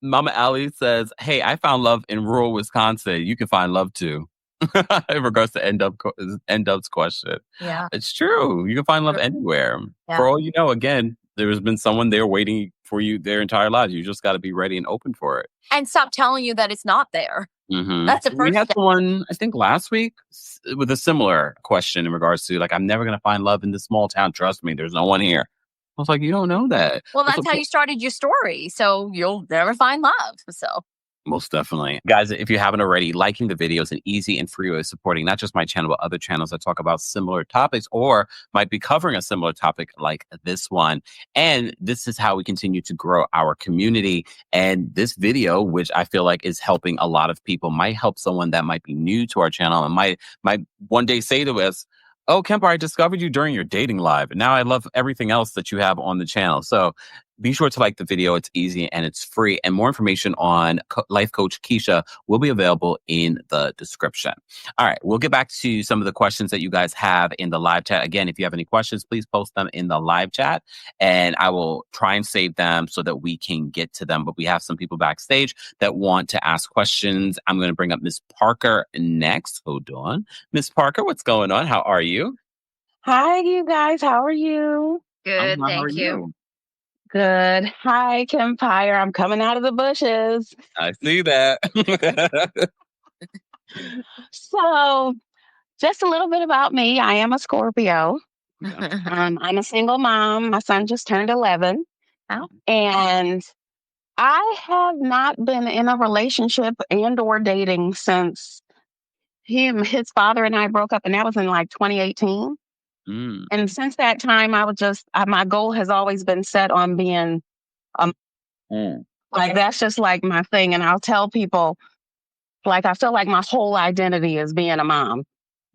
S2: Mama Ali says, hey, I found love in rural Wisconsin. You can find love too. In regards to N-Dub's question.
S3: Yeah.
S2: It's true. You can find love anywhere.
S3: Yeah.
S2: For all you know, again, there's been someone there waiting for you their entire lives. You just got to be ready and open for it.
S3: And stop telling you that it's not there. That's the first
S2: We had
S3: step.
S2: one, I think, last week with a similar question in regards to, like, I'm never going to find love in this small town. Trust me, there's no one here. I was like, you don't know that.
S3: Well, that's how you started your story. So you'll never find love. So.
S2: Most definitely. Guys, if you haven't already, liking the video is an easy and free way of supporting not just my channel, but other channels that talk about similar topics or might be covering a similar topic like this one. And this is how we continue to grow our community. And this video, which I feel like is helping a lot of people, might help someone that might be new to our channel and might one day say to us, oh, Kempire, I discovered you during your dating live. And now I love everything else that you have on the channel. So be sure to like the video. It's easy and it's free. And more information on Life Coach Keisha will be available in the description. All right, we'll get back to some of the questions that you guys have in the live chat. Again, if you have any questions, please post them in the live chat and I will try and save them so that we can get to them. But we have some people backstage that want to ask questions. I'm going to bring up Miss Parker next. Hold on. Miss Parker, what's going on? How are you?
S11: Hi, you guys. How are you?
S3: Good,
S2: How are
S3: thank you.
S11: Good. Hi, Kempire. I'm coming out of the bushes.
S2: I see that.
S11: So, just a little bit about me. I am a Scorpio. I'm a single mom. My son just turned 11.
S3: Oh.
S11: And I have not been in a relationship and or dating since his father and I broke up, and that was in like 2018.
S2: Mm.
S11: And since that time, my goal has always been set on being like, that's just like my thing. And I'll tell people, like, I feel like my whole identity is being a mom.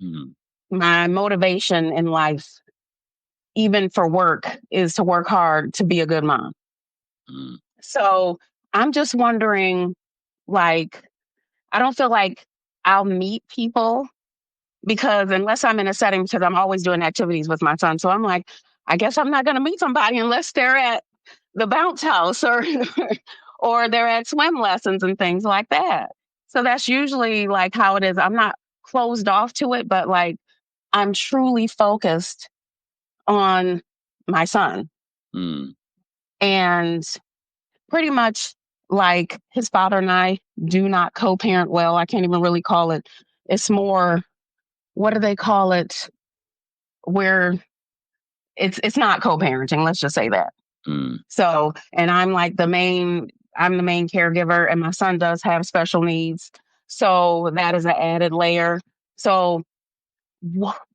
S2: Mm.
S11: My motivation in life, even for work, is to work hard to be a good mom.
S2: Mm.
S11: So I'm just wondering, like, I don't feel like I'll meet people because unless I'm in a setting, because I'm always doing activities with my son. So I'm like, I guess I'm not going to meet somebody unless they're at the bounce house or or they're at swim lessons and things like that. So that's usually like how it is. I'm not closed off to it, but like I'm truly focused on my son.
S2: Mm.
S11: And pretty much like his father and I do not co-parent well. I can't even really call it. It's more, what do they call it? Where it's not co-parenting. Let's just say that.
S2: Mm.
S11: So, and I'm the main caregiver, and my son does have special needs. So that is an added layer. So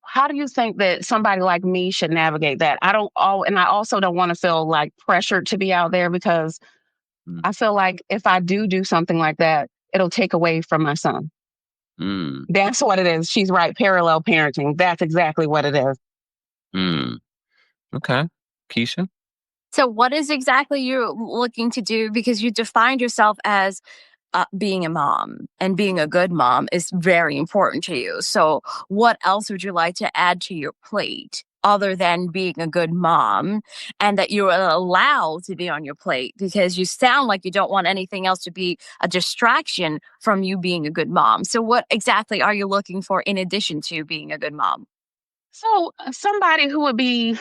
S11: how do you think that somebody like me should navigate that? And I also don't want to feel like pressured to be out there because I feel like if I do something like that, it'll take away from my son.
S2: Mm.
S11: That's what it is. She's right. Parallel parenting. That's exactly what it is.
S2: Mm. Okay. Keisha?
S3: So what is exactly you looking to do? Because you defined yourself as being a mom, and being a good mom is very important to you. So what else would you like to add to your plate other than being a good mom, and that you're allowed to be on your plate? Because you sound like you don't want anything else to be a distraction from you being a good mom. So what exactly are you looking for in addition to being a good mom?
S11: So somebody who would be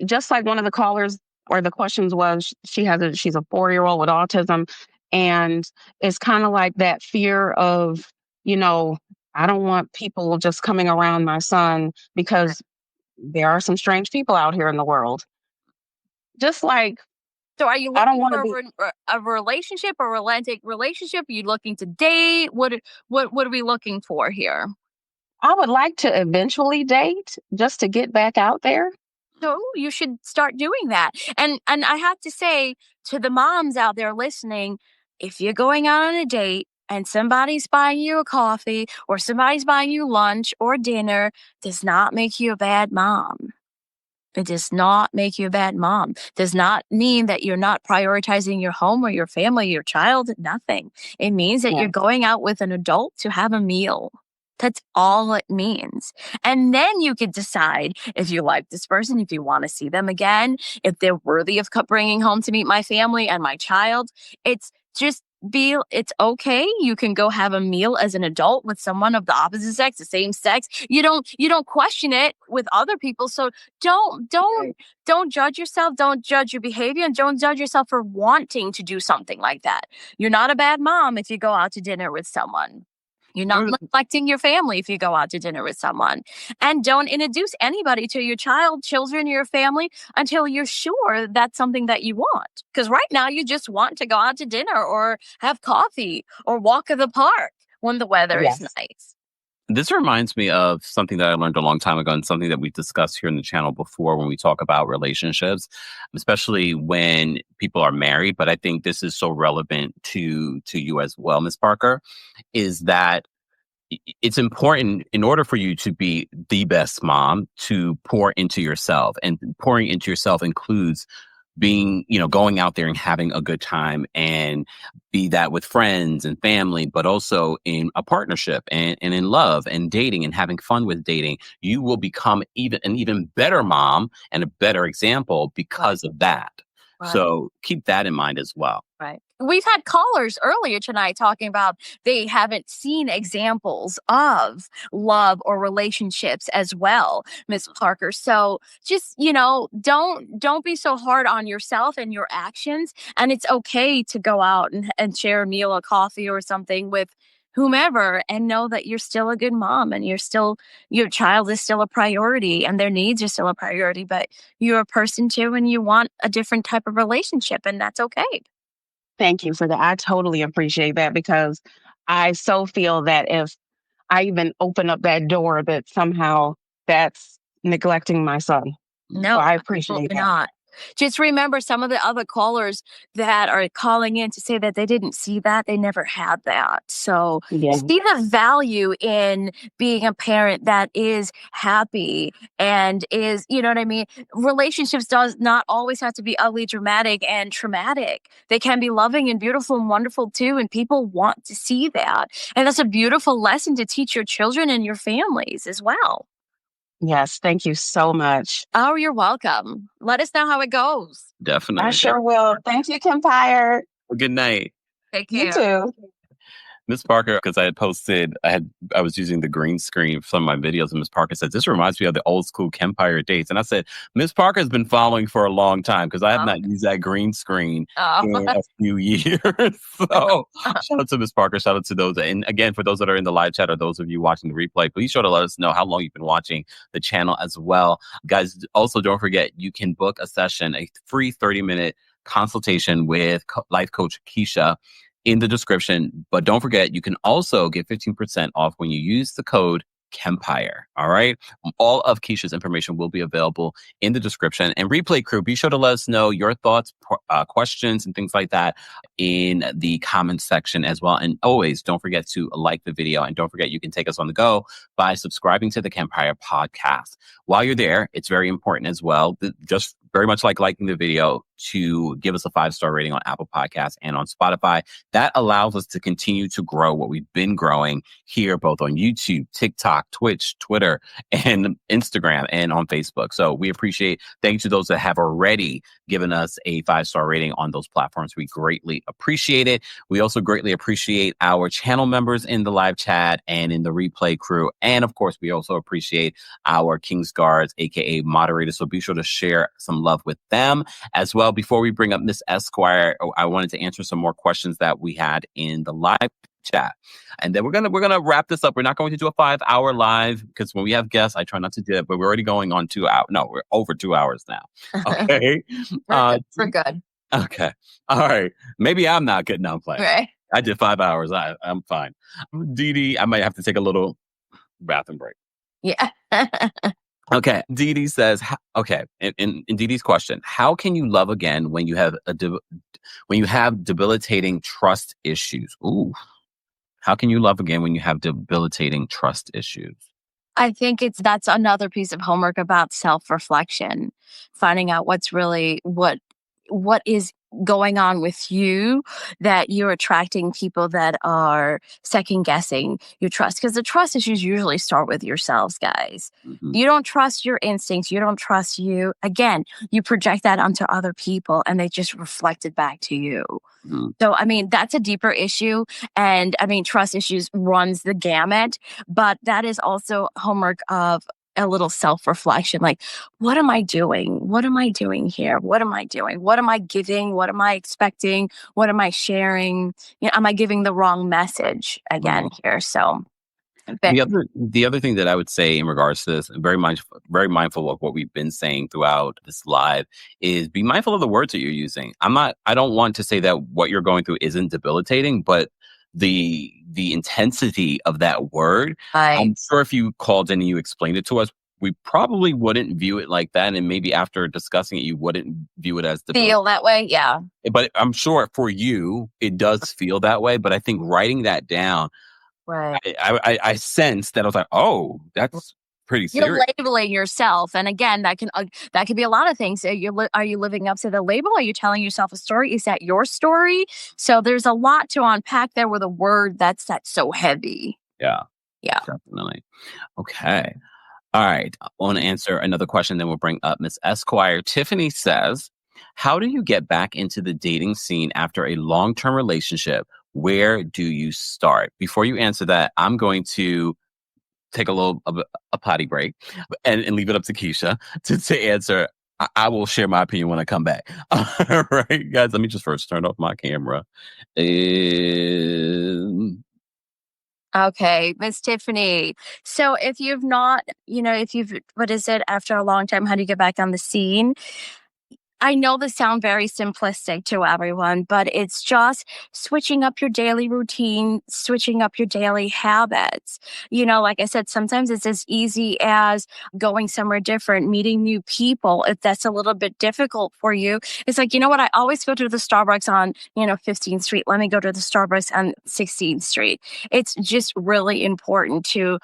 S11: just like one of the callers or the questions was, she's a 4-year-old with autism, and it's kind of like that fear of, I don't want people just coming around my son because there are some strange people out here in the world. Just like,
S3: So are you
S11: I don't
S3: looking
S11: want
S3: for
S11: to be,
S3: a relationship, a romantic relationship? Are you looking to date? What are we looking for here?
S11: I would like to eventually date just to get back out there.
S3: So you should start doing that. And I have to say to the moms out there listening, if you're going out on a date and somebody's buying you a coffee or somebody's buying you lunch or dinner, does not make you a bad mom. It does not make you a bad mom. Does not mean that you're not prioritizing your home or your family, your child, nothing. It means that
S11: Yeah.
S3: you're going out with an adult to have a meal. That's all it means. And then you could decide if you like this person, if you want to see them again, if they're worthy of bringing home to meet my family and my child. It's okay. You can go have a meal as an adult with someone of the opposite sex, the same sex. You don't question it with other people. So don't judge yourself. Don't judge your behavior, and don't judge yourself for wanting to do something like that. You're not a bad mom if you go out to dinner with someone. You're not neglecting your family if you go out to dinner with someone. And don't introduce anybody to your children, your family, until you're sure that's something that you want. Because right now you just want to go out to dinner or have coffee or walk in the park when the weather is nice.
S2: This reminds me of something that I learned a long time ago and something that we've discussed here in the channel before when we talk about relationships, especially when people are married. But I think this is so relevant to you as well, Ms. Parker, is that it's important in order for you to be the best mom to pour into yourself. And pouring into yourself includes being, going out there and having a good time, and be that with friends and family, but also in a partnership and in love and dating and having fun with dating, you will become an even better mom and a better example because of that.
S3: Right.
S2: So keep that in mind as well.
S3: Right. We've had callers earlier tonight talking about they haven't seen examples of love or relationships as well, Miss Parker. So just, don't be so hard on yourself and your actions. And it's okay to go out and share a meal or coffee or something with whomever, and know that you're still a good mom, and your child is still a priority, and their needs are still a priority, but you're a person too, and you want a different type of relationship, and that's okay.
S11: Thank you for that. I totally appreciate that, because I so feel that if I even open up that door, that somehow that's neglecting my son. So
S3: No,
S11: I appreciate
S3: absolutely
S11: that.
S3: not. Just remember, some of the other callers that are calling in to say that they didn't see that, they never had that. So
S11: Yeah.
S3: see the value in being a parent that is happy and is, you know what I mean? Relationships does not always have to be ugly, dramatic, and traumatic. They can be loving and beautiful and wonderful too. And people want to see that. And that's a beautiful lesson to teach your children and your families as well.
S11: Yes. Thank you so much.
S3: Oh, you're welcome. Let us know how it goes.
S2: Definitely.
S11: I sure will. Thank you, Kempire.
S2: Good night.
S3: Take
S11: You
S3: care.
S11: too.
S2: Miss Parker, because I was using the green screen for some of my videos, and Miss Parker said, "This reminds me of the old school Kempire dates." And I said, Miss Parker has been following for a long time, because I have not used that green screen in a few years. So shout out to Miss Parker. Shout out to those. And again, for those that are in the live chat or those of you watching the replay, please sure to let us know how long you've been watching the channel as well. Guys, also don't forget, you can book a session, a free 30-minute consultation with life coach Keisha in the description. But don't forget, you can also get 15% off when you use the code Kempire. All right. All of Keisha's information will be available in the description. And replay crew, be sure to let us know your thoughts, questions, and things like that in the comments section as well. And always don't forget to like the video. And don't forget, you can take us on the go by subscribing to the Kempire podcast. While you're there, it's very important as well, just very much like liking the video, to give us a 5-star rating on Apple Podcasts and on Spotify. That allows us to continue to grow what we've been growing here, both on YouTube, TikTok, Twitch, Twitter, and Instagram, and on Facebook. So we appreciate, thank you to those that have already given us a 5-star rating on those platforms. We greatly appreciate it. We also greatly appreciate our channel members in the live chat and in the replay crew. And of course, we also appreciate our King's Guards, aka moderators. So be sure to share some love with them as well. Before we bring up Miss Esquire, I wanted to answer some more questions that we had in the live chat, and then we're gonna wrap this up. We're not going to do a 5-hour live, because when we have guests, I try not to do it. But we're already going on 2 hours. No, we're over 2 hours now. Okay,
S3: We're good.
S2: Okay, all right. Maybe I'm not good. Now I'm playing.
S3: Right.
S2: I did 5 hours. I'm fine. Dee Dee, I might have to take a little bathroom break.
S3: Yeah.
S2: Okay. Dee Dee says, okay, in Dee Dee's question, how can you love again when you have debilitating trust issues? Ooh. How can you love again when you have debilitating trust issues?
S3: I think that's another piece of homework about self-reflection, finding out what's really what is going on with you, that you're attracting people that are second guessing your trust, because the trust issues usually start with yourselves, guys.
S2: Mm-hmm.
S3: You don't trust your instincts. You don't trust you. Again, you project that onto other people, and they just reflect it back to you.
S2: Mm-hmm.
S3: So, I mean, that's a deeper issue. And I mean, trust issues runs the gamut, but that is also homework of a little self-reflection. Like, what am I doing? What am I doing here? What am I doing? What am I giving? What am I expecting? What am I sharing? Am I giving the wrong message again here? So
S2: the other thing that I would say in regards to this, very mindful of what we've been saying throughout this live, is be mindful of the words that you're using. I don't want to say that what you're going through isn't debilitating, but the intensity of that word, I'm sure if you called in and you explained it to us, we probably wouldn't view it like that. And maybe after discussing it, you wouldn't view it as
S3: feel that way. Yeah.
S2: But I'm sure for you, it does feel that way. But I think writing that down,
S3: right,
S2: I sense that I was like, oh, that's pretty
S3: You're
S2: serious.
S3: labeling yourself, and again, that could be a lot of things. Are you living up to the label? Are you telling yourself a story? Is that your story? So there's a lot to unpack there with a word that's so heavy.
S2: Yeah,
S3: Yeah.
S2: definitely. Okay. All right. I want to answer another question, then we'll bring up Miss Esquire. Tiffany says, how do you get back into the dating scene after a long-term relationship? Where do you start? Before you answer that, I'm going to take a little of a potty break and leave it up to Keisha to answer. I will share my opinion when I come back. All right, guys, let me just first turn off my camera. And
S3: Okay, Miss Tiffany. So if you've not, if you've, what is it, after a long time, how do you get back on the scene? I know this sounds very simplistic to everyone, but it's just switching up your daily routine, switching up your daily habits. Like I said, sometimes it's as easy as going somewhere different, meeting new people. If that's a little bit difficult for you, it's like, you know what? I always go to the Starbucks on, 15th Street. Let me go to the Starbucks on 16th Street. It's just really important to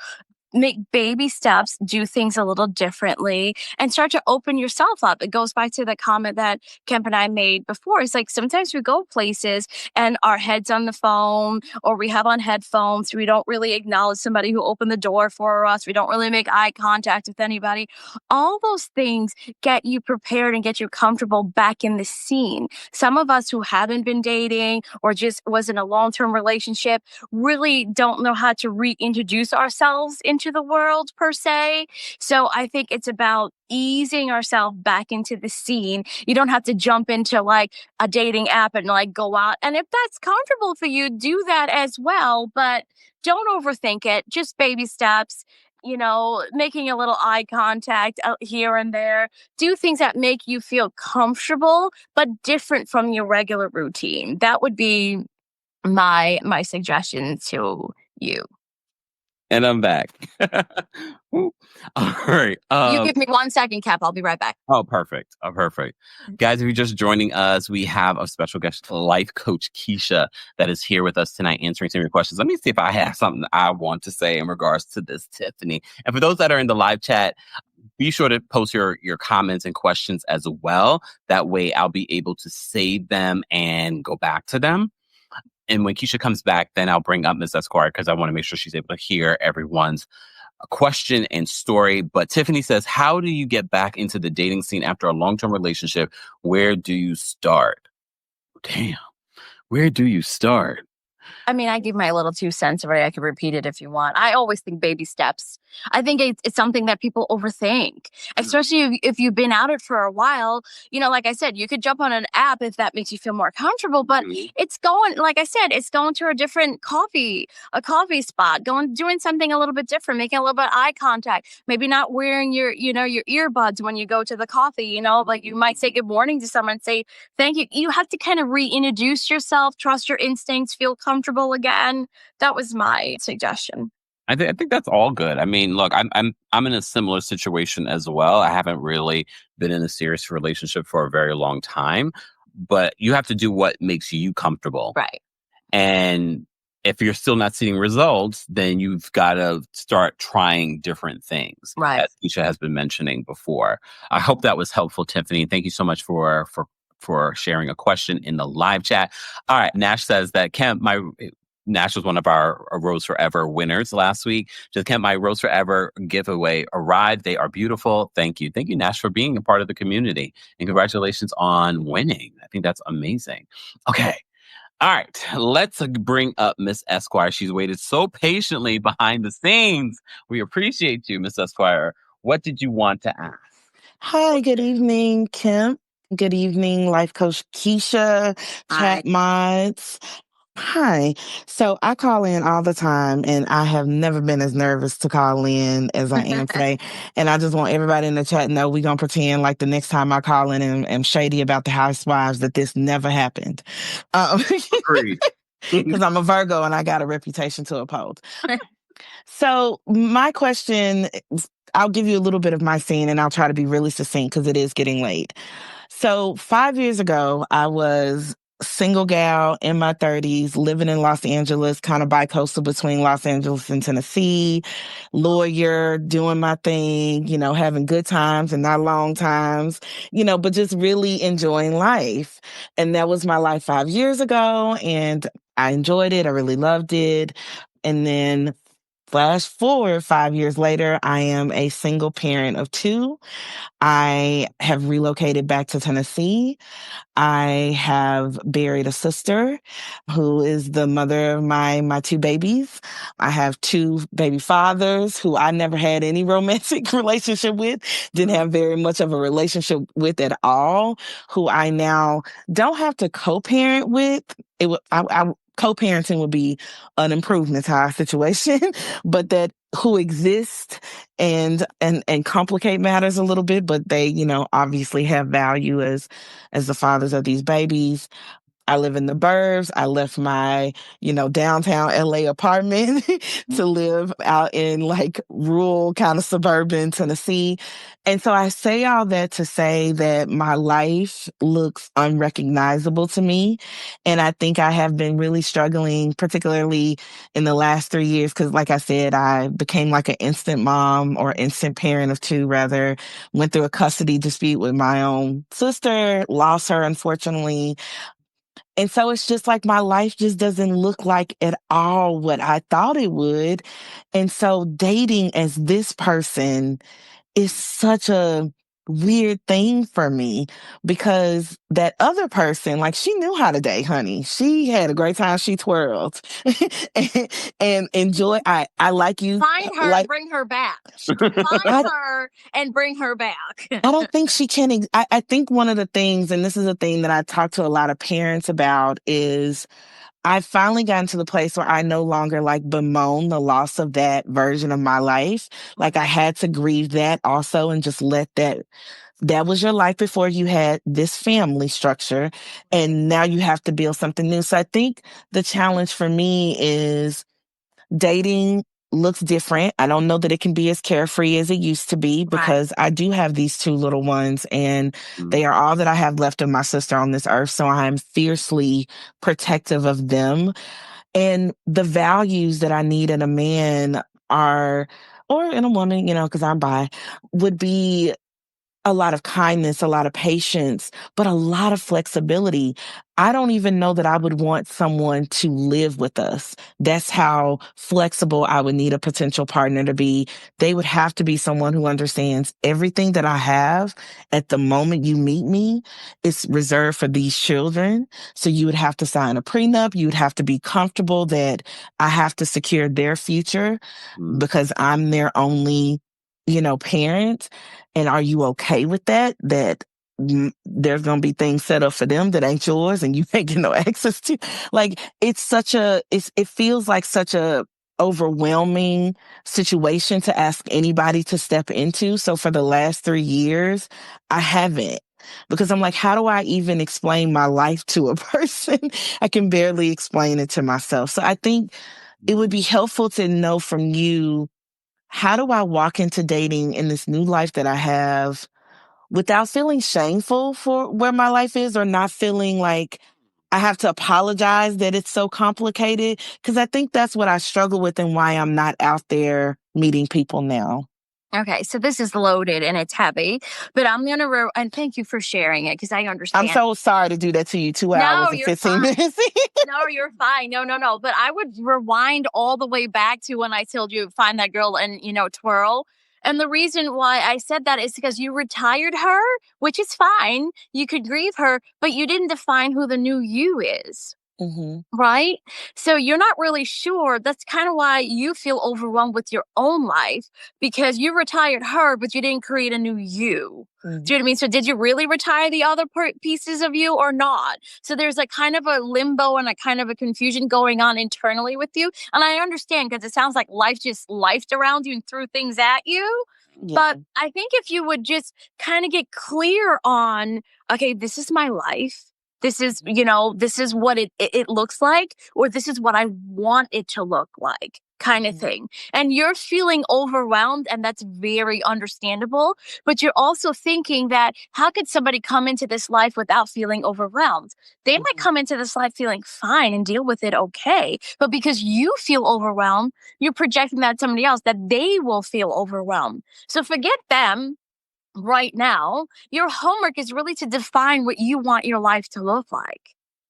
S3: make baby steps, do things a little differently, and start to open yourself up. It goes back to the comment that Kemp and I made before. It's like sometimes we go places and our head's on the phone or we have on headphones. We don't really acknowledge somebody who opened the door for us. We don't really make eye contact with anybody. All those things get you prepared and get you comfortable back in the scene. Some of us who haven't been dating or just was in a long-term relationship really don't know how to reintroduce ourselves into the world per se. So I think it's about easing ourselves back into the scene. You don't have to jump into like a dating app and like go out. And if that's comfortable for you, do that as well. But don't overthink it. Just baby steps. Making a little eye contact here and there. Do things that make you feel comfortable, but different from your regular routine. That would be my suggestion to you.
S2: and I'm back. All right.
S3: You give me 1 second, Cap. I'll be right back.
S2: Oh, perfect. Oh, perfect. Guys, if you're just joining us, we have a special guest, life coach Keisha, that is here with us tonight answering some of your questions. Let me see if I have something I want to say in regards to this, Tiffany. And for those that are in the live chat, be sure to post your comments and questions as well. That way I'll be able to save them and go back to them. And when Keisha comes back, then I'll bring up Ms. Esquire because I want to make sure she's able to hear everyone's question and story. But Tiffany says, how do you get back into the dating scene after a long-term relationship? Where do you start? Damn. Where do you start?
S3: I mean, I give my little 2 cents already. I can repeat it if you want. I always think baby steps. I think it's something that people overthink, especially if you've been at it for a while. Like I said, you could jump on an app if that makes you feel more comfortable, but it's going, like I said, it's going to a different coffee spot, doing something a little bit different, making a little bit of eye contact, maybe not wearing your earbuds when you go to the coffee, like you might say good morning to someone and say, thank you. You have to kind of reintroduce yourself, trust your instincts, feel comfortable again. That was my suggestion.
S2: I think that's all good. I mean, look, I'm in a similar situation as well. I haven't really been in a serious relationship for a very long time, but you have to do what makes you comfortable.
S3: Right.
S2: And if you're still not seeing results, then you've got to start trying different things.
S3: Right.
S2: As Keisha has been mentioning before. I hope that was helpful, Tiffany. Thank you so much for sharing a question in the live chat. All right. Nash says that Nash was one of our Rose Forever winners last week. Just Kemp, my Rose Forever giveaway arrived. They are beautiful. Thank you. Thank you, Nash, for being a part of the community. And congratulations on winning. I think that's amazing. Okay. All right. Let's bring up Miss Esquire. She's waited so patiently behind the scenes. We appreciate you, Miss Esquire. What did you want to ask?
S12: Hi, good evening, Kemp. Good evening, Life Coach Keisha,
S3: Hi.
S12: chat mods. Hi. So I call in all the time, and I have never been as nervous to call in as I am today. And I just want everybody in the chat to know we're going to pretend like the next time I call in and am shady about the housewives that this never happened.
S2: Agreed.
S12: Because I'm a Virgo and I got a reputation to uphold. So my question, I'll give you a little bit of my scene and I'll try to be really succinct because it is getting late. So 5 years ago, I was single gal in my 30s, living in Los Angeles, kind of bi-coastal between Los Angeles and Tennessee, lawyer, doing my thing, having good times and not long times, but just really enjoying life. And that was my life 5 years ago. And I enjoyed it. I really loved it. And then flash forward 5 years later, I am a single parent of two. I have relocated back to Tennessee. I have buried a sister who is the mother of my two babies. I have two baby fathers who I never had any romantic relationship with, didn't have very much of a relationship with at all, who I now don't have to co-parent with. Co-parenting would be an improvement to our situation, but that who exist and complicate matters a little bit, but they, obviously have value as the fathers of these babies. I live in the burbs. I left my, downtown LA apartment to live out in like rural kind of suburban Tennessee. And so I say all that to say that my life looks unrecognizable to me. And I think I have been really struggling, particularly in the last 3 years, because like I said, I became like an instant mom or instant parent of two, rather, went through a custody dispute with my own sister, lost her, unfortunately. And so it's just like my life just doesn't look like at all what I thought it would. And so dating as this person is such a weird thing for me because that other person, like she knew how to date, honey. She had a great time. She twirled and enjoy. I like you.
S3: Find her
S12: Like,
S3: and bring her back. Find her and bring her back.
S12: I don't think she can. I think one of the things, and this is a thing that I talk to a lot of parents about, is I've finally gotten to the place where I no longer like bemoan the loss of that version of my life. Like I had to grieve that also and just let that was your life before you had this family structure. And now you have to build something new. So I think the challenge for me is dating looks different. I don't know that it can be as carefree as it used to be because I do have these two little ones and they are all that I have left of my sister on this earth. So I'm fiercely protective of them. And the values that I need in a man are, or in a woman, because I'm bi, would be a lot of kindness, a lot of patience, but a lot of flexibility. I don't even know that I would want someone to live with us. That's how flexible I would need a potential partner to be. They would have to be someone who understands everything that I have at the moment you meet me is reserved for these children. So you would have to sign a prenup. You would have to be comfortable that I have to secure their future because I'm their only, parent. And are you okay with that? That there's going to be things set up for them that ain't yours and you ain't get no access to. Like it feels like such a overwhelming situation to ask anybody to step into. So for the last 3 years, I haven't. Because I'm like, how do I even explain my life to a person? I can barely explain it to myself. So I think it would be helpful to know from you, how do I walk into dating in this new life that I have without feeling shameful for where my life is or not feeling like I have to apologize that it's so complicated? Because I think that's what I struggle with and why I'm not out there meeting people now.
S3: Okay, so this is loaded and it's heavy, but I'm going to, and thank you for sharing it because I understand.
S12: I'm so sorry to do that to you 2 hours and 15 minutes.
S3: No, you're fine. No. But I would rewind all the way back to when I told you find that girl and, twirl. And the reason why I said that is because you retired her, which is fine. You could grieve her, but you didn't define who the new you is.
S12: Mm-hmm.
S3: Right? So you're not really sure. That's kind of why you feel overwhelmed with your own life because you retired her, but you didn't create a new you.
S12: Mm-hmm.
S3: Do you know what I mean? So did you really retire the other pieces of you or not? So there's a kind of a limbo and a kind of a confusion going on internally with you. And I understand because it sounds like life just lifed around you and threw things at you.
S12: Yeah.
S3: But I think if you would just kind of get clear on, okay, this is my life. This is, this is what it looks like, or this is what I want it to look like. kind of thing. And you're feeling overwhelmed, and that's very understandable. But you're also thinking that how could somebody come into this life without feeling overwhelmed? They might come into this life feeling fine and deal with it okay. But because you feel overwhelmed, you're projecting that to somebody else that they will feel overwhelmed. So forget them right now. Your homework is really to define what you want your life to look like.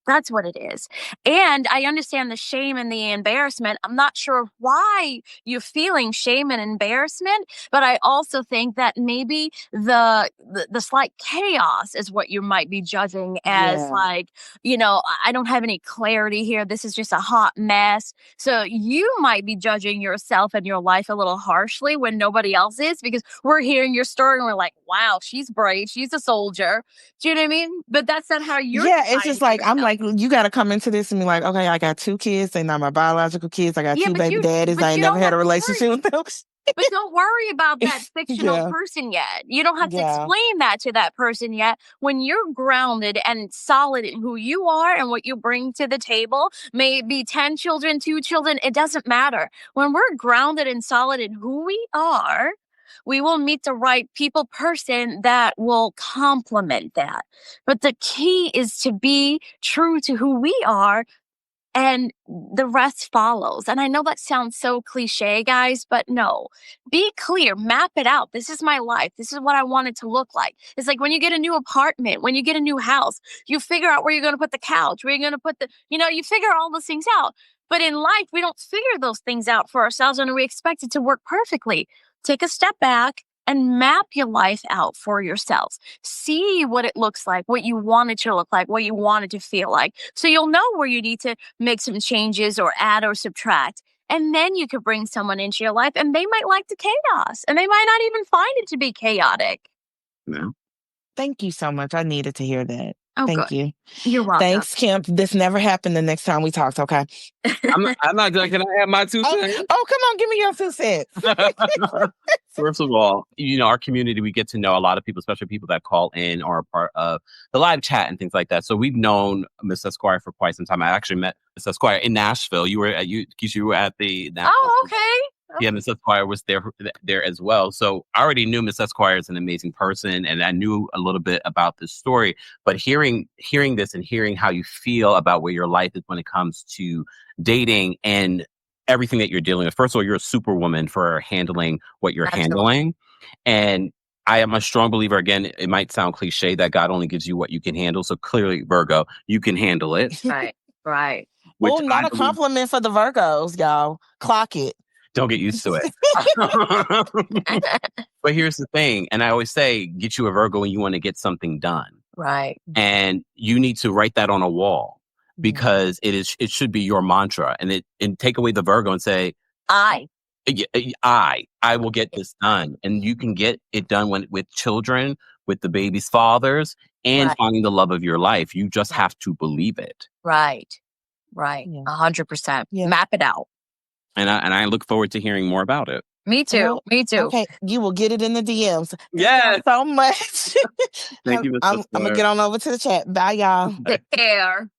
S3: That's what it is. And I understand the shame and the embarrassment. I'm not sure why you're feeling shame and embarrassment, but I also think that maybe the slight chaos is what you might be judging as like, I don't have any clarity here. This is just a hot mess. So you might be judging yourself and your life a little harshly when nobody else is, because we're hearing your story and we're like, wow, she's brave. She's a soldier. Do you know what I mean? But that's not how you're.
S12: Yeah, it's just like, I'm like, you got to come into this and be like, okay, I got 2 kids. They're not my biological kids. I got 2 baby daddies. I ain't never had a relationship with them.
S3: But don't worry about that fictional person yet. You don't have to explain that to that person yet. When you're grounded and solid in who you are and what you bring to the table, may it be 10 children, 2 children, it doesn't matter. When we're grounded and solid in who we are, we will meet the right person that will complement that. But the key is to be true to who we are, and the rest follows. And I know that sounds so cliche, guys, but no, be clear, map it out. This is my life. This is what I want it to look like. It's like when you get a new apartment, when you get a new house, you figure out where you're going to put the couch, where you're going to put you figure all those things out. But in life, we don't figure those things out for ourselves and we expect it to work perfectly. Take a step back and map your life out for yourselves. See what it looks like, what you want it to look like, what you want it to feel like. So you'll know where you need to make some changes or add or subtract. And then you could bring someone into your life and they might like the chaos and they might not even find it to be chaotic.
S2: No.
S12: Thank you so much. I needed to hear that.
S3: Oh,
S12: Thank
S3: good.
S12: you.
S3: You're welcome.
S12: Thanks, Kemp. This never happened the next time we talked, okay?
S2: I'm not done. Can I have my 2 cents?
S12: Oh, come on. Give me your 2 cents.
S2: First of all, our community, we get to know a lot of people, especially people that call in or are part of the live chat and things like that. So we've known Miss Esquire for quite some time. I actually met Miss Esquire in Nashville. Keisha, you were at the Nashville.
S3: Oh, okay.
S2: Yeah, Miss Esquire was there as well. So I already knew Miss Esquire is an amazing person, and I knew a little bit about this story. But hearing this and hearing how you feel about where your life is when it comes to dating and everything that you're dealing with. First of all, you're a superwoman for handling what you're handling. And I am a strong believer, again, it might sound cliche, that God only gives you what you can handle. So clearly, Virgo, you can handle it.
S3: Right.
S12: Oh, not a compliment for the Virgos, y'all. Clock it.
S2: Don't get used to it. But here's the thing. And I always say, get you a Virgo when you want to get something done.
S3: Right.
S2: And you need to write that on a wall because it should be your mantra. And take away the Virgo and say, I will get this done. And you can get it done with children, with the baby's fathers, and finding the love of your life. You just have to believe it.
S3: Right. 100%. Map it out.
S2: And I look forward to hearing more about it.
S3: Me too. Me too.
S12: Okay, you will get it in the DMs.
S2: Yes.
S12: So much.
S2: Thank you, Ms.
S12: I'm going to get on over to the chat. Bye, y'all.
S3: Take care.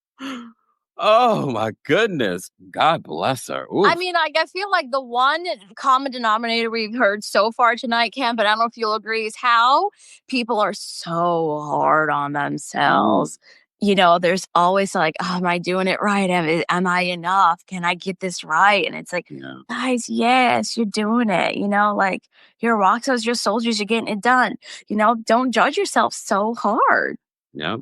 S2: Oh, my goodness. God bless her. Oof.
S3: I mean, I feel like the one common denominator we've heard so far tonight, Cam, but I don't know if you'll agree, is how people are so hard on themselves. There's always like, oh, am I doing it right? Am I enough? Can I get this right? And it's like, guys, yes, you're doing it. Like you're rock stars, you're soldiers, you're getting it done. Don't judge yourself so hard.
S2: Yep.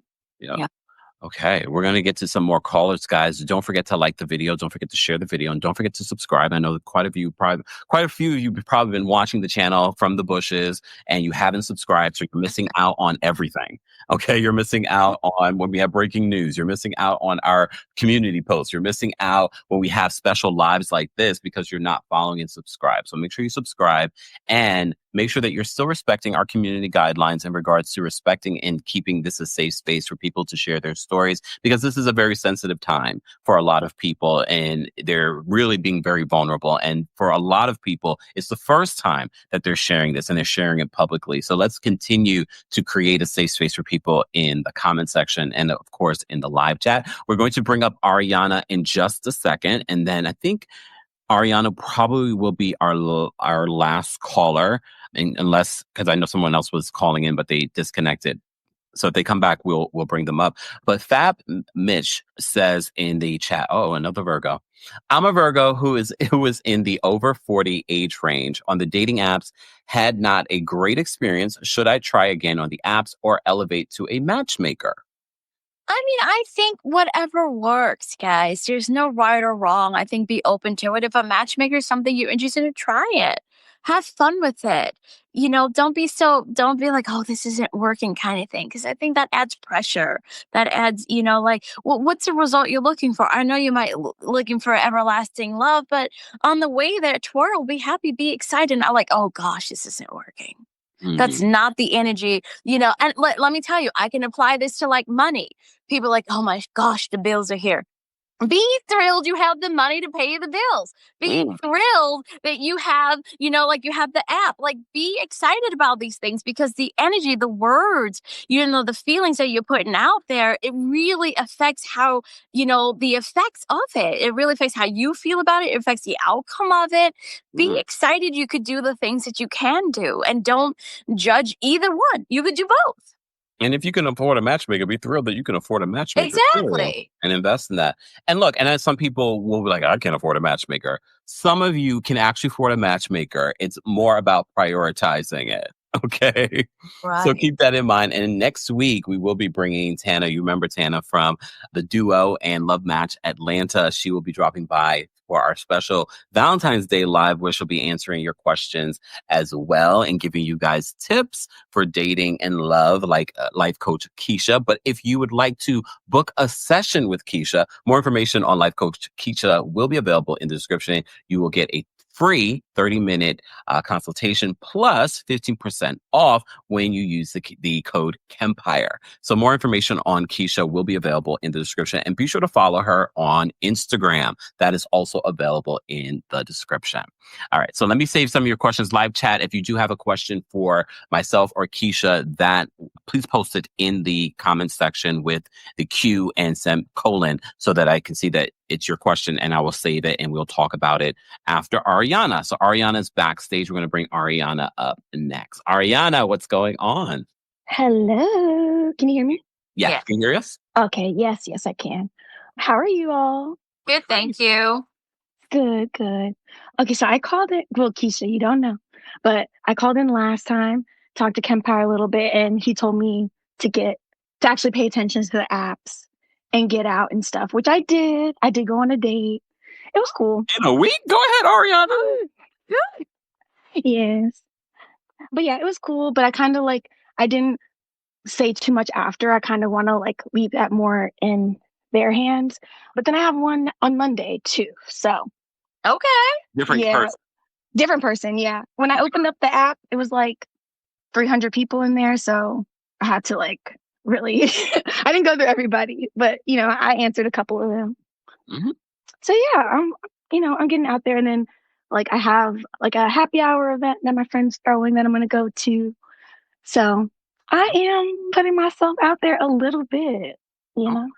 S2: Okay, we're going to get to some more callers, guys. Don't forget to like the video. Don't forget to share the video. And don't forget to subscribe. I know that quite a few of you have probably been watching the channel from the bushes and you haven't subscribed, so you're missing out on everything. Okay, you're missing out on when we have breaking news. You're missing out on our community posts. You're missing out when we have special lives like this because you're not following and subscribe. So make sure you subscribe and make sure that you're still respecting our community guidelines in regards to respecting and keeping this a safe space for people to share their stories, because this is a very sensitive time for a lot of people and they're really being very vulnerable. And for a lot of people, it's the first time that they're sharing this and they're sharing it publicly. So let's continue to create a safe space for people in the comment section and, of course, in the live chat. We're going to bring up Ariana in just a second. And then I think Ariana probably will be our last caller, unless because I know someone else was calling in, but they disconnected. So if they come back, we'll bring them up. But Fab Mitch says in the chat, oh, another Virgo. I'm a Virgo who is in the over 40 age range on the dating apps, had not a great experience. Should I try again on the apps or elevate to a matchmaker?
S3: I mean, I think whatever works, guys. There's no right or wrong. I think be open to it. If a matchmaker is something you're interested in, try it. Have fun with it. Don't be like, oh, this isn't working kind of thing. Cause I think that adds pressure. That adds, like, well, what's the result you're looking for? I know you might looking for everlasting love, but on the way there, twirl, be happy, be excited. Not like, oh gosh, this isn't working. That's not the energy, and let me tell you, I can apply this to like money. People are like, oh my gosh, the bills are here. Be thrilled you have the money to pay the bills. Be thrilled that you have, like you have the app. Like be excited about these things because the energy, the words, the feelings that you're putting out there, it really affects how, the effects of it. It really affects how you feel about it. It affects the outcome of it. Be excited you could do the things that you can do and don't judge either one. You could do both.
S2: And if you can afford a matchmaker, be thrilled that you can afford a matchmaker.
S3: Exactly.
S2: And invest in that. And look, and then some people will be like, I can't afford a matchmaker. Some of you can actually afford a matchmaker. It's more about prioritizing it. Okay.
S3: Right.
S2: So keep that in mind. And next week, we will be bringing Tana. You remember Tana from the Duo and Love Match Atlanta. She will be dropping by for our special Valentine's Day live, where she'll be answering your questions as well and giving you guys tips for dating and love, like life coach Keisha. But if you would like to book a session with Keisha, more information on life coach Keisha will be available in the description. You will get a free 30-minute consultation plus 15% off when you use the code Kempire. So more information on Keisha will be available in the description, and be sure to follow her on Instagram. That is also available in the description. All right. So let me save some of your questions. Live chat. If you do have a question for myself or Keisha, please post it in the comments section with the Q and semicolon so that I can see that it's your question, and I will save it and we'll talk about it after Ariana. So Ariana's backstage. We're going to bring Ariana up next. Ariana, what's going on?
S13: Hello. Can you hear me?
S2: Yeah. Can you hear us?
S13: Okay. Yes, I can. How are you all?
S3: Good, thank you.
S13: Good. Okay, so I called it. Well, Keisha, you don't know, but I called in last time, talked to Kempire a little bit, and he told me to actually pay attention to the apps and get out and stuff, which I did. I did go on a date. It was cool.
S2: In a week? Go ahead, Ariana.
S13: Yes. But yeah, it was cool. But I kind of I didn't say too much after. I kind of want to leave that more in their hands. But then I have one on Monday too. So.
S3: Okay.
S2: Different person.
S13: Yeah. When I opened up the app, it was 300 people in there. So I had to really, I didn't go through everybody, but I answered a couple of them.
S2: Mm-hmm.
S13: So yeah, I'm getting out there, and then I have a happy hour event that my friend's throwing that I'm going to go to. So I am putting myself out there a little bit,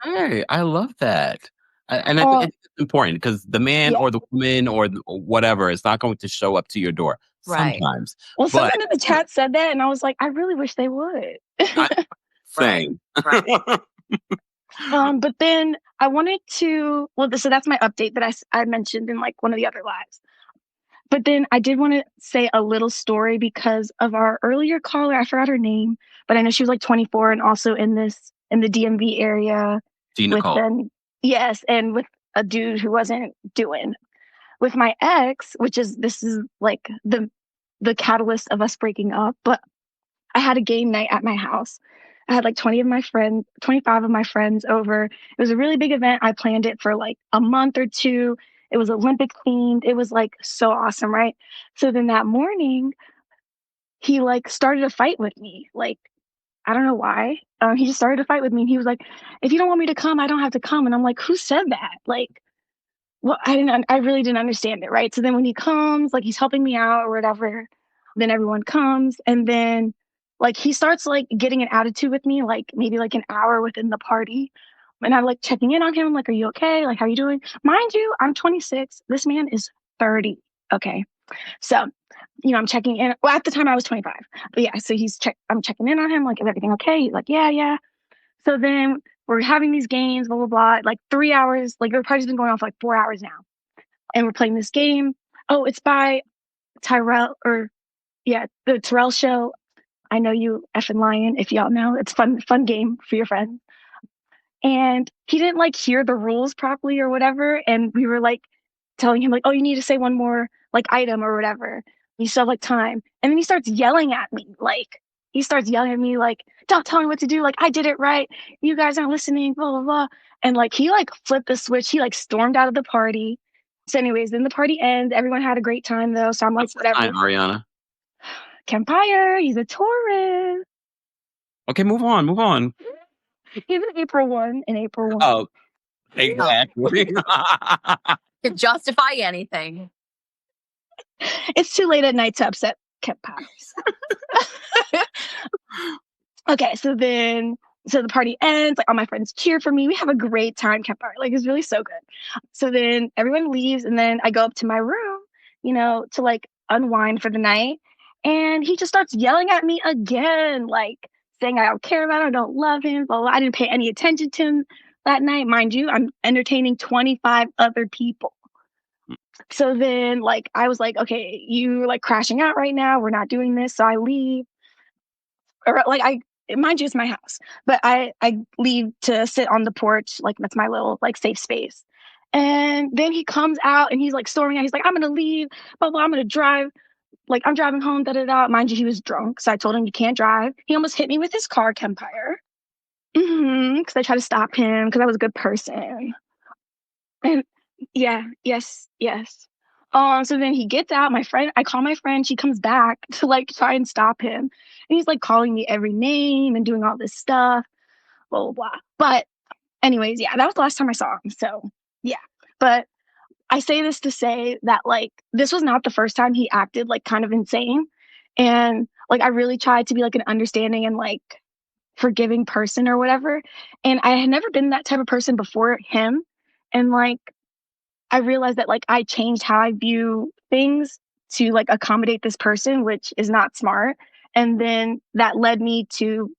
S2: Hey, I love that. And I think it's important because the man or the woman or whatever is not going to show up to your door sometimes.
S13: Well, someone in the chat said that, and I was like, I really wish they would.
S2: Same.
S3: Right.
S13: But then I wanted to, so that's my update that I mentioned in one of the other lives. But then I did want to say a little story because of our earlier caller. I forgot her name, but I know she was 24 and also in the DMV area. Yes, and with a dude who wasn't doing. With my ex, this is the catalyst of us breaking up, but I had a game night at my house. I had 25 of my friends over. It was a really big event. I planned it for a month or two. It was Olympic themed. It was so awesome, right? So then that morning, he started a fight with me. I don't know why. He just started to fight with me. And he was like, if you don't want me to come, I don't have to come. And I'm like, who said that? Well, I really didn't understand it, right? So then when he comes, he's helping me out or whatever, then everyone comes. And then he starts getting an attitude with me, maybe an hour within the party. And I'm checking in on him. I'm like, are you okay? How are you doing? Mind you, I'm 26. This man is 30. Okay. So, I'm checking in. Well, at the time I was 25. But yeah, so I'm checking in on him, like, is everything okay? He's like, yeah, yeah. So then we're having these games, blah, blah, blah. Like 3 hours, like the party's been going on for like 4 hours now. And we're playing this game. Oh, it's by Tyrell, the Terrell Show. I know you effing lion, if y'all know. It's fun game for your friends. And he didn't like hear the rules properly or whatever. And we were like telling him like, oh, you need to say one more like item or whatever. You still have like time. And then he starts yelling at me. Like, don't tell me what to do. Like, I did it right. You guys aren't listening, blah, blah, blah. And like, he like flipped the switch. He like stormed out of the party. So anyways, then the party ends. Everyone had a great time though. So I'm like, whatever.
S2: Hi, Ariana.
S13: Kempire, he's a Taurus.
S2: Okay, move on.
S13: He's an April 1 in April 1.
S2: Oh, exactly.
S3: To justify anything.
S13: It's too late at night to upset Kempire. Okay, so the party ends. Like all my friends cheer for me. We have a great time, Kempire. Like it's really so good. So then everyone leaves, and then I go up to my room, to like unwind for the night. And he just starts yelling at me again, like saying I don't care about him, I don't love him, blah, blah. I didn't pay any attention to him that night. Mind you, I'm entertaining 25 other people. So then like I was like, okay, you're like crashing out right now. We're not doing this. So I leave. Or like mind you, it's my house. But I leave to sit on the porch, like that's my little like safe space. And then he comes out and he's like storming out. He's like, I'm gonna leave, blah blah, I'm gonna drive. Like, I'm driving home, da da da. Mind you, he was drunk. So I told him, you can't drive. He almost hit me with his car, Kempire. Because I tried to stop him because I was a good person. And yes. So then he gets out. I call my friend. She comes back to like try and stop him. And he's like calling me every name and doing all this stuff, blah, blah, blah. But anyways, yeah, that was the last time I saw him. So yeah. But I say this to say that like this was not the first time he acted like kind of insane. And like I really tried to be like an understanding and like forgiving person or whatever. And I had never been that type of person before him. And like I realized that like I changed how I view things to like accommodate this person, which is not smart. And then that led me to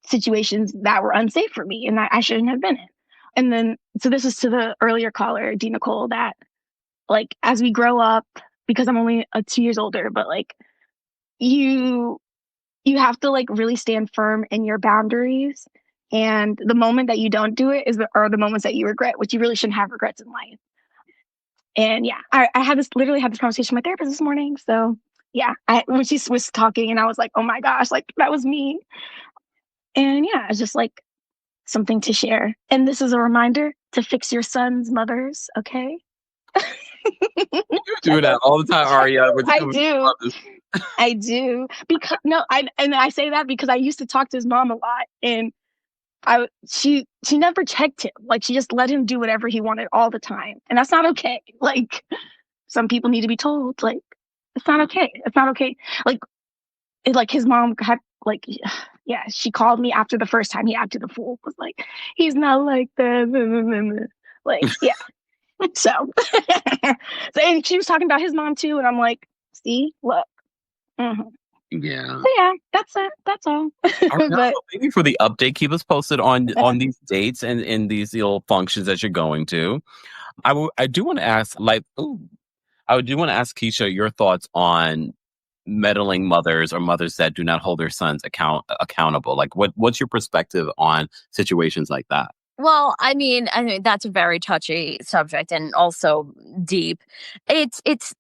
S13: situations that were unsafe for me and that I shouldn't have been in. And then, so this is to the earlier caller, D. Nicole, that like, as we grow up, because I'm only 2 years older, but like you have to like really stand firm in your boundaries. And the moment that you don't do it are the moments that you regret, which you really shouldn't have regrets in life. And yeah, I literally had this conversation with my therapist this morning. So yeah, when she was talking and I was like, oh my gosh, like that was me. And yeah, it's just like something to share. And this is a reminder to fix your son's mothers, okay?
S2: You do that all the time, Aria.
S13: I do. Because I say that because I used to talk to his mom a lot, and she never checked him. Like she just let him do whatever he wanted all the time. And that's not okay. Like some people need to be told, like, it's not okay. It's not okay. Like his mom had like, yeah, she called me after the first time he acted a fool. Was like, he's not like that. Like, yeah. So and she was talking about his mom too, and I'm like, see, look. Mm-hmm.
S2: Yeah.
S13: So yeah, that's it. That's all.
S2: But maybe for the update, keep us posted on these dates and in these little functions that you're going to. I do want to ask, I do want to ask Keisha your thoughts on meddling mothers or mothers that do not hold their sons accountable. Like, what's your perspective on situations like that?
S3: Well, I mean, that's a very touchy subject and also deep. It's it's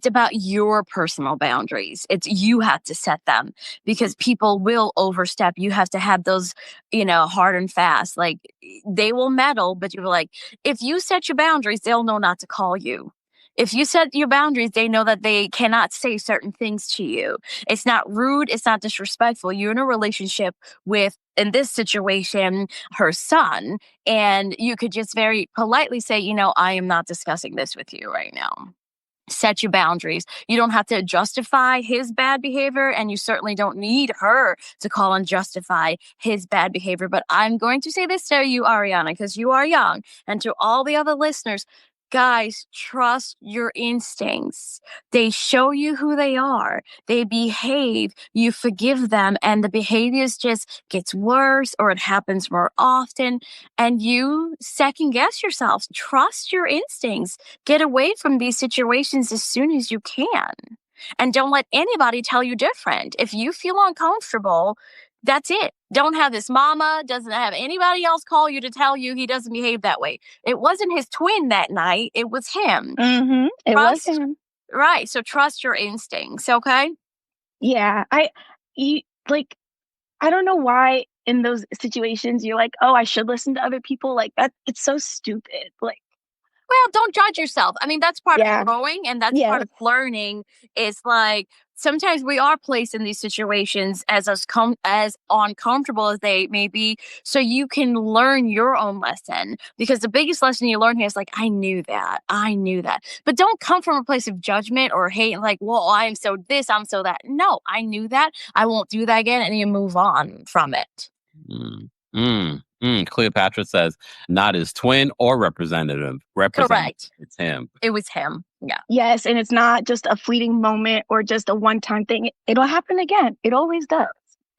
S3: about your personal boundaries. You have to set them because people will overstep. You have to have those, hard and fast. Like they will meddle, but you're like, if you set your boundaries, they'll know not to call you. If you set your boundaries, they know that they cannot say certain things to you. It's not rude. It's not disrespectful. You're in a relationship with, in this situation, her son. And you could just very politely say, I am not discussing this with you right now. Set your boundaries. You don't have to justify his bad behavior, and you certainly don't need her to call and justify his bad behavior. But I'm going to say this to you, Ariana, because you are young, and to all the other listeners, Guys, trust your instincts. They show you who they are. They behave, you forgive them, and the behaviors just gets worse or it happens more often. And you second guess yourself. Trust your instincts. Get away from these situations as soon as you can. And don't let anybody tell you different. If you feel uncomfortable, that's it. Don't have this mama, doesn't have anybody else call you to tell you he doesn't behave that way. It wasn't his twin that night, it was him.
S13: It was him.
S3: Right. So trust your instincts, okay?
S13: Yeah. Like, I don't know why in those situations you're like, oh, I should listen to other people. Like that, it's so stupid. Like,
S3: Well, don't judge yourself. I mean, that's part
S13: Yeah.
S3: of growing and that's part of learning. Is like sometimes we are placed in these situations as as uncomfortable as they may be, so you can learn your own lesson. Because the biggest lesson you learn here is like, I knew that. But don't come from a place of judgment or hate and like, well, I am so this, I'm so that. No, I knew that. I won't do that again, and you move on from it.
S2: Cleopatra says, not his twin or representative.
S3: Correct.
S2: It's him.
S3: It was him. Yeah.
S13: Yes, and it's not just a fleeting moment or just a one-time thing. It'll happen again. It always does.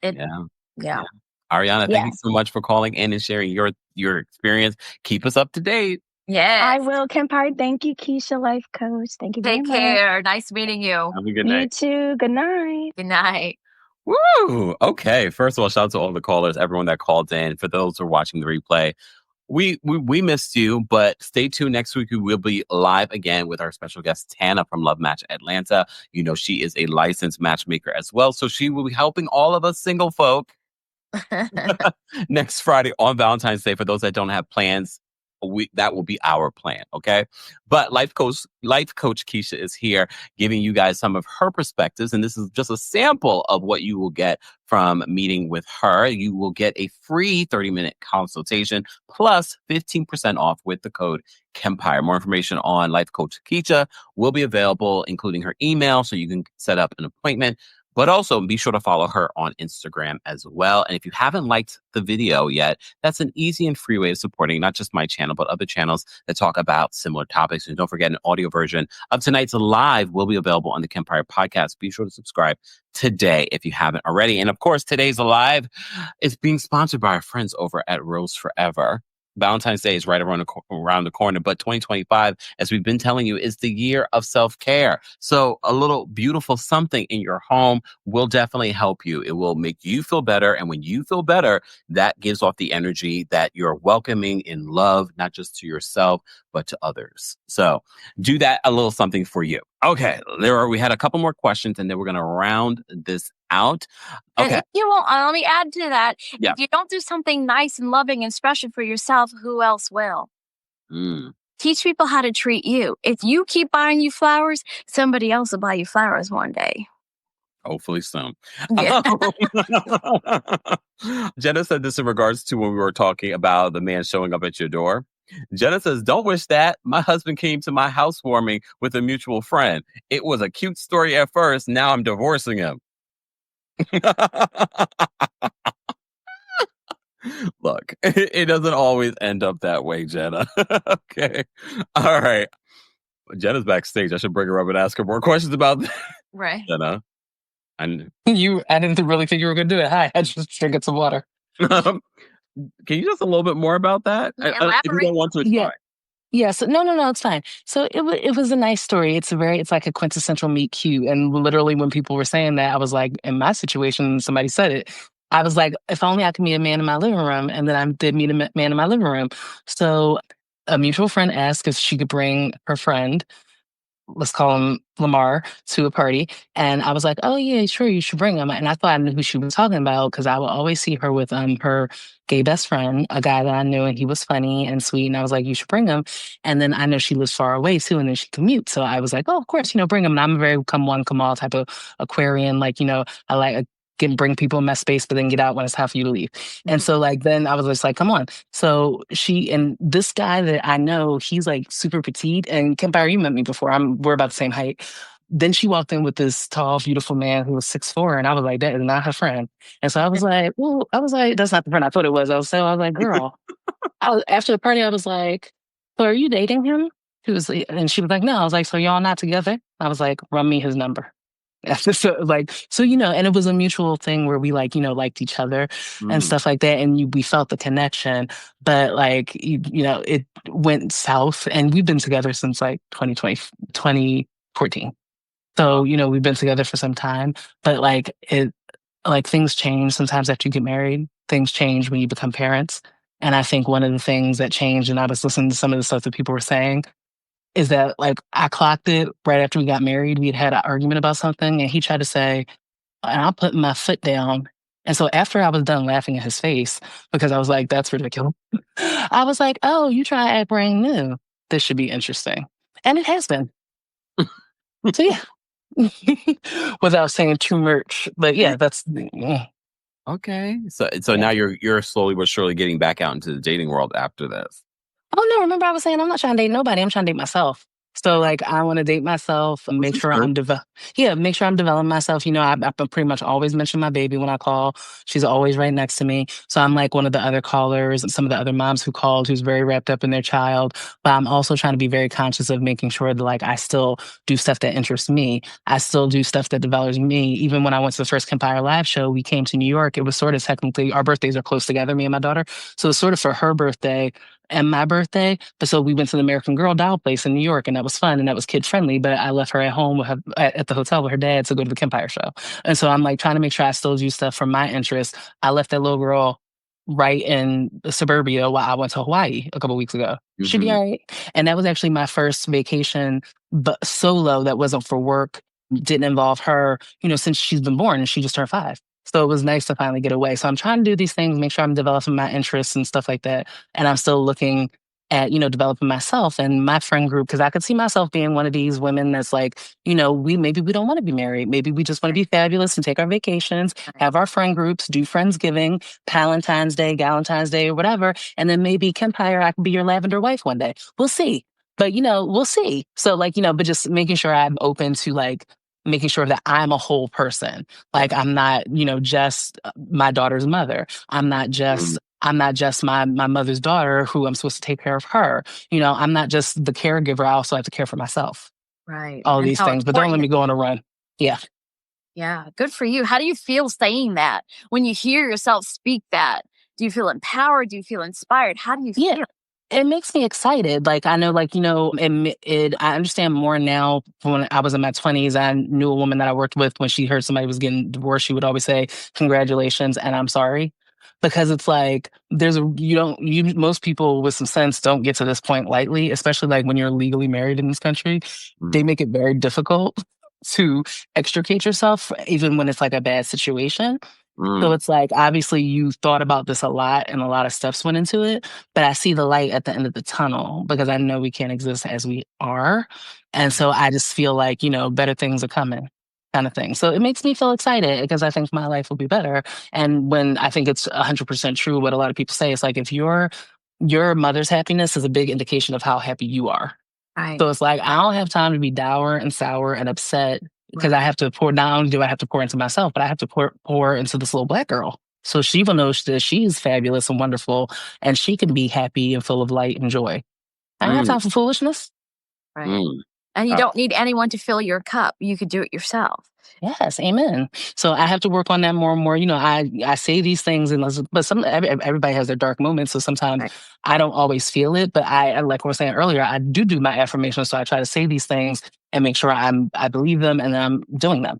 S3: Yeah.
S2: Ariana, thank you so much for calling in and sharing your experience. Keep us up to date.
S3: Yes.
S13: I will, Kempire. Thank you, Keisha, life coach. Thank you very
S3: Take
S13: much.
S3: care. Nice meeting you.
S2: Have a good
S13: You
S2: night.
S13: too. Good night.
S3: Good night.
S2: Woo! Okay. First of all, shout out to all the callers, everyone that called in. For those who are watching the replay, we missed you, but stay tuned. Next week, we will be live again with our special guest, Tana from Love Match Atlanta. You know, she is a licensed matchmaker as well. So she will be helping all of us single folk next Friday on Valentine's Day. For those that don't have plans, that will be our plan, okay? But life coach Keisha is here giving you guys some of her perspectives, and this is just a sample of what you will get from meeting with her. You will get a free 30-minute consultation plus 15% off with the code Kempire. More information on Life Coach Keisha will be available, including her email, so you can set up an appointment. But also be sure to follow her on Instagram as well. And if you haven't liked the video yet, that's an easy and free way of supporting not just my channel, but other channels that talk about similar topics. And don't forget, an audio version of tonight's live will be available on the Kempire podcast. Be sure to subscribe today if you haven't already. And of course, today's live is being sponsored by our friends over at Rose Forever. Valentine's Day is right around the corner, but 2025, as we've been telling you, is the year of self-care. So a little beautiful something in your home will definitely help you. It will make you feel better. And when you feel better, that gives off the energy that you're welcoming in love, not just to yourself, but to others. So do that, a little something for you. Okay, we had a couple more questions and then we're going to round this out. Okay.
S3: And if you won't, let me add to that.
S2: Yeah.
S3: If you don't do something nice and loving and special for yourself, who else will? Teach people how to treat you. If you keep buying you flowers, somebody else will buy you flowers one day.
S2: Hopefully soon.
S3: Yeah.
S2: Jenna said this in regards to when we were talking about the man showing up at your door. Jenna says, don't wish that. My husband came to my housewarming with a mutual friend. It was a cute story at first. Now I'm divorcing him. Look, it doesn't always end up that way, Jenna. Okay. All right. Jenna's backstage. I should bring her up and ask her more questions about that.
S3: Right.
S2: Jenna.
S4: I didn't really think you were going to do it. Hi, I just drinking some water.
S2: Can you just a little bit more about that? If you don't want to, it's fine.
S4: Yeah. So no, it's fine. So it was a nice story. It's like a quintessential meet cute. And literally when people were saying that, I was like, in my situation, somebody said it. I was like, if only I could meet a man in my living room. And then I did meet a man in my living room. So a mutual friend asked if she could bring her friend, let's call him Lamar, to a party. And I was like, oh yeah, sure, you should bring him. And I thought I knew who she was talking about because I would always see her with her gay best friend, a guy that I knew, and he was funny and sweet. And I was like, you should bring him. And then I know she lives far away too, and then she commutes. So I was like, oh, of course, bring him. And I'm a very come one, come all type of Aquarian. Like, I like bring people in my space, but then get out when it's time for you to leave. And so then I was just like, come on. So and this guy that I know, he's like super petite. And Kempire, you met me before. We're about the same height. Then she walked in with this tall, beautiful man who was 6'4", and I was like, that is not her friend. And so I was like, that's not the friend I thought it was. I was like, girl. After the party, I was like, so are you dating him? And she was like, no. I was like, so y'all not together? I was like, run me his number. So, and it was a mutual thing where we liked each other and stuff like that. And we felt the connection, but it went south, and we've been together since like 2014. So, we've been together for some time, but things change sometimes after you get married. Things change when you become parents. And I think one of the things that changed, and I was listening to some of the stuff that people were saying, is that I clocked it right after we got married. We had an argument about something, and he tried to say, and I put my foot down. And so after I was done laughing in his face, because I was like, that's ridiculous, I was like, oh, you try to act brand new. This should be interesting. And it has been. So yeah. Without saying too much. But yeah, that's
S2: Okay. So now you're slowly but surely getting back out into the dating world after this.
S4: Oh no, remember I was saying I'm not trying to date nobody. I'm trying to date myself. So I want to date myself and make sure I'm developing myself. I pretty much always mention my baby when I call. She's always right next to me. So I'm like one of the other callers, and some of the other moms who called, who's very wrapped up in their child. But I'm also trying to be very conscious of making sure that I still do stuff that interests me. I still do stuff that develops me. Even when I went to the first Kempire Live show, we came to New York. It was sort of technically, our birthdays are close together, me and my daughter. So it's sort of for her birthday and my birthday. But so we went to the American Girl doll place in New York, and that was fun and that was kid friendly. But I left her at home at the hotel with her dad to go to the Kempire show. And so I'm trying to make sure I still do stuff for my interests. I left that little girl right in suburbia while I went to Hawaii a couple weeks ago. She'd be all right. And that was actually my first vacation, but solo, that wasn't for work, didn't involve her, since she's been born, and she just turned 5. So it was nice to finally get away. So I'm trying to do these things, make sure I'm developing my interests and stuff like that. And I'm still looking at, developing myself and my friend group, because I could see myself being one of these women that's maybe we don't want to be married. Maybe we just want to be fabulous and take our vacations, have our friend groups, do Friendsgiving, Valentine's Day, Galentine's Day, or whatever. And then maybe Kempire, I can be your lavender wife one day. We'll see. But, we'll see. So but just making sure I'm open to making sure that I'm a whole person. I'm not, just my daughter's mother. I'm not just my mother's daughter who I'm supposed to take care of her. I'm not just the caregiver. I also have to care for myself.
S3: Right.
S4: All these things, but don't let me go on a run. Yeah.
S3: Yeah. Good for you. How do you feel saying that? When you hear yourself speak that, do you feel empowered? Do you feel inspired? How do you feel?
S4: It makes me excited. I know, I understand more now. When I was in my 20s, I knew a woman that I worked with. When she heard somebody was getting divorced, she would always say, congratulations, and I'm sorry. Because it's most people with some sense don't get to this point lightly, especially when you're legally married in this country. They make it very difficult to extricate yourself, even when it's a bad situation. So it's obviously you thought about this a lot and a lot of steps went into it, but I see the light at the end of the tunnel because I know we can't exist as we are. And so I just feel better things are coming, kind of thing. So it makes me feel excited because I think my life will be better. And when I think it's 100% true, what a lot of people say, it's if your mother's happiness is a big indication of how happy you are.
S3: Right.
S4: So it's I don't have time to be dour and sour and upset because I have to pour down. Do I have to pour into myself? But I have to pour into this little Black girl. So she will know that she's fabulous and wonderful, and she can be happy and full of light and joy. I ain't got time for foolishness.
S3: Right. And you don't need anyone to fill your cup. You could do it yourself.
S4: Yes, amen. So I have to work on that more and more. I say these things, but everybody has their dark moments. So sometimes I don't always feel it. But I like I was saying earlier, I do my affirmations. So I try to say these things and make sure I believe them and I'm doing them.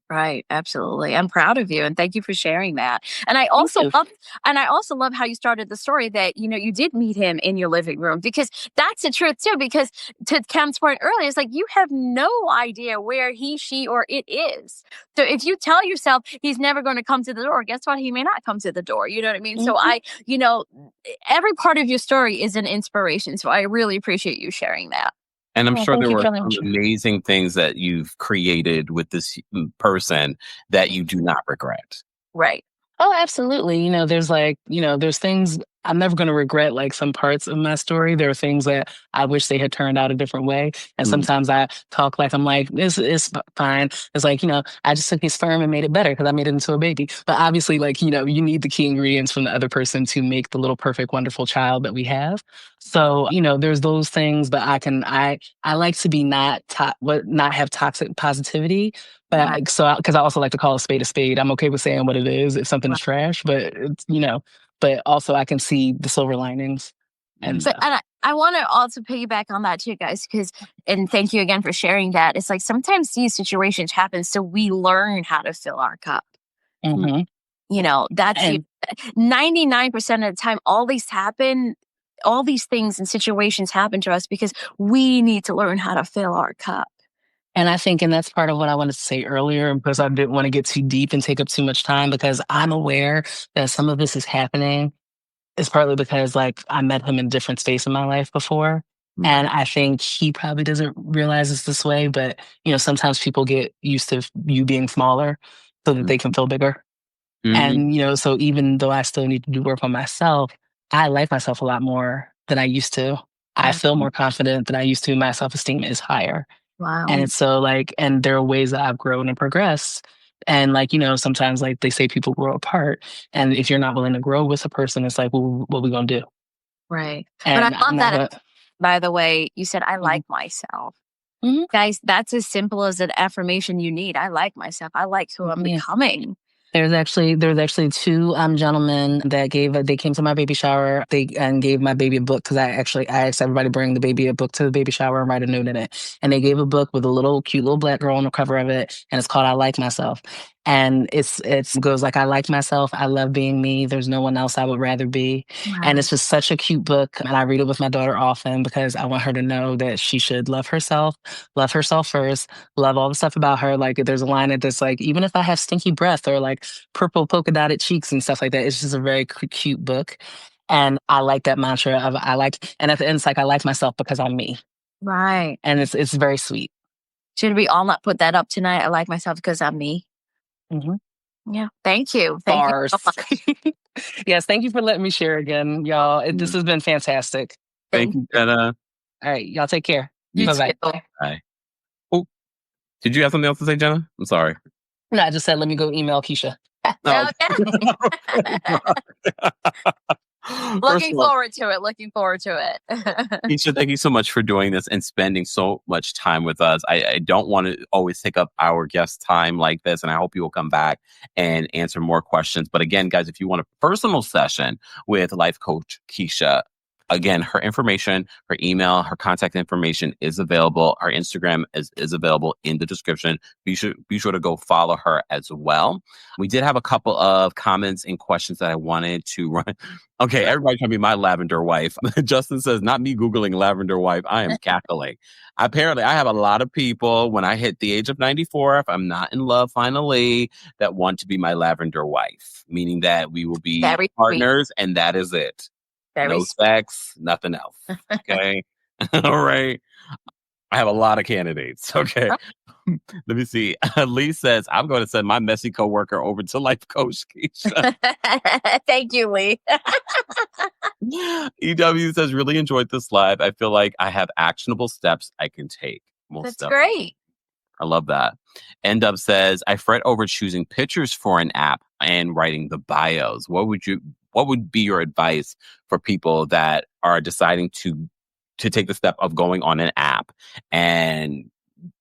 S3: Right, absolutely. I'm proud of you, and thank you for sharing that. And I also love how you started the story that you did meet him in your living room, because that's the truth too. Because to Cam's point earlier, it's you have no idea where he, she, or it is. So if you tell yourself he's never going to come to the door, guess what? He may not come to the door. You know what I mean? So every part of your story is an inspiration. So I really appreciate you sharing that.
S2: And I'm sure there were some amazing things that you've created with this person that you do not regret.
S3: Right.
S4: Oh, absolutely. There's there's things I'm never going to regret like some parts of my story. There are things that I wish they had turned out a different way. And sometimes I talk like I'm like, this is fine. It's like, I just took his sperm and made it better because I made it into a baby. But obviously, like, you need the key ingredients from the other person to make the little perfect, wonderful child that we have. So, there's those things, but I like to be not have toxic positivity. But because I also like to call a spade. I'm okay with saying what it is if something is trash, but it's, but also I can see the silver linings. And
S3: I want to also piggyback on that too, guys, and thank you again for sharing that. It's like sometimes these situations happen so we learn how to fill our cup. That's 99% of the time, all these things and situations happen to us because we need to learn how to fill our cup.
S4: And I think, and that's part of what I wanted to say earlier, because I didn't want to get too deep and take up too much time, because I'm aware that some of this is happening. It's partly because like I met him in a different space in my life before. And I think he probably doesn't realize it's this way, but sometimes people get used to you being smaller so that they can feel bigger. And, so even though I still need to do work on myself, I like myself a lot more than I used to. I feel more confident than I used to. My self-esteem is higher.
S3: Wow.
S4: And so and there are ways that I've grown and progressed. And sometimes like they say people grow apart. And if you're not willing to grow with a person, it's like, well, what are we going to do?
S3: Right.
S4: And
S3: but I love that. By the way, you said, I like myself. Guys, that's as simple as an affirmation you need. I like myself. I like who I'm becoming.
S4: There's actually two gentlemen that they came to my baby shower. They gave my baby a book because I asked everybody to bring the baby a book to the baby shower and write a note in it. And they gave a book with a cute little black girl on the cover of it, and it's called I Like Myself. And it goes like, I like myself. I love being me. There's no one else I would rather be. Wow. And it's just such a cute book. And I read it with my daughter often because I want her to know that she should love herself first, love all the stuff about her. Like there's a line that's like, even if I have stinky breath or like purple polka dotted cheeks and stuff like that, it's just a very cute book. And I like that mantra of and at the end it's like, I like myself because I'm me.
S3: Right.
S4: And it's very sweet.
S3: Should we all not put that up tonight? I like myself because I'm me. Yeah. Thank you. Thank you so much.
S4: Yes. Thank you for letting me share again, y'all. This has been fantastic.
S1: Thank you, Jenna.
S4: All right. Y'all take care.
S3: Bye-bye.
S1: Bye. Oh, did you have something else to say, Jenna? I'm sorry.
S4: No, I just said, let me go email Keisha.
S3: Looking forward to it.
S1: Keisha, thank you so much for doing this and spending so much time with us. I don't want to always take up our guest time like this, and I hope you will come back and answer more questions. But again, guys, if you want a personal session with life coach Keisha, again, her information, her email, her contact information is available. Her Instagram is available in the description. Be sure to go follow her as well. We did have a couple of comments and questions that I wanted to run. Okay, everybody trying to be my lavender wife. Justin says, not me Googling lavender wife. I am cackling. Apparently, I have a lot of people when I hit the age of 94, if I'm not in love finally, that want to be my lavender wife, meaning that we will be partners and that is it. No sex, nothing else. Okay. All right. I have a lot of candidates. Okay. Let me see. Lee says, I'm going to send my messy coworker over to life coach Keisha.
S3: Thank you, Lee.
S1: EW says, really enjoyed this live. I feel like I have actionable steps I can take.
S3: That's great.
S1: I love that. N-Dub says, I fret over choosing pictures for an app and writing the bios. What would be your advice for people that are deciding to take the step of going on an app and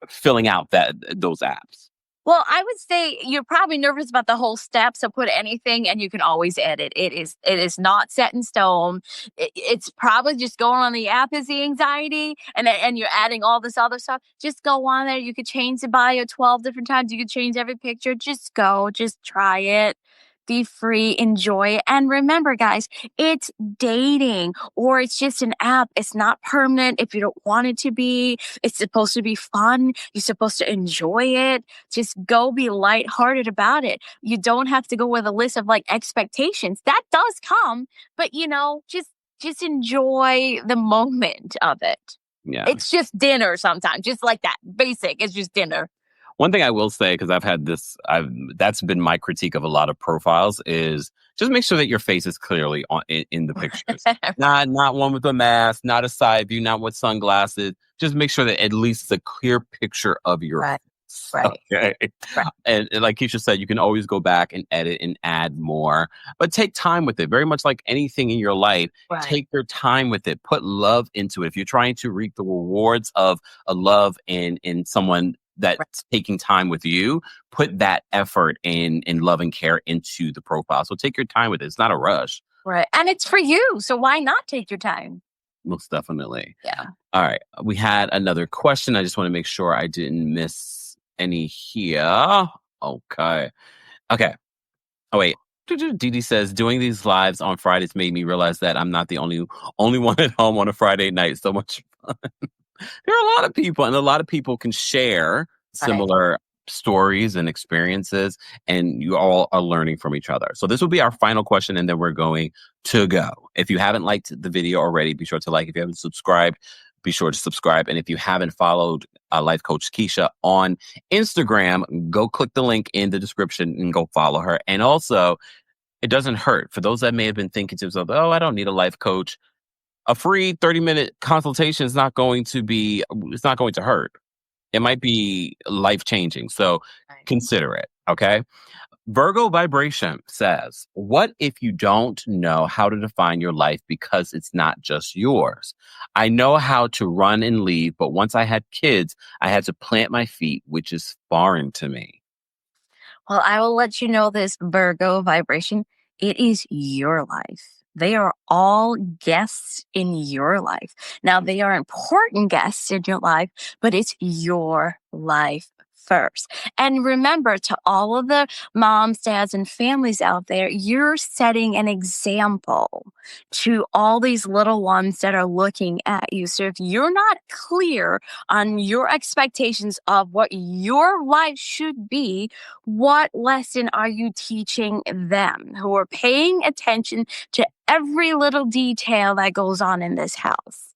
S1: filling out those apps?
S3: Well, I would say you're probably nervous about the whole step. So put anything and you can always edit. It is not set in stone. It's probably just going on the app is the anxiety. And you're adding all this other stuff. Just go on there. You could change the bio 12 different times. You could change every picture. Just try it. Be free, enjoy it. And remember, guys, it's dating or it's just an app. It's not permanent if you don't want it to be. It's supposed to be fun. You're supposed to enjoy it. Just go be lighthearted about it. You don't have to go with a list of like expectations. That does come, but just enjoy the moment of it.
S1: Yeah.
S3: It's just dinner sometimes, just like that. Basic. It's just dinner.
S1: One thing I will say, because I've had this, that's been my critique of a lot of profiles is just make sure that your face is clearly in the pictures. Not one with a mask, not a side view, not with sunglasses. Just make sure that at least it's a clear picture of your
S3: Right.
S1: face.
S3: Right.
S1: Okay.
S3: Right.
S1: And like Keisha said, you can always go back and edit and add more, but take time with it. Very much like anything in your life,
S3: Right.
S1: take your time with it. Put love into it. If you're trying to reap the rewards of a love in someone that's taking time with you, put that effort in love and care into the profile. So take your time with it. It's not a rush.
S3: Right. And it's for you. So why not take your time?
S1: Most definitely.
S3: Yeah.
S1: All right. We had another question. I just want to make sure I didn't miss any here. Okay. Oh, wait. Didi says, doing these lives on Fridays made me realize that I'm not the only one at home on a Friday night. So much fun. There are a lot of people, and a lot of people can share similar stories and experiences, and you all are learning from each other. So this will be our final question, and then we're going to go. If you haven't liked the video already, be sure to like. If you haven't subscribed, be sure to subscribe. And if you haven't followed Life Coach Keisha on Instagram, go click the link in the description and go follow her. And also, it doesn't hurt. For those that may have been thinking to themselves, oh, I don't need a life coach. A free 30-minute consultation is not going to hurt. It might be life-changing. So consider it, okay? Virgo Vibration says, what if you don't know how to define your life because it's not just yours? I know how to run and leave, but once I had kids, I had to plant my feet, which is foreign to me.
S3: Well, I will let you know this, Virgo Vibration. It is your life. They are all guests in your life. Now, they are important guests in your life, but it's your life first. And remember, to all of the moms, dads, and families out there, you're setting an example to all these little ones that are looking at you. So if you're not clear on your expectations of what your life should be, what lesson are you teaching them who are paying attention to every little detail that goes on in this house?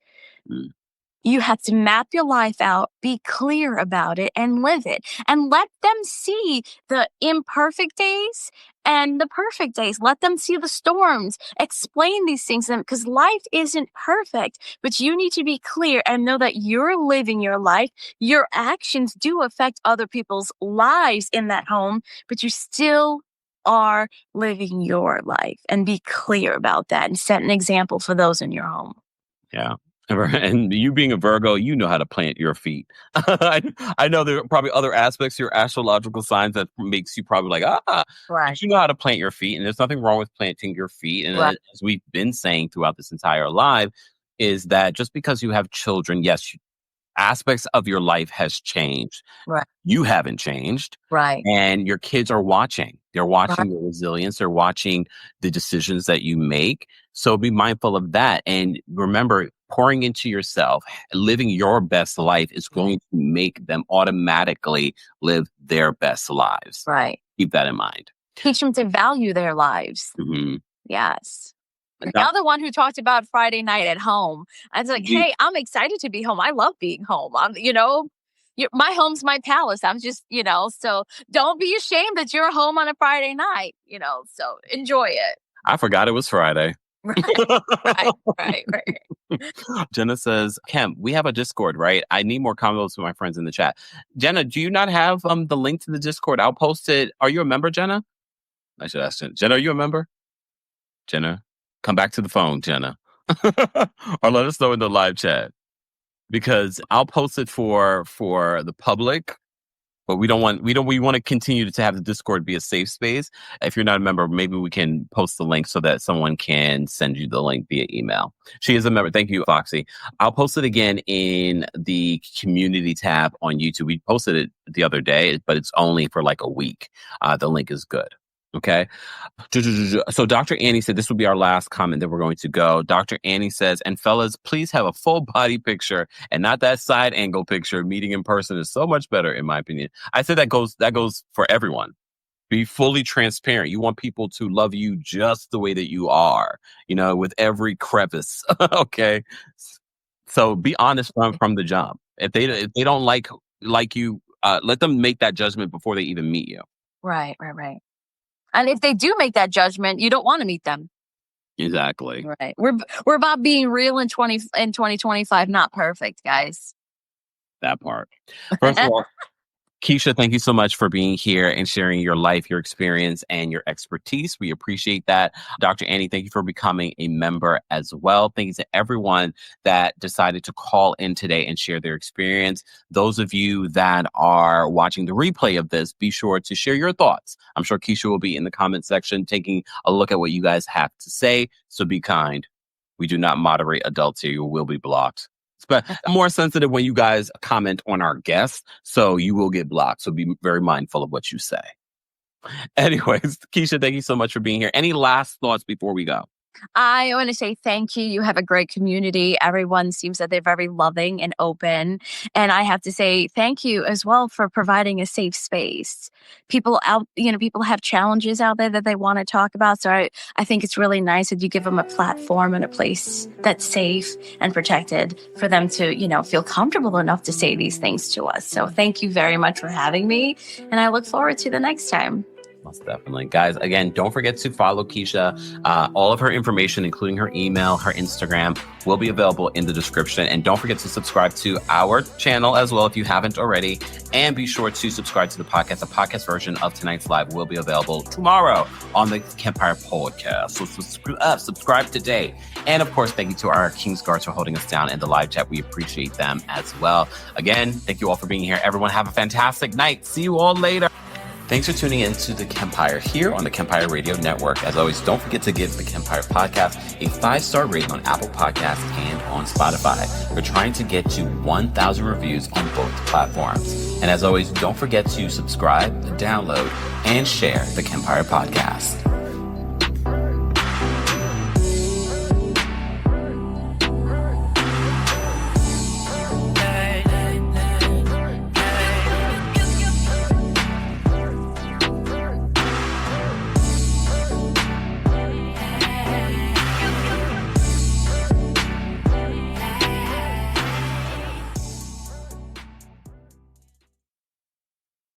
S3: You have to map your life out, be clear about it, and live it. And let them see the imperfect days and the perfect days. Let them see the storms. Explain these things to them, because life isn't perfect, but you need to be clear and know that you're living your life. Your actions do affect other people's lives in that home, but you still are living your life. And be clear about that and set an example for those in your home.
S1: Yeah. And you being a Virgo, you know how to plant your feet. I know there are probably other aspects to your astrological signs that makes you probably like, but you know how to plant your feet. And there's nothing wrong with planting your feet. And as we've been saying throughout this entire live, is that just because you have children, yes, aspects of your life has changed.
S3: Right.
S1: You haven't changed.
S3: Right.
S1: And your kids are watching. They're watching your resilience. They're watching the decisions that you make. So be mindful of that. And remember, pouring into yourself, living your best life is going to make them automatically live their best lives.
S3: Right.
S1: Keep that in mind.
S3: Teach them to value their lives.
S1: Mm-hmm.
S3: Yes. You're the one who talked about Friday night at home. I was like, hey, I'm excited to be home. I love being home. My home's my palace. I'm just, so don't be ashamed that you're home on a Friday night, so enjoy it.
S1: I forgot it was Friday.
S3: Right.
S1: Jenna says, Kemp, we have a Discord, right? I need more comments from my friends in the chat. Jenna, do you not have the link to the Discord? I'll post it. Are you a member, Jenna? I should ask Jenna. Jenna, are you a member? Jenna, come back to the phone, Jenna. Or let us know in the live chat. Because I'll post it for the public, but we want to continue to have the Discord be a safe space. If you're not a member, maybe we can post the link so that someone can send you the link via email. She is a member. Thank you, Foxy. I'll post it again in the community tab on YouTube. We posted it the other day, but it's only for like a week. The link is good. Okay. So Dr. Annie said this will be our last comment that we're going to go. Dr. Annie says, and fellas, please have a full body picture and not that side angle picture. Meeting in person is so much better, in my opinion. I said that goes for everyone. Be fully transparent. You want people to love you just the way that you are, with every crevice. Okay. So be honest from the jump. If they don't like you, let them make that judgment before they even meet you.
S3: Right. And if they do make that judgment, you don't want to meet them.
S1: Exactly.
S3: Right. We're about being real in 2025, not perfect, guys.
S1: That part. First of all, Keisha, thank you so much for being here and sharing your life, your experience, and your expertise. We appreciate that. Dr. Annie, thank you for becoming a member as well. Thank you to everyone that decided to call in today and share their experience. Those of you that are watching the replay of this, be sure to share your thoughts. I'm sure Keisha will be in the comment section taking a look at what you guys have to say. So be kind. We do not moderate adults here. You will be blocked. But I'm more sensitive when you guys comment on our guests, so you will get blocked. So be very mindful of what you say. Anyways, Keisha, thank you so much for being here. Any last thoughts before we go?
S3: I want to say thank you. You have a great community. Everyone seems that they're very loving and open. And I have to say thank you as well for providing a safe space. People have challenges out there that they want to talk about. So I think it's really nice that you give them a platform and a place that's safe and protected for them to, feel comfortable enough to say these things to us. So thank you very much for having me. And I look forward to the next time.
S1: Most definitely. Guys, again, don't forget to follow Keisha. All of her information, including her email, her Instagram, will be available in the description. And don't forget to subscribe to our channel as well if you haven't already. And be sure to subscribe to the podcast. The podcast version of tonight's live will be available tomorrow on the Kempire podcast. So subscribe today. And of course, thank you to our King's Guards for holding us down in the live chat. We appreciate them as well. Again, thank you all for being here. Everyone have a fantastic night. See you all later. Thanks for tuning in to the Kempire here on the Kempire Radio Network. As always, don't forget to give the Kempire podcast a 5-star rating on Apple Podcasts and on Spotify. We're trying to get to 1,000 reviews on both platforms. And as always, don't forget to subscribe, download, and share the Kempire podcast.